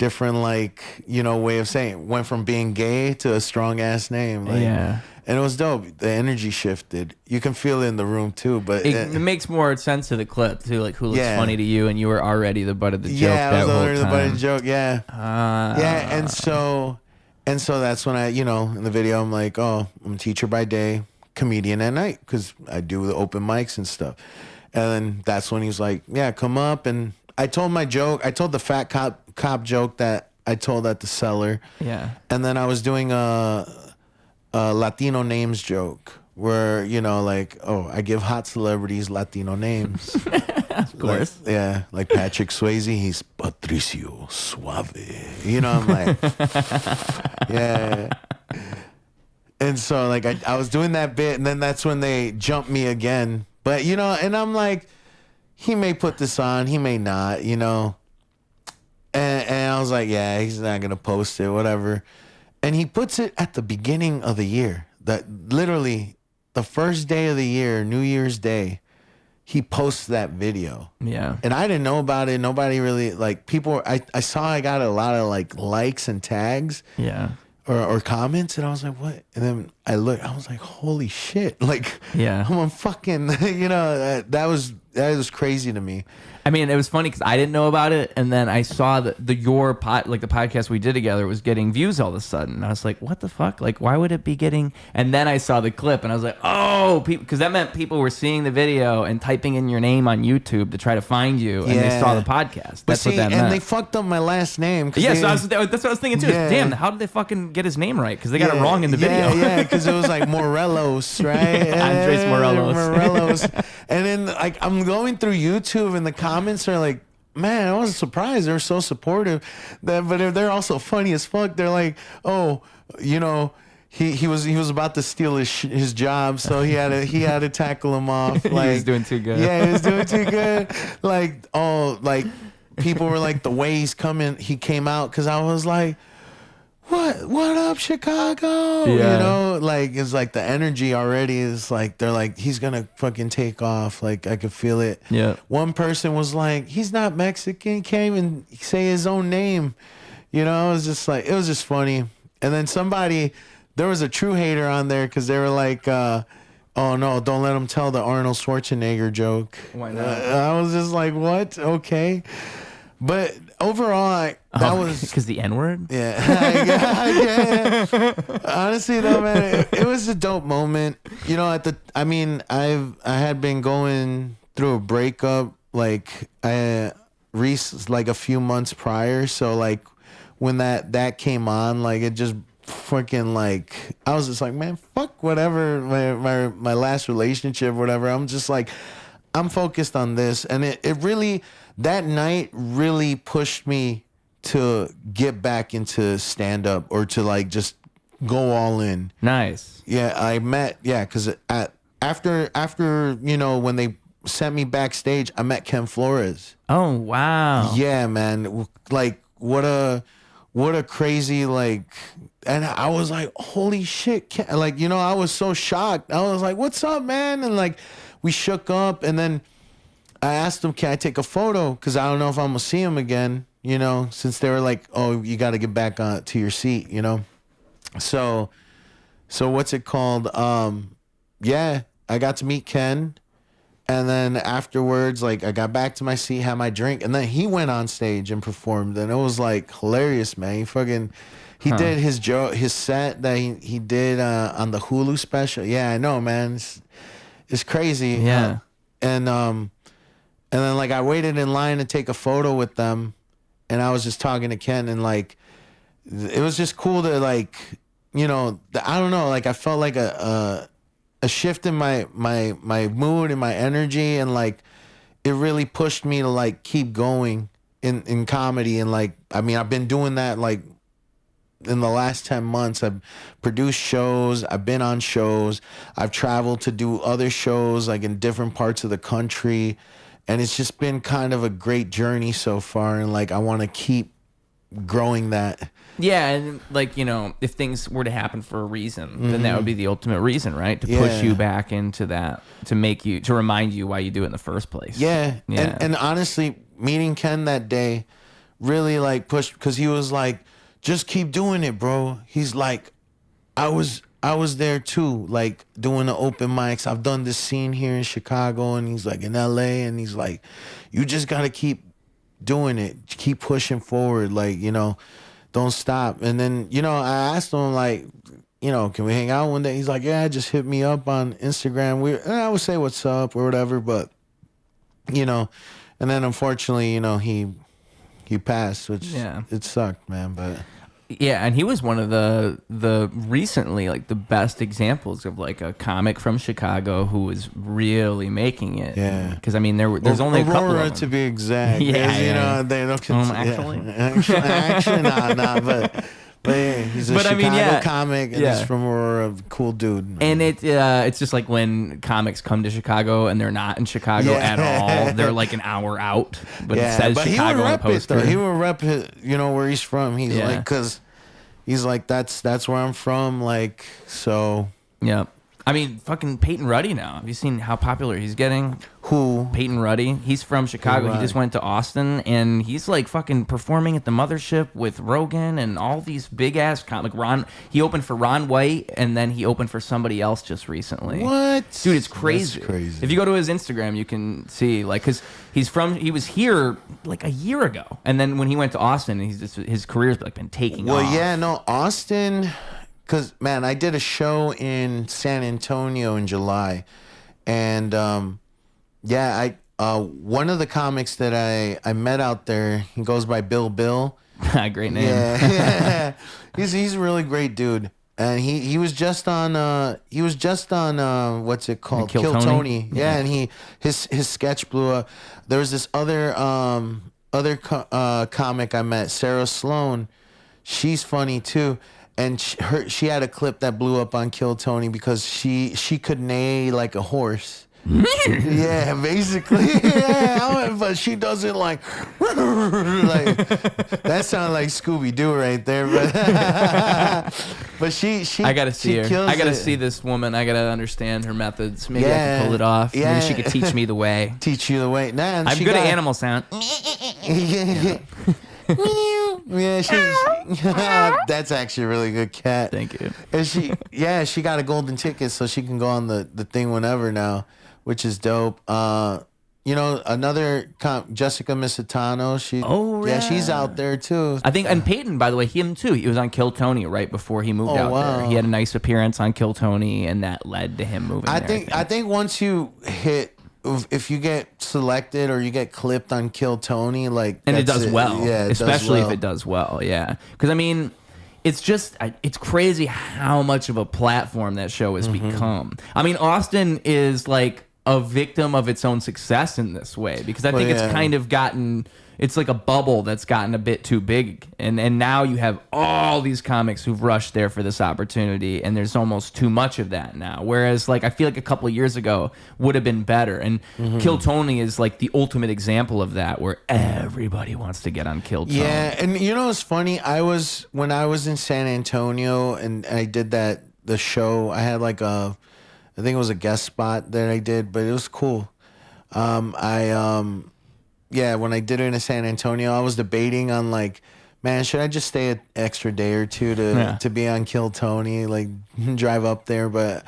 [SPEAKER 3] like, you know, way of saying it. Went from being gay to a strong ass name." Like,
[SPEAKER 2] yeah.
[SPEAKER 3] And it was dope. The energy shifted. You can feel it in the room too, but
[SPEAKER 2] it makes more sense to the clip too. Like, who looks funny to you, and you were already the butt of the joke.
[SPEAKER 3] Yeah, I was
[SPEAKER 2] that
[SPEAKER 3] already
[SPEAKER 2] whole
[SPEAKER 3] the butt of
[SPEAKER 2] time.
[SPEAKER 3] the joke. Yeah, yeah. And so that's when I, you know, in the video, I'm like, oh, I'm a teacher by day, comedian at night, because I do the open mics and stuff. And then that's when he's like, yeah, come up. And I told my joke. I told the fat cop joke that I told at the cellar.
[SPEAKER 2] Yeah.
[SPEAKER 3] And then I was doing a Latino names joke where, you know, like, oh, I give hot celebrities Latino names.
[SPEAKER 2] Of course.
[SPEAKER 3] Like, yeah, like Patrick Swayze, he's Patricio Suave. You know, I'm like, yeah. And so, like, I was doing that bit, and then that's when they jumped me again. But, you know, and I'm like, he may put this on, he may not, you know. And I was like, yeah, he's not going to post it, whatever. And he puts it at the beginning of the year. That literally the first day of the year, New Year's Day, he posts that video.
[SPEAKER 2] Yeah.
[SPEAKER 3] And I didn't know about it. Nobody really, like, people, I saw I got a lot of, like, likes and tags.
[SPEAKER 2] Yeah.
[SPEAKER 3] Or comments, and I was like, what? And then I looked, I was like, holy shit. Like,
[SPEAKER 2] yeah.
[SPEAKER 3] I'm a fucking, you know, that was crazy to me.
[SPEAKER 2] I mean, it was funny because I didn't know about it, and then I saw the podcast we did together was getting views all of a sudden. And I was like, what the fuck? Like, why would it be getting? And then I saw the clip, and I was like, oh, because that meant people were seeing the video and typing in your name on YouTube to try to find you, and they saw the podcast. That's what that meant.
[SPEAKER 3] And they fucked up my last name.
[SPEAKER 2] Yeah, that's what I was thinking too.
[SPEAKER 3] Yeah.
[SPEAKER 2] Damn, how did they fucking get his name right? Because they got it wrong in the video.
[SPEAKER 3] Yeah, because it was like Merlos, right?
[SPEAKER 2] Andrés Merlos.
[SPEAKER 3] Merlos. And then, like, I'm going through YouTube, and the comments are like, man, I was surprised. They're so supportive. But they're also funny as fuck. They're like, oh, you know, he was about to steal his job, so he had to tackle him off. Like,
[SPEAKER 2] he was doing too good.
[SPEAKER 3] Yeah, he was doing too good. Like, oh, like people were like, the way he came out, because I was like, what up, Chicago?
[SPEAKER 2] Yeah.
[SPEAKER 3] You know, like, it's like the energy already is like, they're like, he's gonna fucking take off. Like, I could feel it.
[SPEAKER 2] Yeah.
[SPEAKER 3] One person was like, he's not Mexican, can't even say his own name. You know, it was just like, it was just funny. And then there was a true hater on there, because they were like, oh no, don't let him tell the Arnold Schwarzenegger joke.
[SPEAKER 2] Why not?
[SPEAKER 3] I was just like, what? Okay. But overall, that was
[SPEAKER 2] because the N-word.
[SPEAKER 3] Yeah. Yeah. Honestly, though, man, it was a dope moment. You know, I had been going through a breakup like like a few months prior. So like when that came on, like it just freaking like I was just like, man, fuck whatever my last relationship, whatever. I'm just like, I'm focused on this, and it really. That night really pushed me to get back into stand-up, or to like just go all in.
[SPEAKER 2] Nice.
[SPEAKER 3] Yeah, because after you know, when they sent me backstage, I met Ken Flores.
[SPEAKER 2] Oh wow.
[SPEAKER 3] Yeah, man. Like what a crazy, like, and I was like, holy shit, Ken. Like, you know, I was so shocked. I was like, what's up, man? And like we shook up, and then I asked him, can I take a photo? Because I don't know if I'm going to see him again, you know, since they were like, oh, you got to get back to your seat, you know. So what's it called? Yeah, I got to meet Ken. And then afterwards, like, I got back to my seat, had my drink. And then he went on stage and performed. And it was, like, hilarious, man. He did his set that he did on the Hulu special. Yeah, I know, man. It's crazy.
[SPEAKER 2] Yeah.
[SPEAKER 3] And then, like, I waited in line to take a photo with them, and I was just talking to Ken, and like it was just cool to like, you know, I don't know, like I felt like a shift in my mood and my energy, and like it really pushed me to like keep going in comedy. And like, I mean, I've been doing that like in the last 10 months. I've produced shows, I've been on shows, I've traveled to do other shows like in different parts of the country, and it's just been kind of a great journey so far, and like I want to keep growing that.
[SPEAKER 2] Yeah, and like, you know, if things were to happen for a reason, then that would be the ultimate reason, right? To push you back into that, to remind you why you do it in the first place.
[SPEAKER 3] Yeah. And honestly, meeting Ken that day really like pushed, because he was like, just keep doing it, bro. He's like, I was there too, like doing the open mics. I've done this scene here in Chicago, and he's like in LA, and he's like, you just gotta keep doing it, keep pushing forward, like, you know, don't stop. And then, you know, I asked him like, you know, can we hang out one day? He's like, yeah, just hit me up on Instagram. And I would say what's up or whatever, but you know, and then unfortunately, you know, he passed, which it sucked, man. But
[SPEAKER 2] yeah, and he was one of the recently like the best examples of like a comic from Chicago who was really making it.
[SPEAKER 3] Yeah,
[SPEAKER 2] because I mean there's only a couple of them.
[SPEAKER 3] To be exact.
[SPEAKER 2] Yeah,
[SPEAKER 3] you know, they don't actually not, but yeah, he's a Chicago comic, and he's from Aurora, cool dude, man.
[SPEAKER 2] And it's just like when comics come to Chicago and they're not in Chicago at all, they're like an hour out, but it says Chicago on the poster.
[SPEAKER 3] He will rep it, you know, where he's from. He's like, because he's like, that's where I'm from, like, so.
[SPEAKER 2] Yeah. I mean, fucking Peyton Ruddy now. Have you seen how popular he's getting?
[SPEAKER 3] Who?
[SPEAKER 2] Peyton Ruddy. He's from Chicago. He just went to Austin, and he's like fucking performing at the Mothership with Rogan and all these big ass like Ron. He opened for Ron White, and then he opened for somebody else just recently.
[SPEAKER 3] What?
[SPEAKER 2] Dude, it's crazy.
[SPEAKER 3] That's crazy.
[SPEAKER 2] If you go to his Instagram, you can see like, because he was here like a year ago, and then when he went to Austin, his career's like been taking off.
[SPEAKER 3] Well, yeah, no, Austin. Because, man, I did a show in San Antonio in July. And, one of the comics that I met out there, he goes by Bill.
[SPEAKER 2] Great name.
[SPEAKER 3] Yeah. He's a really great dude. And he was just on what's it called?
[SPEAKER 2] Kill Tony.
[SPEAKER 3] Yeah, and his sketch blew up. There was this other comic I met, Sarah Sloan. She's funny too. And she had a clip that blew up on Kill Tony because she could neigh like a horse. Yeah, basically. Yeah, but she doesn't like that sounded like Scooby Doo right there. But she
[SPEAKER 2] I gotta see her. I gotta see this woman. I gotta understand her methods. Maybe I can pull it off. Yeah. Maybe she could teach me the way.
[SPEAKER 3] Teach you the way. Nah,
[SPEAKER 2] I'm good at animal sound.
[SPEAKER 3] Yeah, that's actually a really good cat.
[SPEAKER 2] Thank you.
[SPEAKER 3] And she got a golden ticket, so she can go on the thing whenever now, which is dope. You know, another Jessica Misitano. She's out there too.
[SPEAKER 2] I think, and Peyton, by the way, him too. He was on Kill Tony right before he moved out there. He had a nice appearance on Kill Tony, and that led to him moving. I think once you hit. If you get selected or you get clipped on Kill Tony, like, and it does well, especially
[SPEAKER 3] if
[SPEAKER 2] it does well, because I mean, it's crazy how much of a platform that show has become. I mean, Austin is like a victim of its own success in this way, because I think it's kind of gotten. It's like a bubble that's gotten a bit too big. And now you have all these comics who've rushed there for this opportunity, and there's almost too much of that now. Whereas, like, I feel like a couple of years ago would have been better. And Kill Tony is like the ultimate example of that, where everybody wants to get on Kill Tony.
[SPEAKER 3] Yeah, and you know what's funny? When I was in San Antonio and I did the show, I had like I think it was a guest spot that I did, but it was cool. Yeah, when I did it in San Antonio, I was debating on like, man, should I just stay an extra day or two to be on Kill Tony, like drive up there? But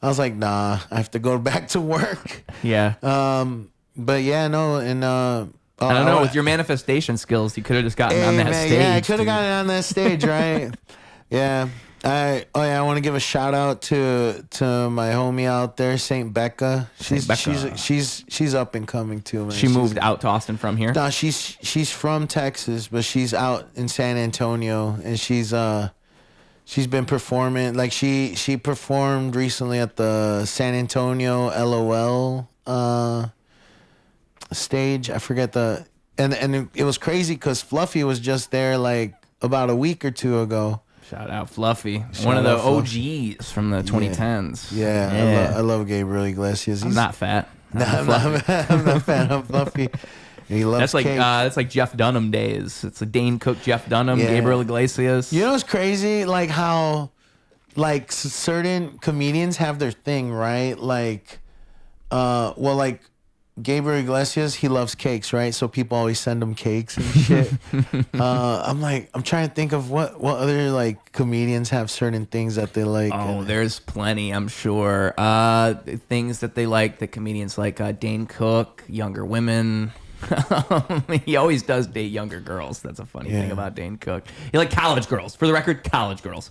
[SPEAKER 3] I was like, nah, I have to go back to work.
[SPEAKER 2] Yeah.
[SPEAKER 3] But yeah, no, and
[SPEAKER 2] I don't know, with your manifestation skills, you could have just gotten on that stage.
[SPEAKER 3] Yeah, I could have gotten on that stage, right? Yeah. I want to give a shout out to my homie out there, Saint Becca. She's up and coming too, man.
[SPEAKER 2] She moved out to Austin from here.
[SPEAKER 3] No, she's from Texas, but she's out in San Antonio, and she's been performing. Like she performed recently at the San Antonio LOL stage. I forget and it was crazy because Fluffy was just there like about a week or two ago.
[SPEAKER 2] Shout out Fluffy, one of the OGs from the 2010s.
[SPEAKER 3] Yeah. I love Gabriel Iglesias.
[SPEAKER 2] I'm not fat.
[SPEAKER 3] I'm not fat. I'm Fluffy. He loves
[SPEAKER 2] that's like Jeff Dunham days. It's a Dane Cook, Jeff Dunham, Gabriel Iglesias.
[SPEAKER 3] You know what's crazy? Like how, like certain comedians have their thing, right? Like, like Gabriel Iglesias, he loves cakes, right? So people always send him cakes and shit. I'm trying to think of what other like comedians have certain things that they like.
[SPEAKER 2] Oh, there's plenty, I'm sure. Things that they like, that comedians like. Dane Cook, younger women. He always does date younger girls. That's a funny thing about Dane Cook. He like college girls. For the record, college girls.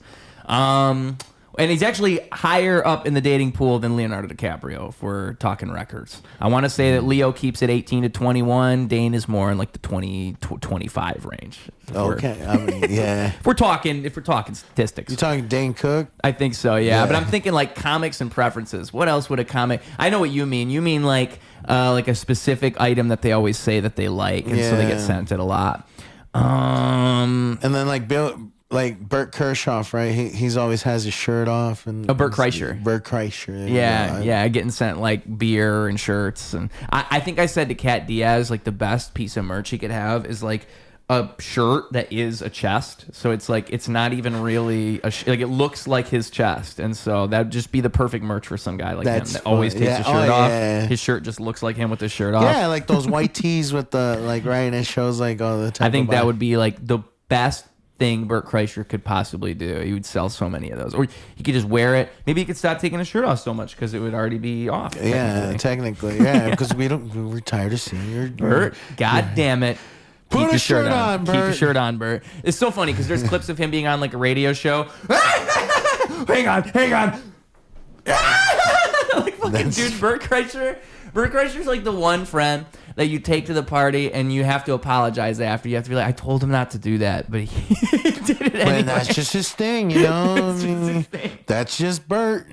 [SPEAKER 2] And he's actually higher up in the dating pool than Leonardo DiCaprio, if we're talking records. I want to say that Leo keeps it 18 to 21. Dane is more in like the 20 to 25 range.
[SPEAKER 3] Okay. I mean, yeah.
[SPEAKER 2] If we're talking statistics.
[SPEAKER 3] You're talking Dane Cook?
[SPEAKER 2] I think so, yeah. But I'm thinking like comics and preferences. What else would a comic... I know what you mean. You mean like a specific item that they always say that they like, and so they get sent it a lot.
[SPEAKER 3] And then like Bert Kershoff, right? He's always has his shirt off, and
[SPEAKER 2] Bert Kreischer.
[SPEAKER 3] Bert Kreischer.
[SPEAKER 2] Yeah, getting sent like beer and shirts, and I think I said to Kat Diaz like the best piece of merch he could have is like a shirt that is a chest. So it's like it's not even really like it looks like his chest, and so that'd just be the perfect merch for some guy like him that always takes his shirt off. Yeah. His shirt just looks like him with his shirt off.
[SPEAKER 3] Yeah, like those white tees with the like right, and it shows like the type.
[SPEAKER 2] I think that would be like the best thing Bert Kreischer could possibly do. He would sell so many of those, or he could just wear it. Maybe he could stop taking his shirt off so much because it would already be off.
[SPEAKER 3] Technically, because we're tired of seeing your
[SPEAKER 2] Bert. God damn it.
[SPEAKER 3] Put a shirt on, Bert.
[SPEAKER 2] Keep your shirt on, Bert. It's so funny because there's clips of him being on like a radio show. hang on. Like fucking dude, Bert Kreischer. Bert Kreischer's like the one friend that you take to the party and you have to apologize after. You have to be like, I told him not to do that, but he did it anyway.
[SPEAKER 3] But that's just his thing, you know? That's just Bert.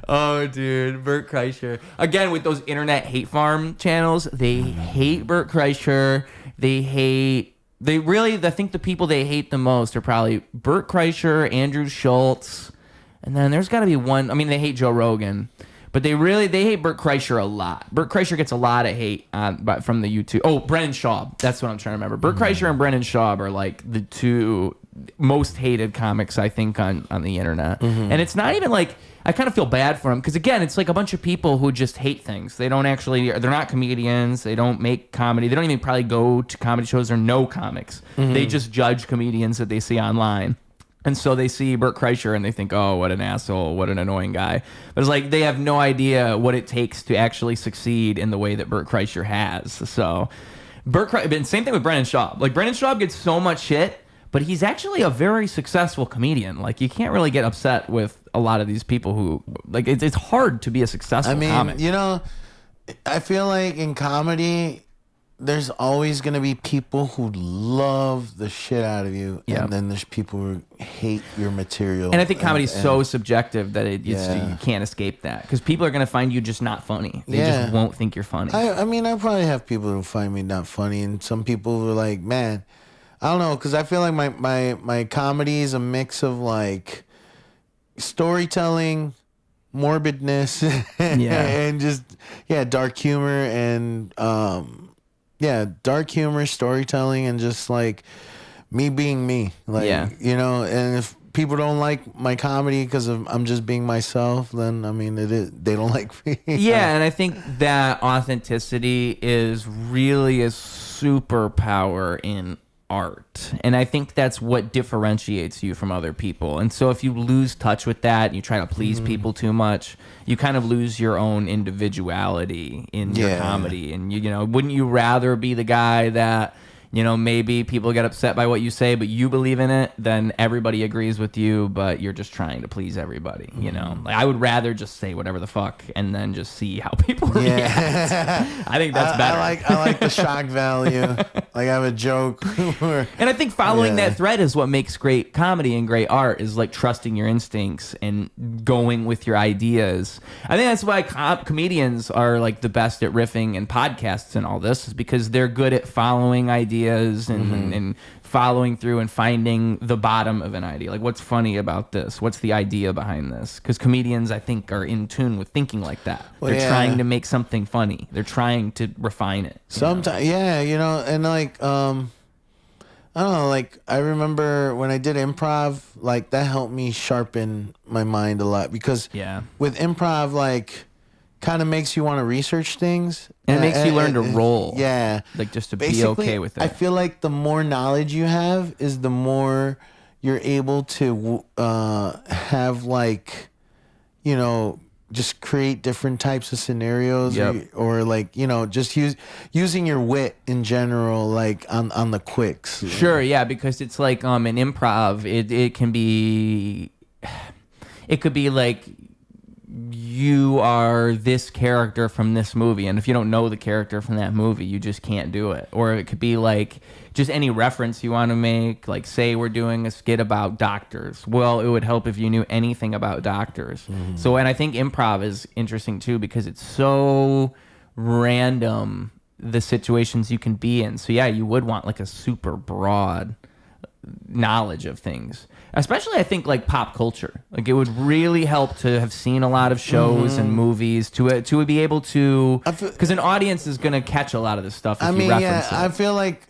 [SPEAKER 2] Oh, dude, Bert Kreischer. Again, with those internet hate farm channels, they hate Bert Kreischer. I think the people they hate the most are probably Bert Kreischer, Andrew Schultz, and then there's got to be one. I mean, they hate Joe Rogan. But they hate Bert Kreischer a lot. Bert Kreischer gets a lot of hate from the YouTube. Oh, Brennan Schaub. That's what I'm trying to remember. Bert Kreischer and Brennan Schaub are like the two most hated comics, I think, on the internet. And it's not even like, I kind of feel bad for them. Because again, it's like a bunch of people who just hate things. They're not comedians. They don't make comedy. They don't even probably go to comedy shows or know comics. They just judge comedians that they see online. And so they see Bert Kreischer and they think, oh, what an asshole, what an annoying guy. But it's like they have no idea what it takes to actually succeed in the way that Bert Kreischer has. So same thing with Brennan Schaub. Like Brennan Schaub gets so much shit, but he's actually a very successful comedian. Like you can't really get upset with a lot of these people who like it's hard to be a successful comic.
[SPEAKER 3] You know, I feel like in comedy, there's always going to be people who love the shit out of you, and then there's people who hate your material.
[SPEAKER 2] And I think comedy's so subjective that you can't escape that, because people are going to find you just not funny. They just won't think you're funny.
[SPEAKER 3] I mean, I probably have people who find me not funny, and some people who are like, man, I don't know, because I feel like my comedy is a mix of like storytelling, morbidness, and just dark humor and dark humor, storytelling, and just like me being me. Like, you know, and if people don't like my comedy because I'm just being myself, then I mean, they don't like me.
[SPEAKER 2] Yeah, and I think that authenticity is really a superpower in art, and I think that's what differentiates you from other people. And so if you lose touch with that and you try to please people too much, you kind of lose your own individuality in your comedy. And you know, wouldn't you rather be the guy that you know, maybe people get upset by what you say, but you believe in it, then everybody agrees with you, but you're just trying to please everybody, you know? Like, I would rather just say whatever the fuck and then just see how people react. I think that's better.
[SPEAKER 3] I like the shock value. Like, I have a joke.
[SPEAKER 2] And I think following that thread is what makes great comedy and great art, is like trusting your instincts and going with your ideas. I think that's why comedians are like the best at riffing and podcasts and all this, is because they're good at following ideas and following through and finding the bottom of an idea. Like, what's funny about this? What's the idea behind this? Because comedians, I think, are in tune with thinking like that. They're trying to make something funny. They're trying to refine it.
[SPEAKER 3] Sometimes, you know, and like, I don't know, like, I remember when I did improv, like, that helped me sharpen my mind a lot, because with improv, like, kind of makes you want to research things.
[SPEAKER 2] And it makes you learn to roll.
[SPEAKER 3] Yeah.
[SPEAKER 2] Like, just to
[SPEAKER 3] basically,
[SPEAKER 2] be okay with it.
[SPEAKER 3] I feel like the more knowledge you have is the more you're able to have, like, you know, just create different types of scenarios or like, you know, just using your wit in general, like on the quicks.
[SPEAKER 2] Sure, yeah, because it's like an improv, it can be, it could be like, you are this character from this movie, and if you don't know the character from that movie, you just can't do it. Or it could be like just any reference you want to make, like, say we're doing a skit about doctors. Well, it would help if you knew anything about doctors. So, and I think improv is interesting too, because it's so random, the situations you can be in. So yeah, you would want like a super broad knowledge of things, especially I think like pop culture. Like, it would really help to have seen a lot of shows and movies to be able to, because an audience is going to catch a lot of this stuff if you reference it.
[SPEAKER 3] I feel like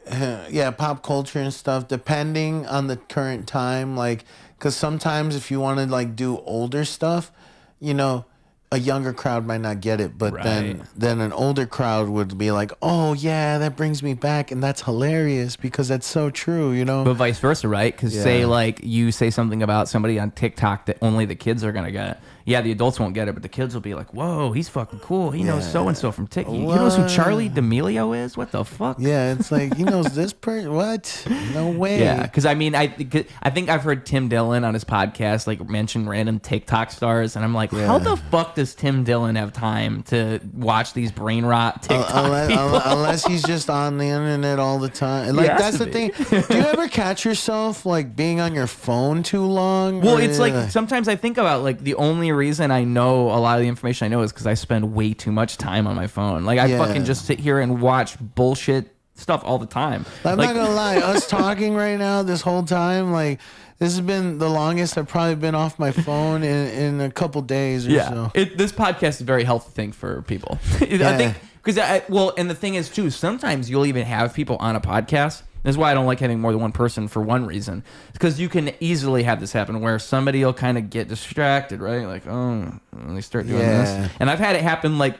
[SPEAKER 3] pop culture and stuff, depending on the current time, like, because sometimes if you want to like do older stuff, you know, a younger crowd might not get it, but then an older crowd would be like, oh yeah, that brings me back, and that's hilarious because that's so true, you know.
[SPEAKER 2] But vice versa, right? Because say like you say something about somebody on TikTok that only the kids are gonna get. Yeah, the adults won't get it, but the kids will be like, whoa, he's fucking cool. He knows so and so from TikTok. You know who Charlie D'Amelio is? What the fuck?
[SPEAKER 3] Yeah, it's like, he knows this person. What? No way.
[SPEAKER 2] Yeah, because I mean, I think I've heard Tim Dillon on his podcast like mention random TikTok stars, and I'm like, how the fuck does Tim Dillon have time to watch these brain rot TikTok people?
[SPEAKER 3] Unless he's just on the internet all the time. Like, that's the thing. Do you ever catch yourself like being on your phone too long?
[SPEAKER 2] Well, it's like sometimes I think about like the only reason I know a lot of the information I know is because I spend way too much time on my phone. Like, I fucking just sit here and watch bullshit stuff all the time.
[SPEAKER 3] I'm
[SPEAKER 2] like,
[SPEAKER 3] not gonna lie, us talking right now this whole time, like, this has been the longest I've probably been off my phone in a couple days or so.
[SPEAKER 2] This podcast is a very healthy thing for people. I think because and the thing is too, sometimes you'll even have people on a podcast. This is why I don't like having more than one person, for one reason. Because you can easily have this happen where somebody will kind of get distracted, right? Like, oh, and they start doing this. And I've had it happen like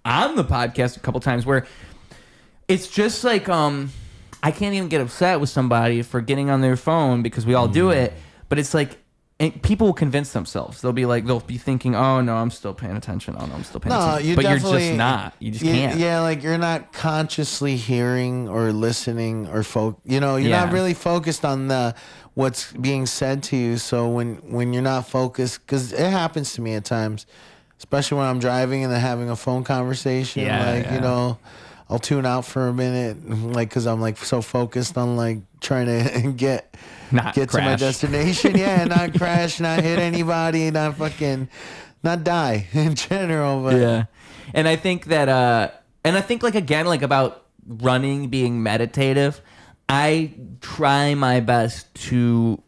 [SPEAKER 2] on the podcast a couple times where it's just like I can't even get upset with somebody for getting on their phone because we all do it. But it's like, and people will convince themselves. They'll be like, they'll be thinking, "Oh no, I'm still paying attention. Oh no, I'm still paying attention." But you're just not. You just can't.
[SPEAKER 3] Yeah, like, you're not consciously hearing or listening or you're not really focused on what's being said to you. So when you're not focused, because it happens to me at times, especially when I'm driving and then having a phone conversation. You know, I'll tune out for a minute, like, because I'm like so focused on like trying to get to my destination. Not crash, not hit anybody, not die in general. But
[SPEAKER 2] and I think that like, again, like, about running being meditative, I try my best to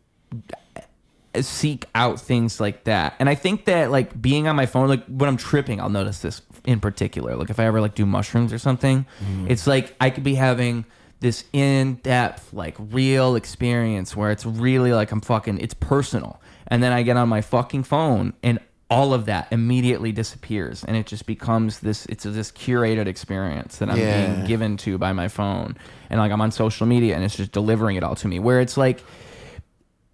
[SPEAKER 2] seek out things like that. And I think that like being on my phone, like when I'm tripping, I'll notice this in particular. Like if I ever like do mushrooms or something, it's like I could be having this in-depth, like real experience where it's really like it's personal. And then I get on my fucking phone and all of that immediately disappears, and it just becomes this curated experience that I'm being given to by my phone. And like I'm on social media and it's just delivering it all to me, where it's like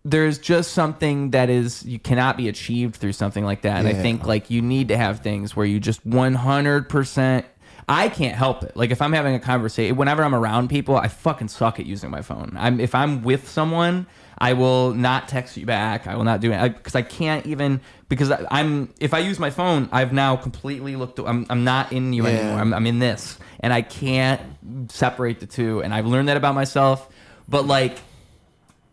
[SPEAKER 2] there's just something that you cannot be achieved through something like that. And I think like you need to have things where you just 100%. I can't help it. Like if I'm having a conversation, whenever I'm around people, I fucking suck at using my phone. If I'm with someone, I will not text you back. I will not do it because I can't even, because if I use my phone, I've now completely I'm not in you anymore. I'm in this, and I can't separate the two. And I've learned that about myself. But like,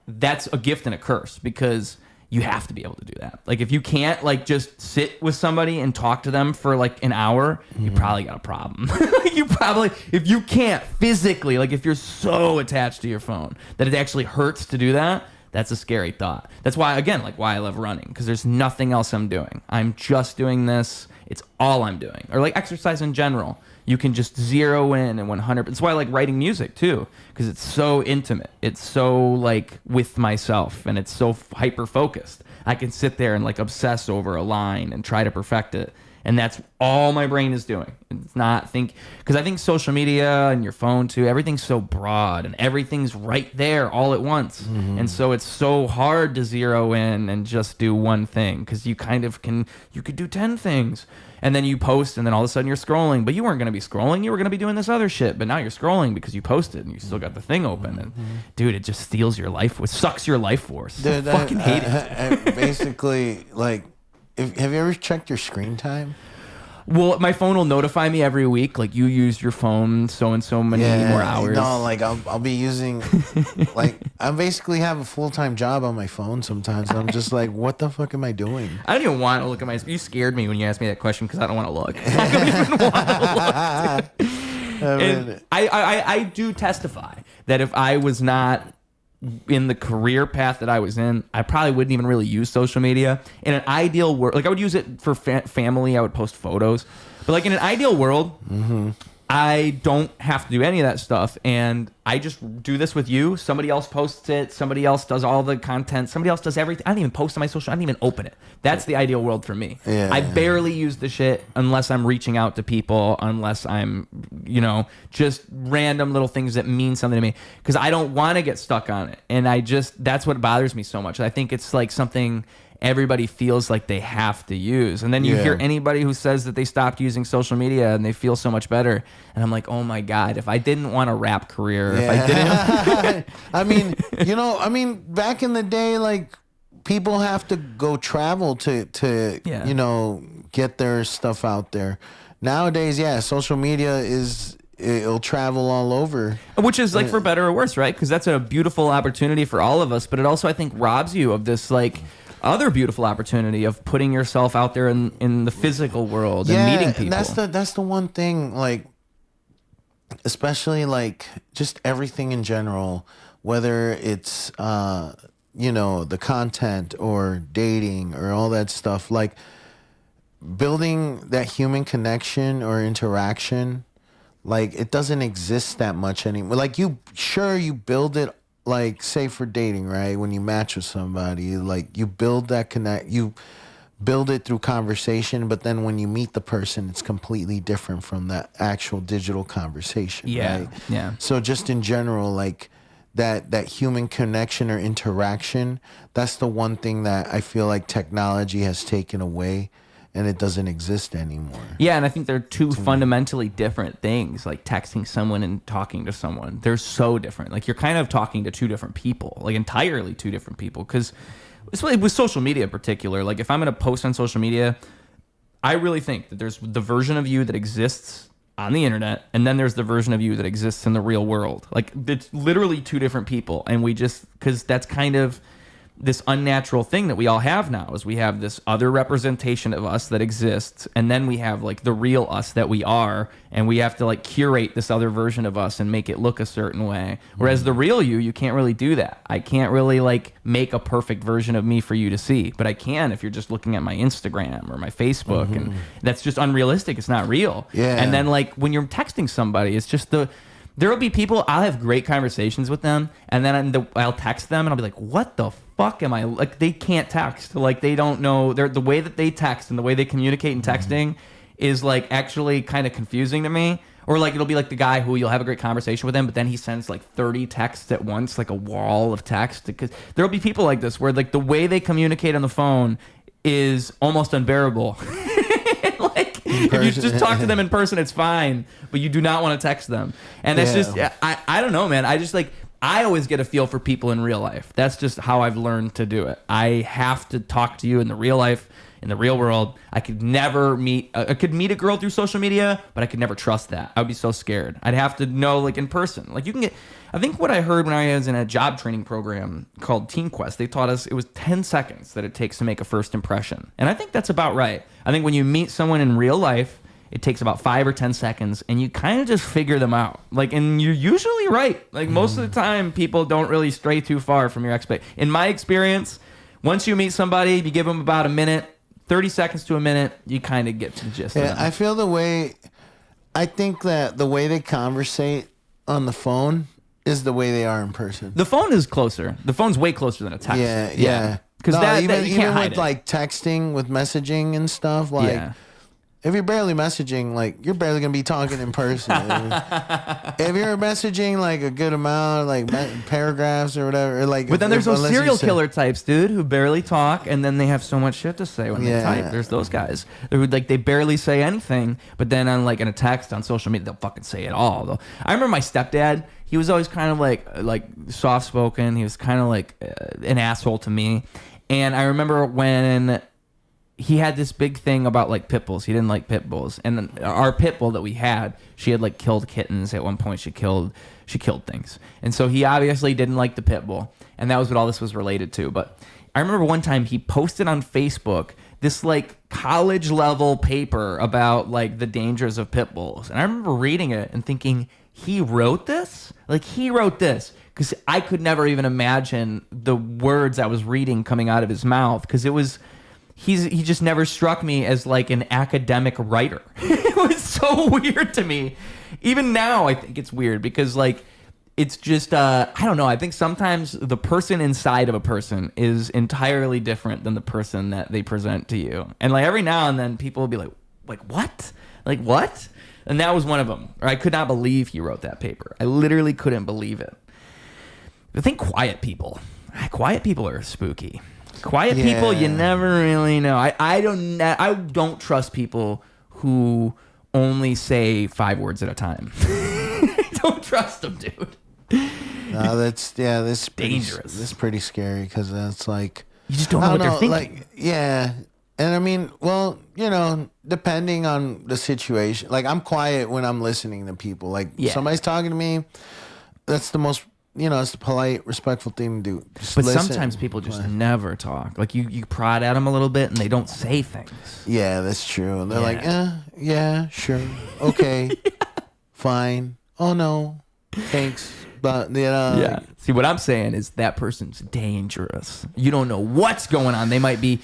[SPEAKER 2] that's a gift and a curse, because you have to be able to do that. Like if you can't like just sit with somebody and talk to them for like an hour, you probably got a problem. If you can't physically, like if you're so attached to your phone that it actually hurts to do that, that's a scary thought. That's why, again, like why I love running, because there's nothing else I'm doing. I'm just doing this. It's all I'm doing. Or like exercise in general. You can just zero in and 100%. That's why I like writing music too, because it's so intimate. It's so like with myself, and it's so hyper focused. I can sit there and like obsess over a line and try to perfect it. And that's all my brain is doing. It's not because I think social media and your phone too, everything's so broad and everything's right there all at once. And so it's so hard to zero in and just do one thing, because you could do 10 things. And then you post, and then all of a sudden you're scrolling, but you weren't going to be scrolling. You were going to be doing this other shit, but now you're scrolling because you posted and you still got the thing open. And dude, it just steals your life. It sucks your life force. Dude, I fucking hate it.
[SPEAKER 3] Basically, like, have you ever checked your screen time?
[SPEAKER 2] Well, my phone will notify me every week, like you used your phone so and so many more hours.
[SPEAKER 3] No, like I'll be using, like I basically have a full-time job on my phone sometimes. And I'm just like, what the fuck am I doing?
[SPEAKER 2] I don't even want to look at my. You scared me when you asked me that question, because I don't want to look. I don't even want to look. And I do testify that if I was not in the career path that I was in, I probably wouldn't even really use social media. In an ideal world, like I would use it for family, I would post photos, but like in an ideal world, I don't have to do any of that stuff, and I just do this with you. Somebody else posts it, somebody else does all the content, somebody else does everything. I don't even post on my social, I don't even open it. That's the ideal world for me. I barely use the shit unless I'm reaching out to people, unless I'm, just random little things that mean something to me, because I don't want to get stuck on it. And that's what bothers me so much. I think it's like something everybody feels like they have to use. And then you hear anybody who says that they stopped using social media and they feel so much better. And I'm like, oh my God, if I didn't want a rap career, if I didn't.
[SPEAKER 3] I mean, back in the day, like people have to go travel to get their stuff out there. Nowadays, social media it'll travel all over.
[SPEAKER 2] Which is like for better or worse, right? Because that's a beautiful opportunity for all of us. But it also, I think, robs you of this like other beautiful opportunity of putting yourself out there in the physical world and meeting people.
[SPEAKER 3] That's the one thing, like, especially like just everything in general, whether it's the content or dating or all that stuff, like building that human connection or interaction, like it doesn't exist that much anymore. Like you build it, like say for dating, right? When you match with somebody, like you build that you build it through conversation, but then when you meet the person, it's completely different from that actual digital conversation. Right?
[SPEAKER 2] Yeah.
[SPEAKER 3] So just in general, like that human connection or interaction, that's the one thing that I feel like technology has taken away, and it doesn't exist anymore.
[SPEAKER 2] Yeah, and I think they're two fundamentally different things, like texting someone and talking to someone. They're so different. Like you're kind of talking to two different people, like entirely two different people. Because with social media in particular, like if I'm going to post on social media, I really think that there's the version of you that exists on the internet, and then there's the version of you that exists in the real world. Like it's literally two different people, and because that's kind of this unnatural thing that we all have now, is we have this other representation of us that exists, and then we have like the real us that we are, and we have to like curate this other version of us and make it look a certain way. Whereas the real you can't really do that. I can't really like make a perfect version of me for you to see, but I can if you're just looking at my Instagram or my Facebook, and that's just unrealistic. It's not real. And then like when you're texting somebody, it's just there will be people, I'll have great conversations with them, and then I'll text them, and I'll be like, what the fuck am I? Like, they can't text. Like, they don't know. The way that they text and the way they communicate in texting is, like, actually kind of confusing to me. Or, like, it'll be like the guy who you'll have a great conversation with him, but then he sends, like, 30 texts at once, like a wall of text. Because there'll be people like this where, like, the way they communicate on the phone is almost unbearable. Like, If you just talk to them in person, it's fine, but you do not want to text them. And it's just, I don't know, man. I just like, I always get a feel for people in real life. That's just how I've learned to do it. I have to talk to you in the real life, in the real world. I could never meet a girl through social media, but I could never trust that. I would be so scared. I'd have to know, like, in person. Like, you can get, I think what I heard when I was in a job training program called Team Quest, they taught us it was 10 seconds that it takes to make a first impression. And I think that's about right. I think when you meet someone in real life, it takes about 5 or 10 seconds, and you kind of just figure them out. Like, and you're usually right. Like, most of the time, people don't really stray too far from your expectation. In my experience, once you meet somebody, you give them about a minute, 30 seconds to a minute, you kind of get to the gist of them.
[SPEAKER 3] I feel I think that the way they conversate on the phone is the way they are in person.
[SPEAKER 2] The phone is closer. The phone's way closer than a text.
[SPEAKER 3] Yeah.
[SPEAKER 2] Because
[SPEAKER 3] even with like texting, with messaging and stuff, like if you're barely messaging, like you're barely gonna be talking in person. If you're messaging like a good amount, like paragraphs or whatever, like.
[SPEAKER 2] But then there's those serial killer types, dude, who barely talk, and then they have so much shit to say when they type. There's those guys who like they barely say anything, but then on like in a text on social media, they'll fucking say it all. Though I remember my stepdad. He was always kind of like soft spoken. He was kind of like an asshole to me, and I remember when he had this big thing about like pit bulls. He didn't like pit bulls, and our pit bull that we had, she had like killed kittens at one point. She killed things, and so he obviously didn't like the pit bull, and that was what all this was related to. But I remember one time he posted on Facebook this like college level paper about like the dangers of pit bulls, and I remember reading it and thinking, he wrote this? Like, he wrote this. Because I could never even imagine the words I was reading coming out of his mouth. Because he just never struck me as like an academic writer. It was so weird to me. Even now, I think it's weird because like, it's just, I don't know. I think sometimes the person inside of a person is entirely different than the person that they present to you. And like every now and then people will be like what? Like, what? And that was one of them. I could not believe he wrote that paper. I literally couldn't believe it. I think quiet people are spooky. Quiet people, you never really know. I don't trust people who only say 5 words at a time. I don't trust them, dude.
[SPEAKER 3] No, that's dangerous. This is pretty scary because that's like
[SPEAKER 2] you just don't know what they're thinking.
[SPEAKER 3] Like, and I mean, well, you know, depending on the situation, like I'm quiet when I'm listening to people. Like somebody's talking to me, that's the most, you know, it's the polite, respectful thing to do. Just listen.
[SPEAKER 2] Sometimes people just never talk. Like you prod at them a little bit and they don't say things.
[SPEAKER 3] Yeah, that's true. And they're like, yeah, sure, okay, fine. Oh no, thanks. But you know,
[SPEAKER 2] See, what I'm saying is that person's dangerous. You don't know what's going on. They might be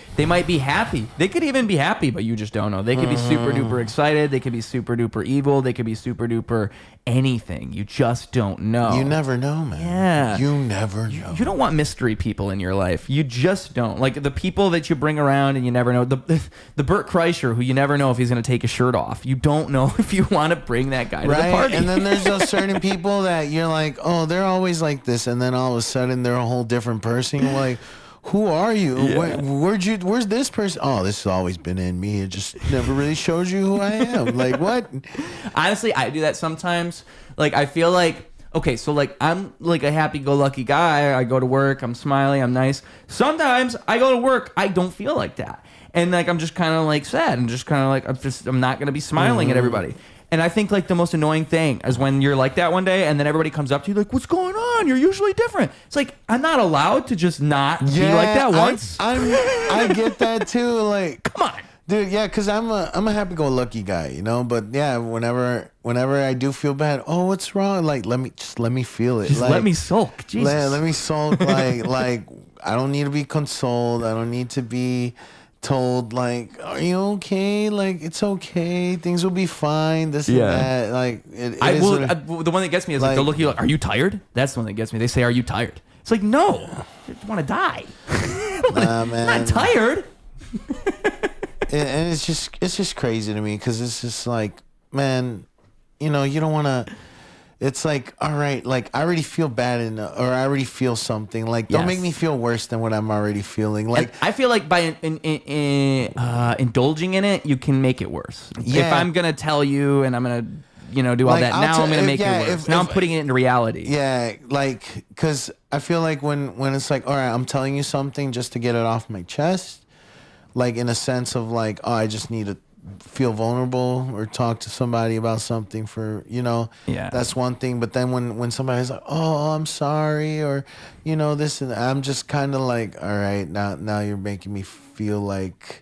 [SPEAKER 2] happy. They could even be happy, but you just don't know. They could be super duper excited. They could be super duper evil. They could be super duper anything. You just don't know.
[SPEAKER 3] You never know, man.
[SPEAKER 2] Yeah.
[SPEAKER 3] You never know.
[SPEAKER 2] You don't want mystery people in your life. You just don't. Like the people that you bring around and you never know. The Bert Kreischer, who you never know if he's going to take his shirt off. You don't know if you want to bring that guy to the party.
[SPEAKER 3] And then there's those certain people that you're like, oh, they're always like this. And then all of a sudden they're a whole different person. You're like, who are you? Yeah. Where's this person? Oh, this has always been in me. It just never really shows you who I am. Like, what?
[SPEAKER 2] Honestly, I do that sometimes. Like, I feel like, okay, so like I'm like a happy-go-lucky guy. I go to work, I'm smiling, I'm nice. Sometimes I go to work, I don't feel like that. And like I'm just kind of like sad and just kind of like I'm not going to be smiling at everybody. And I think like the most annoying thing is when you're like that one day and then everybody comes up to you like, what's going on? You're usually different. It's like, I'm not allowed to just not be like that once.
[SPEAKER 3] I get that too. Like,
[SPEAKER 2] come on.
[SPEAKER 3] Dude, yeah, because I'm a happy-go-lucky guy, you know? But yeah, whenever I do feel bad, oh, what's wrong? Like, let me feel it.
[SPEAKER 2] Just
[SPEAKER 3] like,
[SPEAKER 2] let me sulk. Jesus.
[SPEAKER 3] Let me sulk. like I don't need to be consoled. I don't need to be told like, are you okay? Like, it's okay, things will be fine, this and that. Like,
[SPEAKER 2] the one that gets me is like they'll look at you like, are you tired? That's the one that gets me. They say, are you tired? It's like, no, I just want to die.
[SPEAKER 3] Nah, man.
[SPEAKER 2] I'm not tired.
[SPEAKER 3] And it's just crazy to me because it's just like, man, you know, you don't want to. it's like, all right, like I already feel bad or I already feel something. Like, don't make me feel worse than what I'm already feeling. Like,
[SPEAKER 2] and I feel like by indulging in it, you can make it worse.
[SPEAKER 3] Yeah.
[SPEAKER 2] If I'm gonna tell you and I'm gonna, do all
[SPEAKER 3] Like,
[SPEAKER 2] that, now I'm gonna make it worse.
[SPEAKER 3] if
[SPEAKER 2] Now I'm putting it into reality.
[SPEAKER 3] Yeah, like, because I feel like when it's like, all right, I'm telling you something just to get it off my chest, like in a sense of like, oh, I just need to feel vulnerable or talk to somebody about something for, that's one thing. But then when somebody's like, oh, I'm sorry, or, this and that, I'm just kind of like, all right, now you're making me feel like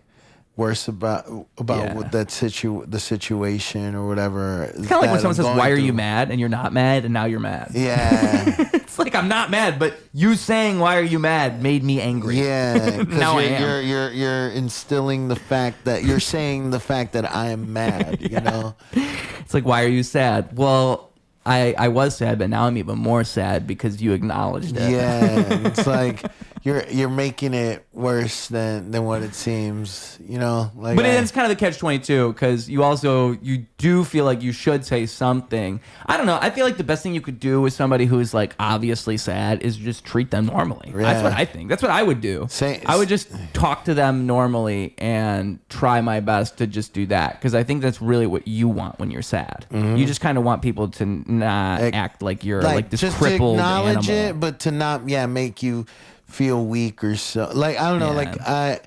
[SPEAKER 3] worse about what the situation or whatever.
[SPEAKER 2] It's kind of like when someone says, why are you mad? And you're not mad, and now you're mad.
[SPEAKER 3] Yeah.
[SPEAKER 2] It's like, I'm not mad, but you saying, why are you mad, made me angry.
[SPEAKER 3] Yeah.
[SPEAKER 2] Now I am.
[SPEAKER 3] You're instilling the fact that you're saying the fact that I am mad,
[SPEAKER 2] It's like, why are you sad? Well, I was sad, but now I'm even more sad because you acknowledged it.
[SPEAKER 3] Yeah. It's like you're making it worse than what it seems, like.
[SPEAKER 2] But it's kind of the catch-22 because you do feel like you should say something. I don't know. I feel like the best thing you could do with somebody who is like obviously sad is just treat them normally. Yeah. That's what I think. That's what I would do. I would just talk to them normally and try my best to just do that because I think that's really what you want when you're sad. Mm-hmm. You just kind of want people to not act like you're like this
[SPEAKER 3] just
[SPEAKER 2] crippled
[SPEAKER 3] to acknowledge
[SPEAKER 2] animal.
[SPEAKER 3] it, but to not make you feel weak or so. Like, I don't know.
[SPEAKER 2] Yeah.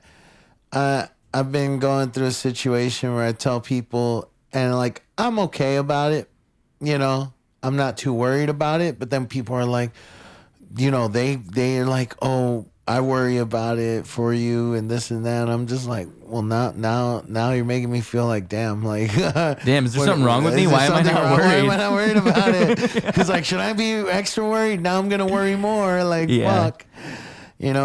[SPEAKER 3] Like I've been going through a situation where I tell people and like I'm okay about it, I'm not too worried about it, but then people are like, they're like, oh, I worry about it for you and this and that. And I'm just like, well, now you're making me feel like, damn, like,
[SPEAKER 2] damn, is there something wrong with me? Why am I not worried?
[SPEAKER 3] Why am I not worried about it? Because like, should I be extra worried? Now I'm gonna worry more. Like, fuck,
[SPEAKER 2] and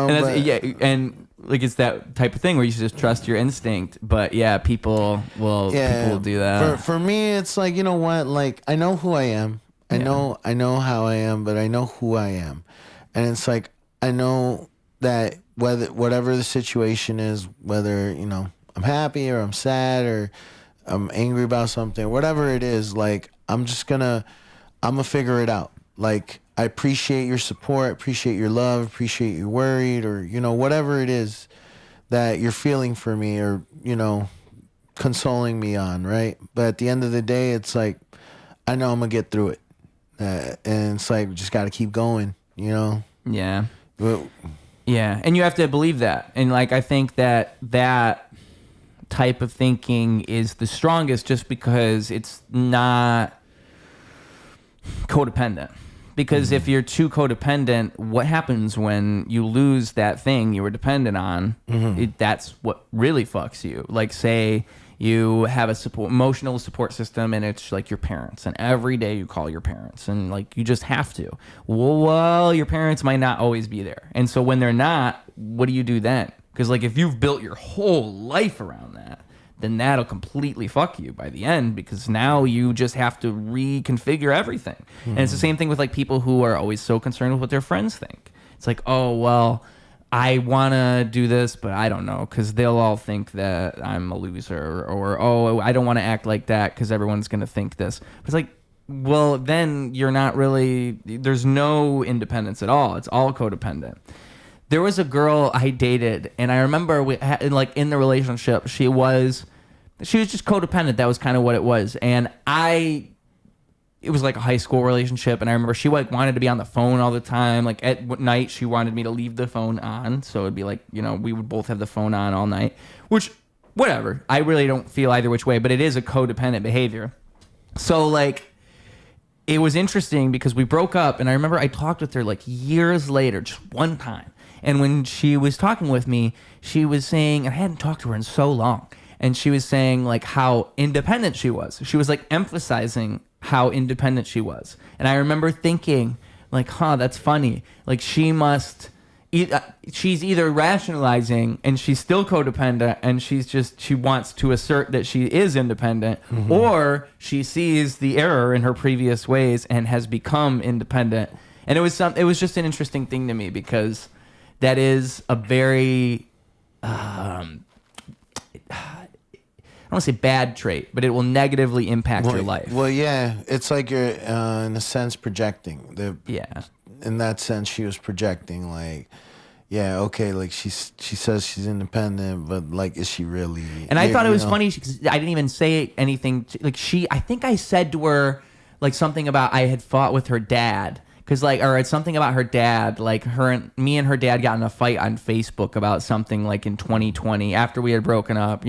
[SPEAKER 2] and like it's that type of thing where you should just trust your instinct. But people will do that.
[SPEAKER 3] For me, it's like, you know what? Like, I know who I am. I know how I am, but I know who I am, and it's like I know that whatever the situation is, whether I'm happy or I'm sad or I'm angry about something, whatever it is, like I'm gonna figure it out. Like, I appreciate your support, appreciate your love, appreciate you're worried, or whatever it is that you're feeling for me, or consoling me on, right? But at the end of the day, it's like I know I'm gonna get through it, and it's like we just got to keep going,
[SPEAKER 2] Yeah.
[SPEAKER 3] But,
[SPEAKER 2] yeah, and you have to believe that. And like I think that type of thinking is the strongest just because it's not codependent. Because if you're too codependent, what happens when you lose that thing you were dependent on? That's what really fucks you. Like, say you have a emotional support system and it's like your parents, and every day you call your parents and like you just have to. Well, your parents might not always be there. And so when they're not, what do you do then? Because like if you've built your whole life around that, then that'll completely fuck you by the end, because now you just have to reconfigure everything. And it's the same thing with like people who are always so concerned with what their friends think. It's like, oh, well, I want to do this, but I don't know, because they'll all think that I'm a loser, or oh, I don't want to act like that because everyone's going to think this. But it's like, well, then you're not really, there's no independence at all. It's all codependent. There was a girl I dated, and I remember like in the relationship, she was just codependent. That was kind of what it was. And it was like a high school relationship, and I remember she like wanted to be on the phone all the time. Like at night, she wanted me to leave the phone on, so it'd be like, we would both have the phone on all night. Which, whatever. I really don't feel either which way, but it is a codependent behavior. So like, it was interesting because we broke up, and I remember I talked with her like years later, just one time. And when she was talking with me, she was saying, I hadn't talked to her in so long, and she was saying like how independent she was. She was like emphasizing how independent she was. And I remember thinking like, that's funny. Like she's either rationalizing and she's still codependent and she wants to assert that she is independent, or she sees the error in her previous ways and has become independent. And it was just an interesting thing to me, because that is a very, I want to say bad trait, but it will negatively impact your life.
[SPEAKER 3] Well, yeah, it's like you're in a sense projecting.
[SPEAKER 2] Yeah.
[SPEAKER 3] In that sense, she was projecting like, yeah, okay, like she says she's independent, but like, is she really?
[SPEAKER 2] And I thought it was funny because I didn't even say anything. I think I said to her like something about I had fought with her dad. Cause or it's something about her dad, like me and her dad got in a fight on Facebook about something like in 2020 after we had broken up,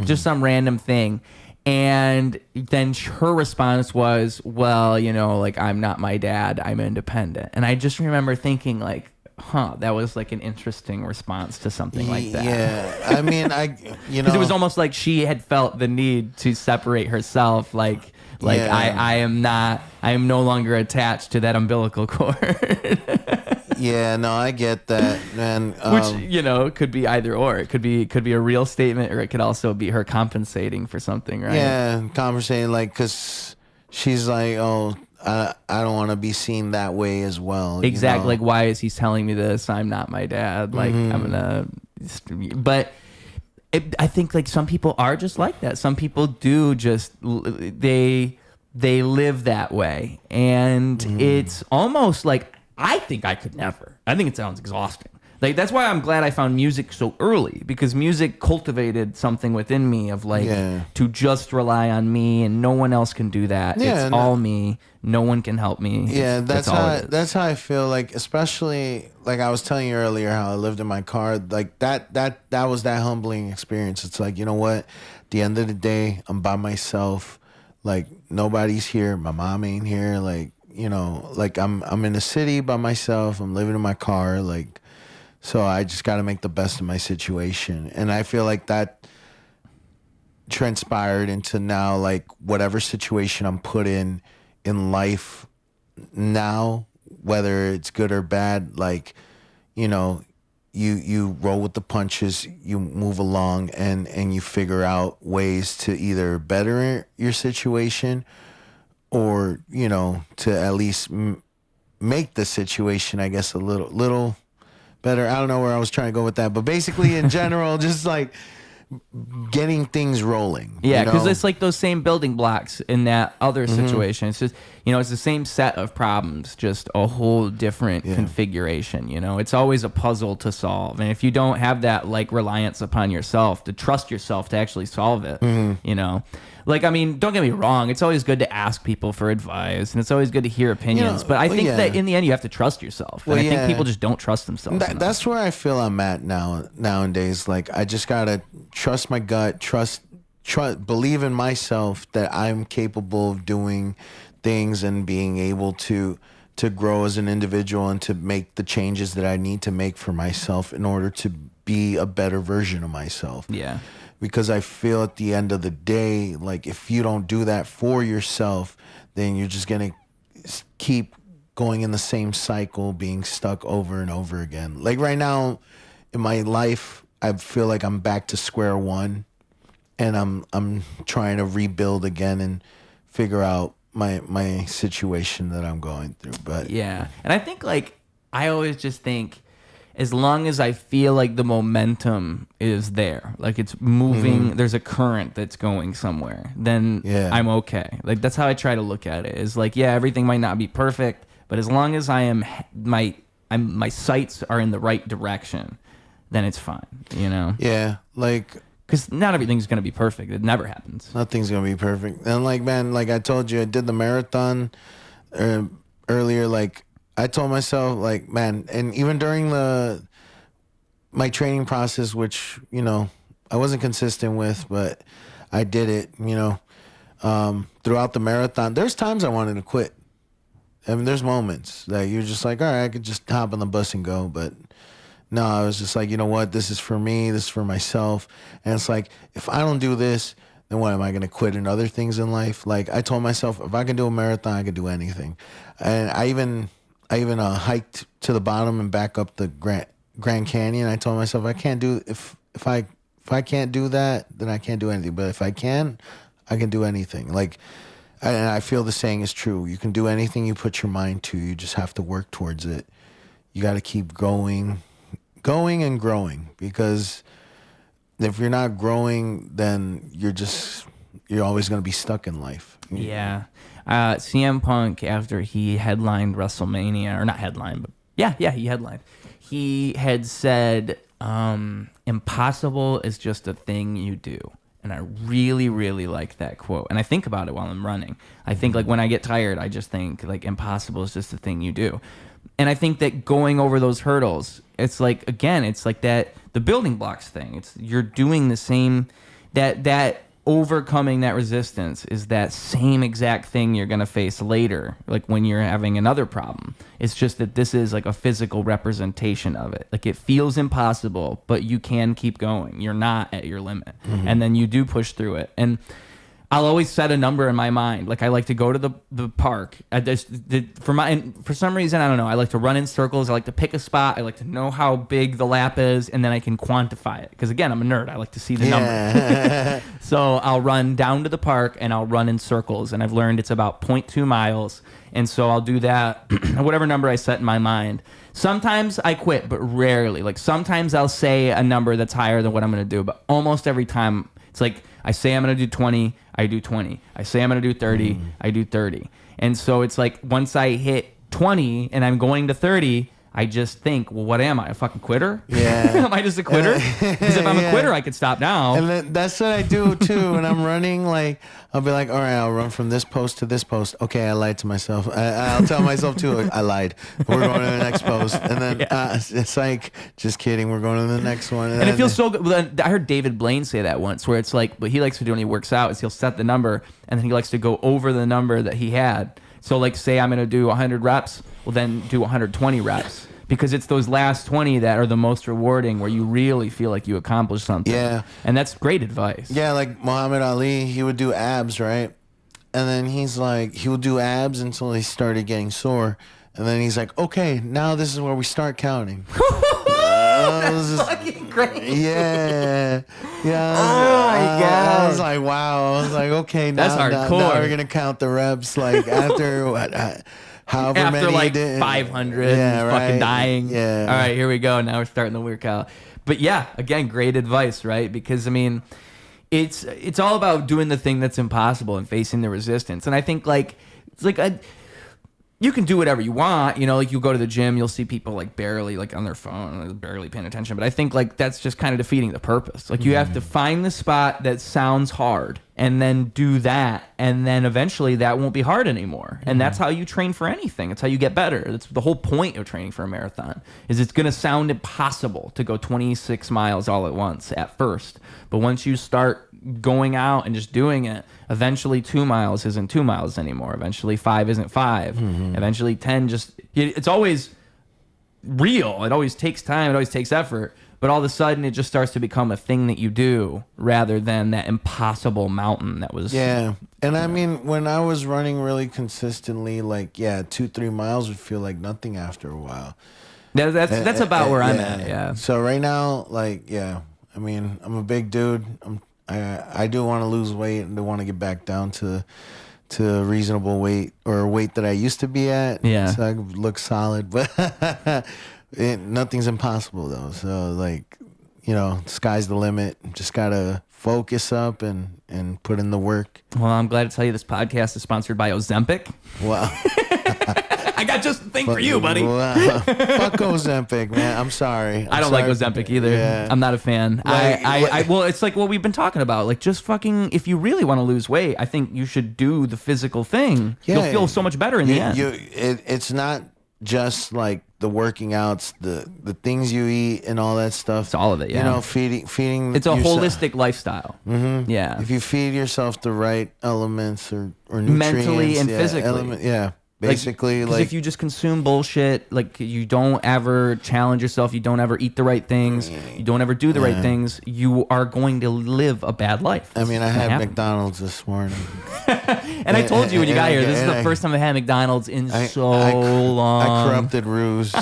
[SPEAKER 2] just some random thing. And then her response was, well, like I'm not my dad, I'm independent. And I just remember thinking like, that was like an interesting response to something like that.
[SPEAKER 3] Yeah, I mean,
[SPEAKER 2] because it was almost like she had felt the need to separate herself, like I am no longer attached to that umbilical cord.
[SPEAKER 3] Yeah, no, I get that, man.
[SPEAKER 2] Which could be either or. It could be a real statement, or it could also be her compensating for something, right?
[SPEAKER 3] Yeah, compensating, like, because she's like, oh, I don't want to be seen that way as well.
[SPEAKER 2] Exactly. Like, why is he telling me this? I'm not my dad. Like, I'm gonna. But I think like some people are just like that. Some people do just they live that way, and it's almost like I think I could never. I think it sounds exhausting. Like that's why I'm glad I found music so early, because music cultivated something within me of like to just rely on me, and no one else can do that. It's all me. No one can help me.
[SPEAKER 3] Yeah, that's how I feel. Like, especially like I was telling you earlier how I lived in my car. Like that was that humbling experience. It's like, you know what? At the end of the day, I'm by myself. Like nobody's here. My mom ain't here. Like, like I'm in the city by myself. I'm living in my car. Like, so I just got to make the best of my situation. And I feel like that transpired into now, like whatever situation I'm put in life now, whether it's good or bad, like, you roll with the punches, you move along, and you figure out ways to either better your situation or, to at least make the situation, I guess, a little better. I don't know where I was trying to go with that, but basically in general, just like getting things rolling.
[SPEAKER 2] Yeah, because it's like those same building blocks in that other situation. It's just, it's the same set of problems, just a whole different configuration. It's always a puzzle to solve. And if you don't have that like reliance upon yourself, to trust yourself to actually solve it, like, I mean, don't get me wrong. It's always good to ask people for advice, and it's always good to hear opinions. But I think that in the end, you have to trust yourself. And I think people just don't trust themselves.
[SPEAKER 3] That's where I feel I'm at nowadays. Like, I just gotta trust my gut, trust, believe in myself that I'm capable of doing things and being able to grow as an individual and to make the changes that I need to make for myself in order to be a better version of myself.
[SPEAKER 2] Yeah.
[SPEAKER 3] Because I feel at the end of the day, like if you don't do that for yourself, then you're just going to keep going in the same cycle, being stuck over and over again. Like right now in my life, I feel like I'm back to square one, and I'm trying to rebuild again and figure out my situation that I'm going through. But
[SPEAKER 2] yeah. And I think like I always just think, as long as I feel like the momentum is there, like it's moving, there's a current that's going somewhere, then I'm okay. Like that's how I try to look at it. Is like, everything might not be perfect, but as long as I am my sights are in the right direction, then it's fine.
[SPEAKER 3] Yeah, like
[SPEAKER 2] because not everything's gonna be perfect. It never happens.
[SPEAKER 3] Nothing's gonna be perfect. And like, man, like I told you, I did the marathon earlier. Like, I told myself, like, man, and even during my training process, which, I wasn't consistent with, but I did it, throughout the marathon. There's times I wanted to quit. I mean, there's moments that you're just like, all right, I could just hop on the bus and go. But no, I was just like, you know what? This is for me. This is for myself. And it's like, if I don't do this, then what, am I going to quit in other things in life? Like, I told myself, if I can do a marathon, I can do anything. And I even hiked to the bottom and back up the Grand Canyon. I told myself, I can't do if I can't do that, then I can't do anything. But if I can do anything. Like, and I feel the saying is true. You can do anything you put your mind to. You just have to work towards it. You got to keep going and growing, because if you're not growing, then you're always going to be stuck in life.
[SPEAKER 2] Yeah. CM Punk, after he headlined WrestleMania, or not headlined, but he headlined. He had said, impossible is just a thing you do. And I really, really like that quote. And I think about it while I'm running. I think like when I get tired, I just think like impossible is just a thing you do. And I think that going over those hurdles, it's like, again, it's like the building blocks thing. It's you're doing the same, that overcoming that resistance is that same exact thing you're going to face later, like when you're having another problem. It's just that this is like a physical representation of it. Like it feels impossible, but you can keep going. You're not at your limit. And then you do push through it. And I'll always set a number in my mind. Like I like to go to the park. For some reason, I don't know. I like to run in circles. I like to pick a spot. I like to know how big the lap is, and then I can quantify it. Because again, I'm a nerd. I like to see the number. So I'll run down to the park and I'll run in circles. And I've learned it's about 0.2 miles. And so I'll do that, whatever number I set in my mind. Sometimes I quit, but rarely. Like sometimes I'll say a number that's higher than what I'm going to do, but almost every time it's like I say I'm going to do 20, I do 20. I say I'm going to do 30, I do 30. And so it's like once I hit 20 and I'm going to 30, I just think, well, what am I, a fucking quitter?
[SPEAKER 3] Yeah.
[SPEAKER 2] Am I just a quitter? Because if I'm a quitter, I could stop now.
[SPEAKER 3] And that's what I do too when I'm running. Like I'll be like, all right, I'll run from this post to this post. Okay, I lied to myself. I'll tell myself too, I lied. We're going to the next post, and then it's like, just kidding. We're going to the next one,
[SPEAKER 2] and it feels so good. I heard David Blaine say that once, where it's like, what he likes to do when he works out is he'll set the number, and then he likes to go over the number that he had. So like, say I'm going to do 100 reps, well then do 120 reps. Because it's those last 20 that are the most rewarding, where you really feel like you accomplished something. Yeah. And that's great advice.
[SPEAKER 3] Yeah, like Muhammad Ali, he would do abs, right? And then he's like, he would do abs until he started getting sore. And then he's like, okay, now this is where we start counting.
[SPEAKER 2] That's fucking great.
[SPEAKER 3] Yeah. Yeah.
[SPEAKER 2] Oh my God.
[SPEAKER 3] I was like, wow. I was like, okay, now we're going to count the reps. Like after what? However
[SPEAKER 2] after
[SPEAKER 3] many
[SPEAKER 2] like 500 fucking dying.
[SPEAKER 3] Yeah.
[SPEAKER 2] All right, here we go. Now we're starting the workout. But yeah, again, great advice, right? Because I mean, it's all about doing the thing that's impossible and facing the resistance. And I think like it's like you can do whatever you want, you know, like you go to the gym, you'll see people like barely like on their phone, barely paying attention. But I think like that's just kind of defeating the purpose. Like you have to find the spot that sounds hard and then do that. And then eventually that won't be hard anymore. And that's how you train for anything. It's how you get better. That's the whole point of training for a marathon is it's going to sound impossible to go 26 miles all at once at first. But once you start going out and just doing it, eventually 2 miles isn't 2 miles anymore. Eventually 5 isn't 5. Eventually 10 it's always real. It always takes time. It always takes effort. But all of a sudden it just starts to become a thing that you do rather than that impossible mountain that was.
[SPEAKER 3] Yeah. And I mean, when I was running really consistently, like, 2-3 miles would feel like nothing after a while.
[SPEAKER 2] That's about where I'm at. Yeah.
[SPEAKER 3] So right now, like, I mean, I'm a big dude. I do want to lose weight and I want to get back down to a reasonable weight or a weight that I used to be at. Yeah. So I look solid, but nothing's impossible though. So like, you know, sky's the limit. Just gotta focus up and put in the work.
[SPEAKER 2] Well, I'm glad to tell you this podcast is sponsored by Ozempic. Wow. I got just the thing for you, buddy.
[SPEAKER 3] Fuck Ozempic, man. I'm sorry.
[SPEAKER 2] I don't like Ozempic either. Yeah. I'm not a fan. Well, it's like what we've been talking about. Like, just fucking, if you really want to lose weight, I think you should do the physical thing. Yeah, you'll feel so much better in the end.
[SPEAKER 3] It's not just like the working outs, the things you eat and all that stuff.
[SPEAKER 2] It's all of it, yeah.
[SPEAKER 3] You know, feeding.
[SPEAKER 2] It's a holistic lifestyle. Mm-hmm. Yeah.
[SPEAKER 3] If you feed yourself the right elements or nutrients.
[SPEAKER 2] Mentally and physically.
[SPEAKER 3] Basically, like
[SPEAKER 2] if you just consume bullshit, like you don't ever challenge yourself, you don't ever eat the right things, you don't ever do the right things, you are going to live a bad life.
[SPEAKER 3] I mean, I had McDonald's this morning.
[SPEAKER 2] And I told you when you got here, this is the first time I had McDonald's in so long.
[SPEAKER 3] I corrupted Ruse.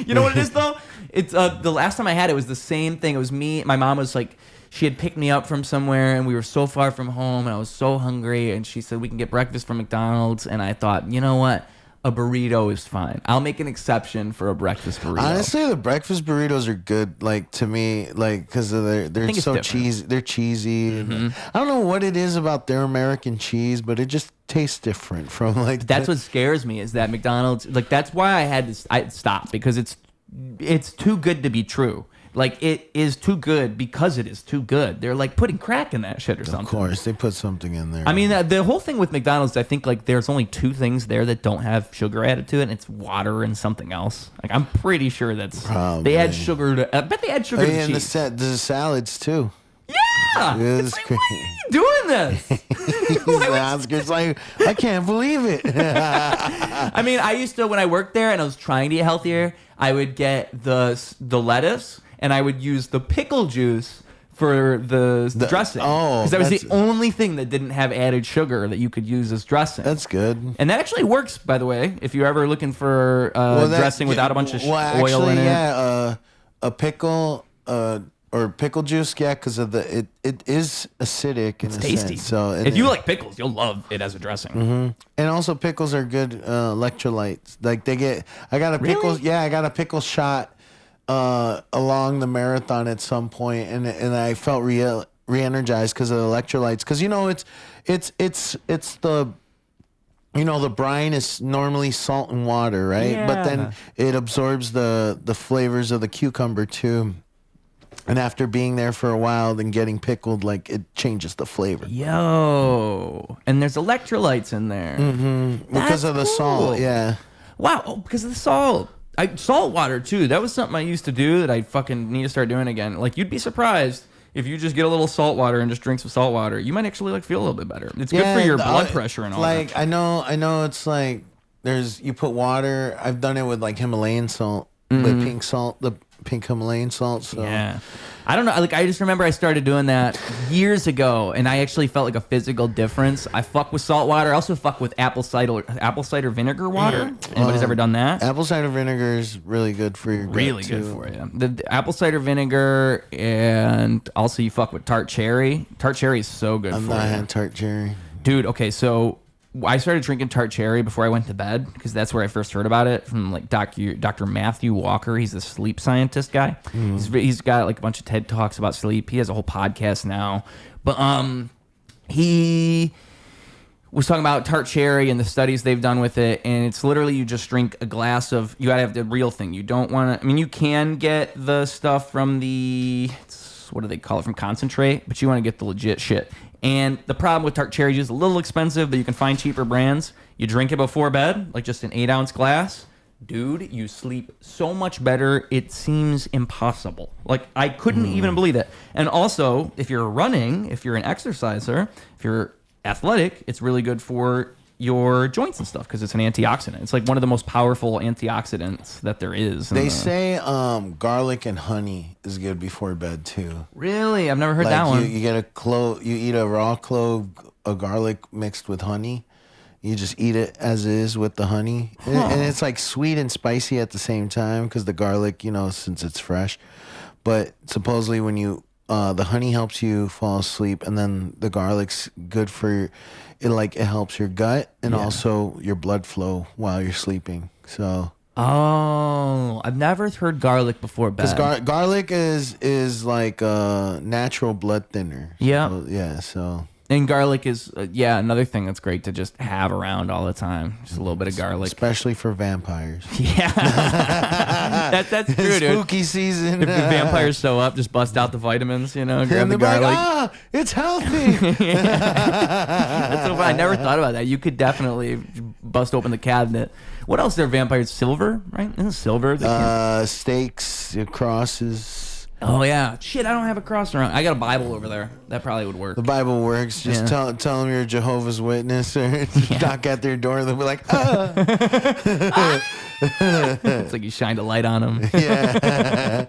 [SPEAKER 2] You know what it is, though? It's the last time I had it was the same thing. It was me. My mom was like, she had picked me up from somewhere, and we were so far from home, and I was so hungry, and she said, we can get breakfast from McDonald's, and I thought, you know what? a burrito is fine. I'll make an exception for a breakfast burrito.
[SPEAKER 3] Honestly, the breakfast burritos are good. Like to me, like because they're so cheesy. They're cheesy. I don't know what it is about their American cheese, but it just tastes different from like.
[SPEAKER 2] That's what scares me is that McDonald's. Like that's why I stopped because it's too good to be true. Like, it is too good because it is too good. They're, like, putting crack in that shit or something.
[SPEAKER 3] Of course. They put something in there.
[SPEAKER 2] I mean, the whole thing with McDonald's, I think, like, there's only 2 things there that don't have sugar added to it, and it's water and something else. Like, I'm pretty sure that's...
[SPEAKER 3] Probably.
[SPEAKER 2] They add sugar to... I bet they add sugar to
[SPEAKER 3] and
[SPEAKER 2] cheese.
[SPEAKER 3] the salads, too.
[SPEAKER 2] Yeah! It's like, why are you doing this?
[SPEAKER 3] Oscar's like, I can't believe it.
[SPEAKER 2] I mean, I used to, when I worked there and I was trying to eat healthier, I would get the lettuce... and I would use the pickle juice for the dressing. Oh, because that was the only thing that didn't have added sugar that you could use as dressing.
[SPEAKER 3] That's good.
[SPEAKER 2] And that actually works, by the way, if you're ever looking for dressing without a bunch of oil in it.
[SPEAKER 3] Yeah, a pickle or pickle juice, yeah, because of it is acidic. It's tasty. So
[SPEAKER 2] if you like pickles, you'll love it as a dressing.
[SPEAKER 3] Mm-hmm. And also pickles are good electrolytes. Like I got a pickle shot. Along the marathon at some point, and I felt re-energized because of the electrolytes. Because it's the the brine is normally salt and water, right?
[SPEAKER 2] Yeah.
[SPEAKER 3] But then it absorbs the flavors of the cucumber too. And after being there for a while, then getting pickled, like it changes the flavor.
[SPEAKER 2] Yo, and there's electrolytes in there
[SPEAKER 3] because of the salt. Yeah.
[SPEAKER 2] Wow, because of the salt. Salt water too. That was something I used to do that I fucking need to start doing again. Like you'd be surprised if you just get a little salt water and just drink some salt water. You might actually like feel a little bit better. It's good for your blood pressure and all that.
[SPEAKER 3] Like I know it's like you put water. I've done it with like Himalayan salt, with pink salt, the pink Himalayan salt. So. Yeah.
[SPEAKER 2] I don't know. Like I just remember I started doing that years ago, and I actually felt like a physical difference. I fuck with salt water. I also fuck with apple cider vinegar water. Anybody's ever done that?
[SPEAKER 3] Apple cider vinegar is really good for your gut
[SPEAKER 2] really
[SPEAKER 3] too.
[SPEAKER 2] Good for you. The apple cider vinegar, and also you fuck with tart cherry. Tart cherry is so good.
[SPEAKER 3] I've not had tart cherry,
[SPEAKER 2] dude. Okay, so I started drinking tart cherry before I went to bed because that's where I first heard about it from like Dr. Matthew Walker. He's a sleep scientist guy. He's got like a bunch of TED Talks about sleep. He has a whole podcast now. But he was talking about tart cherry and the studies they've done with it, and it's literally you just drink a glass of. You gotta have the real thing. You don't want to. I mean, you can get the stuff from what do they call it, from concentrate, but you want to get the legit shit. And the problem with tart cherry is a little expensive, but you can find cheaper brands. You drink it before bed, like just an 8-ounce glass. Dude, you sleep so much better, it seems impossible. Like, I couldn't even believe it. And also, if you're running, if you're an exerciser, if you're athletic, it's really good for your joints and stuff because it's an antioxidant. It's like one of the most powerful antioxidants that there is.
[SPEAKER 3] They say garlic and honey is good before bed too.
[SPEAKER 2] Really? I've never heard that one.
[SPEAKER 3] You get you eat a raw clove of garlic mixed with honey. You just eat it as is with the honey. And it's like sweet and spicy at the same time because the garlic, since it's fresh. But supposedly when the honey helps you fall asleep, and then the garlic's good for it helps your gut and also your blood flow while you're sleeping. So
[SPEAKER 2] I've never heard garlic before bed.
[SPEAKER 3] Because garlic is like a natural blood thinner.
[SPEAKER 2] Yeah.
[SPEAKER 3] So
[SPEAKER 2] and garlic is another thing that's great to just have around all the time. Just a little bit of garlic,
[SPEAKER 3] especially for vampires.
[SPEAKER 2] Yeah, that's true, dude.
[SPEAKER 3] Spooky season.
[SPEAKER 2] If the vampires show up, just bust out the vitamins. Grab the garlic.
[SPEAKER 3] Like, it's healthy.
[SPEAKER 2] That's so fun. I never thought about that. You could definitely bust open the cabinet. What else? Are vampires? Silver, right? Isn't it silver?
[SPEAKER 3] Stakes, crosses.
[SPEAKER 2] Oh, yeah. Shit, I don't have a cross around. I got a Bible over there. That probably would work.
[SPEAKER 3] The Bible works. Just tell them you're a Jehovah's Witness or knock at their door and they'll be like,
[SPEAKER 2] It's like you shined a light on them.
[SPEAKER 3] Yeah.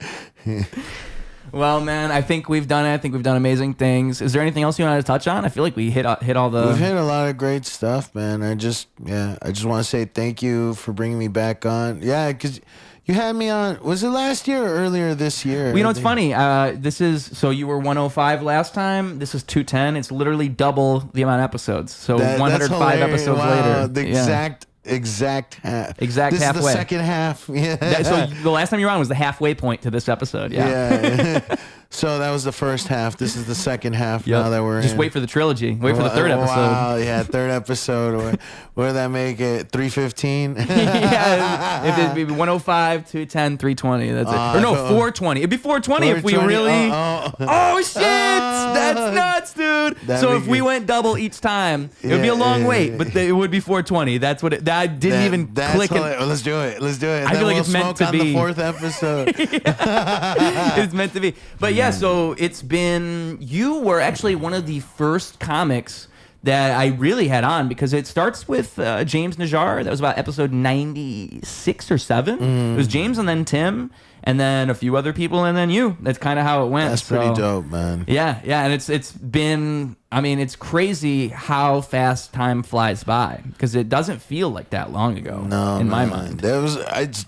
[SPEAKER 2] Well, man, I think we've done it. I think we've done amazing things. Is there anything else you wanted to touch on? I feel like we hit all the...
[SPEAKER 3] We've hit a lot of great stuff, man. I just want to say thank you for bringing me back on. Yeah, because... You had me on, was it last year or earlier this year?
[SPEAKER 2] Well, it's funny. So you were 105 last time. This is 210. It's literally double the amount of episodes. So 105 episodes later.
[SPEAKER 3] The exact exact half.
[SPEAKER 2] Exact
[SPEAKER 3] this
[SPEAKER 2] halfway.
[SPEAKER 3] This is the second half. Yeah.
[SPEAKER 2] So the last time you were on was the halfway point to this episode.
[SPEAKER 3] Yeah. So that was the first half. This is the second half. Now that we're
[SPEAKER 2] just wait for the trilogy. Wait for the third episode.
[SPEAKER 3] Wow, yeah, third episode. Where did that make it? 315.
[SPEAKER 2] Yeah, if it'd be 105, 210, 320. That's it. Or no, 420. It'd be 420 if we really. Oh shit! That's nuts, dude. So if we went double each time, it would be a long wait, but it would be 420. That's what it. That didn't even click.
[SPEAKER 3] Let's do it. Let's do it.
[SPEAKER 2] I feel like it's meant to be.
[SPEAKER 3] On the fourth episode.
[SPEAKER 2] It's meant to be. But yeah, so it's been. You were actually one of the first comics that I really had on, because it starts with James Najjar. That was about episode 96 or 7. It was James and then Tim and then a few other people and then you. That's kind of how it went.
[SPEAKER 3] That's pretty dope, man.
[SPEAKER 2] Yeah, and it's been, I mean, it's crazy how fast time flies by, because it doesn't feel like that long ago.
[SPEAKER 3] No,
[SPEAKER 2] in my mind.
[SPEAKER 3] It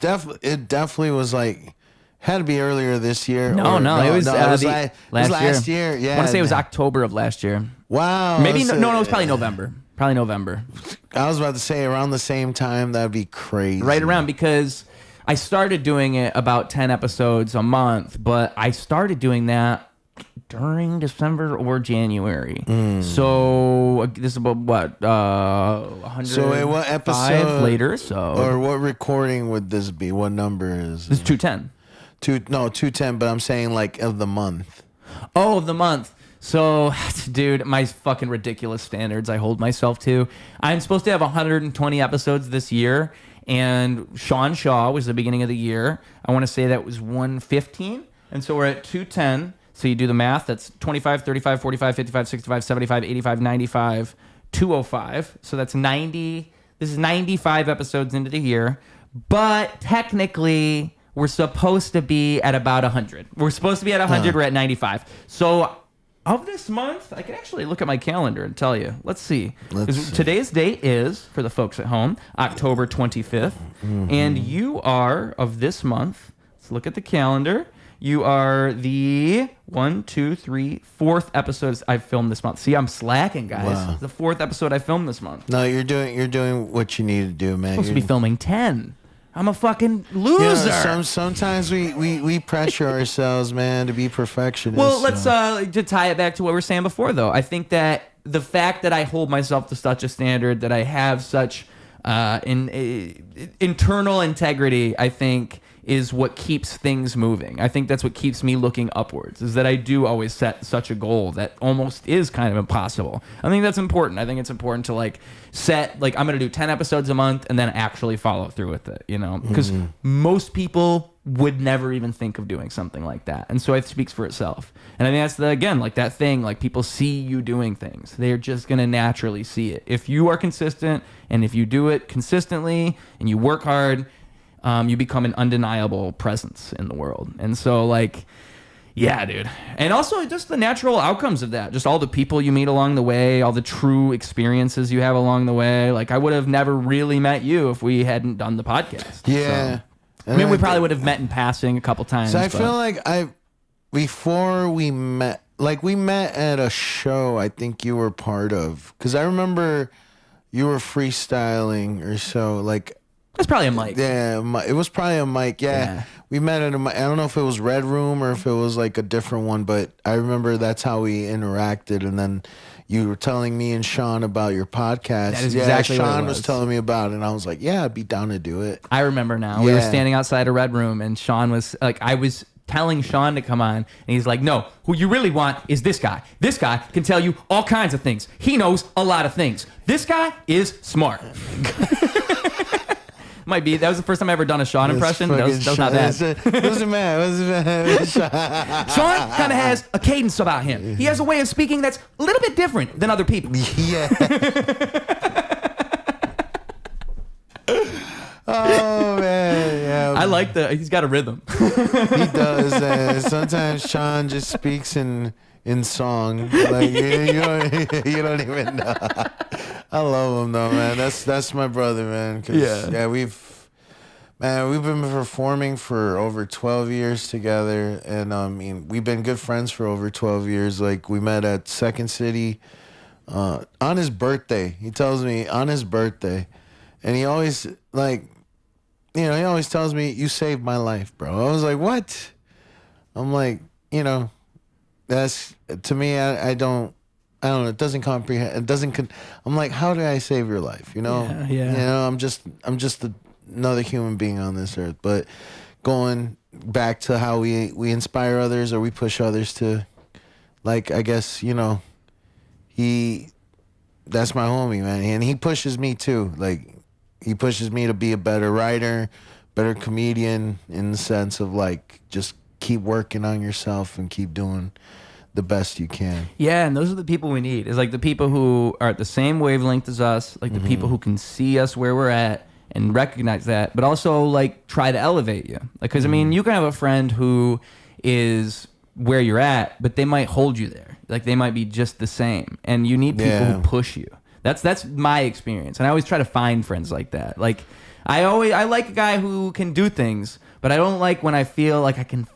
[SPEAKER 3] definitely was like, had to be earlier this year.
[SPEAKER 2] It was
[SPEAKER 3] last year. Yeah,
[SPEAKER 2] I want to say it was October of last year.
[SPEAKER 3] Wow.
[SPEAKER 2] Maybe it was probably November. Probably November.
[SPEAKER 3] I was about to say around the same time. That'd be crazy.
[SPEAKER 2] Right around, because I started doing it about 10 episodes a month, but I started doing that during December or January. So this is about what 100.
[SPEAKER 3] So what episode
[SPEAKER 2] later? So
[SPEAKER 3] or what recording would this be? What number is
[SPEAKER 2] this? 210.
[SPEAKER 3] 210. But I'm saying like of the month.
[SPEAKER 2] Oh, of the month. So, dude, my fucking ridiculous standards I hold myself to. I'm supposed to have 120 episodes this year, and Shawn Shaw was the beginning of the year. I want to say that was 115, and so we're at 210. So you do the math. That's 25, 35, 45, 55, 65, 75, 85, 95, 205. So that's 90. This is 95 episodes into the year, but technically we're supposed to be at about 100. We're supposed to be at 100. We're at 95. So of this month, I can actually look at my calendar and tell you. Let's see. Today's date is, for the folks at home, October 25th. And you are, of this month, let's look at the calendar. You are the 4th episode I've filmed this month. See, I'm slacking, guys.
[SPEAKER 3] Wow.
[SPEAKER 2] The 4th episode I filmed this month.
[SPEAKER 3] No, you're doing what you need to do, man.
[SPEAKER 2] I'm supposed to be filming 10. I'm a fucking loser.
[SPEAKER 3] Sometimes we pressure ourselves, man, to be perfectionists.
[SPEAKER 2] Well, let's to tie it back to what we were saying before, though. I think that the fact that I hold myself to such a standard, that I have such internal integrity, I think, is what keeps things moving. I think that's what keeps me looking upwards, is that I do always set such a goal that almost is kind of impossible. I think that's important. I think it's important to like set, like, I'm going to do 10 episodes a month and then actually follow through with it, you know, because most people would never even think of doing something like that. And so it speaks for itself. And I think that's again, like that thing, like people see you doing things. They're just going to naturally see it. If you are consistent and if you do it consistently and you work hard, you become an undeniable presence in the world. And so, like, yeah, dude. And also just the natural outcomes of that. Just all the people you meet along the way, all the true experiences you have along the way. Like, I would have never really met you if we hadn't done the podcast.
[SPEAKER 3] Yeah.
[SPEAKER 2] So, I mean, we probably would have met in passing a couple times.
[SPEAKER 3] So I feel like before we met, like we met at a show I think you were part of. Because I remember you were freestyling or so, like...
[SPEAKER 2] That's probably a mic.
[SPEAKER 3] Yeah, it was probably a mic. Yeah. We met at a mic. I don't know if it was Red Room or if it was like a different one, but I remember that's how we interacted. And then you were telling me and Shawn about your podcast.
[SPEAKER 2] That is exactly what it
[SPEAKER 3] Shawn was telling me about it, and I was like, yeah, I'd be down to do it.
[SPEAKER 2] I remember now. We were standing outside a Red Room, and Shawn was like, I was telling Shawn to come on, and he's like, no, who you really want is this guy. This guy can tell you all kinds of things. He knows a lot of things. This guy is smart. Might be. That was the first time I ever done a Shawn impression. That was not bad.
[SPEAKER 3] Wasn't bad.
[SPEAKER 2] Shawn kind of has a cadence about him. He has a way of speaking that's a little bit different than other people.
[SPEAKER 3] Yeah. Oh man, yeah.
[SPEAKER 2] I like he's got a rhythm.
[SPEAKER 3] He does. Sometimes Shawn just speaks in song. Like you don't even know. I love him though, man. That's my brother, man. We've been performing for over 12 years together, and I mean we've been good friends for over 12 years. Like we met at Second City on his birthday. He tells me on his birthday, And he always like, he always tells me, "You saved my life, bro." I was like, "What?" I'm like, that's to me. I don't know. It doesn't comprehend. It doesn't. I'm like, how did I save your life?
[SPEAKER 2] Yeah.
[SPEAKER 3] I'm just another human being on this earth. But going back to how we inspire others or we push others to, like, I guess that's my homie, man, and he pushes me too. Like, he pushes me to be a better writer, better comedian, in the sense of like just keep working on yourself and keep doing the best you can.
[SPEAKER 2] Yeah, and those are the people we need. It's like the people who are at the same wavelength as us, like the people who can see us where we're at and recognize that, but also like try to elevate you. Like, because I mean, you can have a friend who is where you're at, but they might hold you there. Like, they might be just the same, and you need people who push you. That's my experience, and I always try to find friends like that. Like, I like a guy who can do things, but I don't like when I feel like I can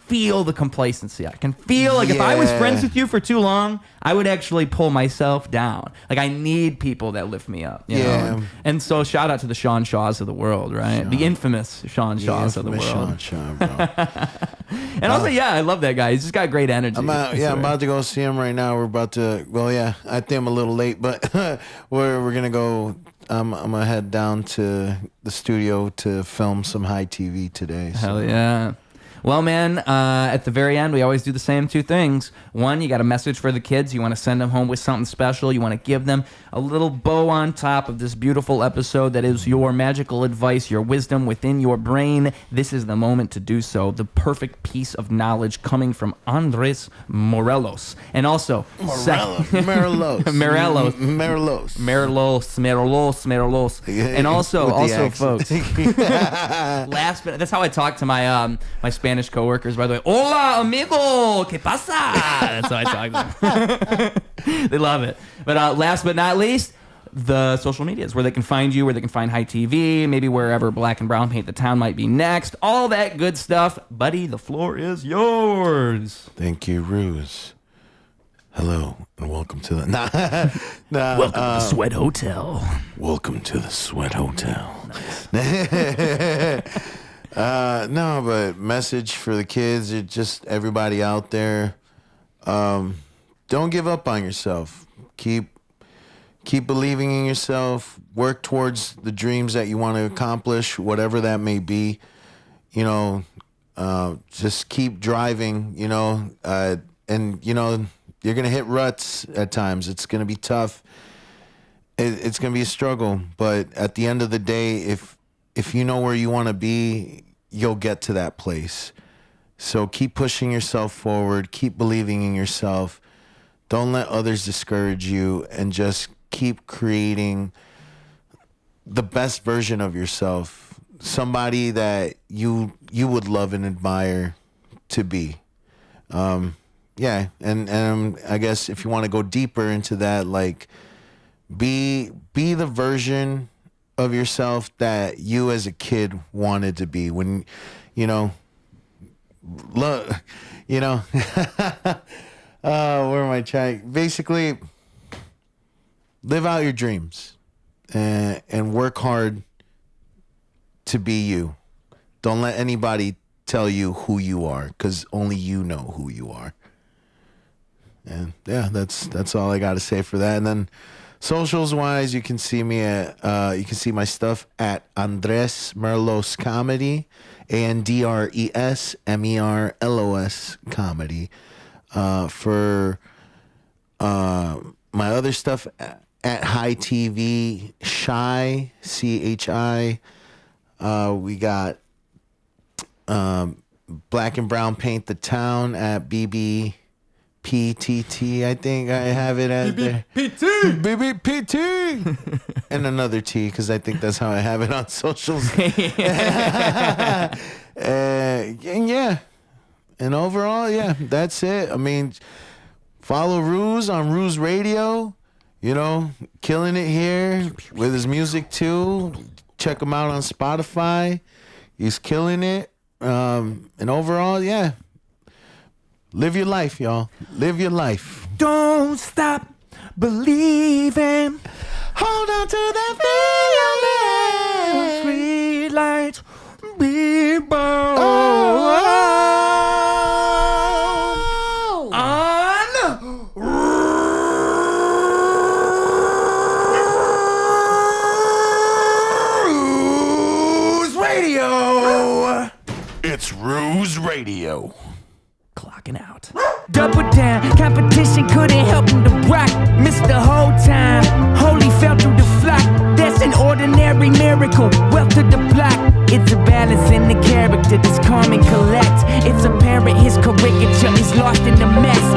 [SPEAKER 2] feel the complacency. I can feel like if I was friends with you for too long, I would actually pull myself down. Like, I need people that lift me up. You know? And so shout out to the Shawn Shaws of the world, right? The infamous Shawn Shaws of the world.
[SPEAKER 3] Shawn, bro.
[SPEAKER 2] And also, I love that guy. He's just got great energy.
[SPEAKER 3] I'm about to go see him right now. We're about to. Well, I think I'm a little late, but we're gonna go. I'm gonna head down to the studio to film some high TV today.
[SPEAKER 2] Hell yeah. Well, man, at the very end, we always do the same two things. One, you got a message for the kids. You want to send them home with something special. You want to give them a little bow on top of this beautiful episode that is your magical advice, your wisdom within your brain. This is the moment to do so. The perfect piece of knowledge coming from Andrés Merlos. And also...
[SPEAKER 3] Merlos.
[SPEAKER 2] And also, folks... that's how I talk to my my Spanish coworkers, by the way. Hola, amigo, ¿qué pasa? That's how I talk to them. They love it. But last but not least, the social medias, where they can find you, where they can find High TV, maybe wherever Black and Brown Paint the Town might be next. All that good stuff. Buddy, the floor is yours.
[SPEAKER 3] Thank you, Ruse. Hello, and welcome to the...
[SPEAKER 2] welcome to the Sweat Hotel.
[SPEAKER 1] Welcome to the Sweat Hotel.
[SPEAKER 2] Nice.
[SPEAKER 3] No, but message for the kids, just everybody out there, don't give up on yourself. Keep believing in yourself. Work towards the dreams that you want to accomplish, whatever that may be. Just keep driving, and you're gonna hit ruts at times. It's gonna be tough. It's gonna be a struggle, but at the end of the day, if you know where you want to be, you'll get to that place. So keep pushing yourself forward. Keep believing in yourself. Don't let others discourage you, and just keep creating the best version of yourself. Somebody that you would love and admire to be. And I guess if you want to go deeper into that, like, be the version of yourself that you as a kid wanted to be when, where am I trying? Basically, live out your dreams and work hard to be you. Don't let anybody tell you who you are, because only you know who you are. And that's all I got to say for that. And then socials wise, you can see me at you can see my stuff at Andrés Merlos Comedy, ANDRES MERLOS Comedy. For my other stuff at High TV, Shy, CHI. We got Black and Brown Paint the Town at BBPTT. I think I have it at BBPT. And another T, because I think that's how I have it on socials. And overall, that's it. I mean, follow Ruse on Ruse Radio. Killing it here with his music too. Check him out on Spotify. He's killing it. And overall, live your life, y'all. Live your life.
[SPEAKER 2] Don't stop believing.
[SPEAKER 3] Hold on to that feeling.
[SPEAKER 2] Street lights be born on Ruse Radio.
[SPEAKER 1] It's Ruse Radio.
[SPEAKER 2] Clocking out. Double down, competition couldn't help him to rock. Missed the whole time, Holy fell through the flock. That's an ordinary miracle, wealth to the block. It's a balance in the character that's calm and collect. It's apparent his caricature is lost in the mess.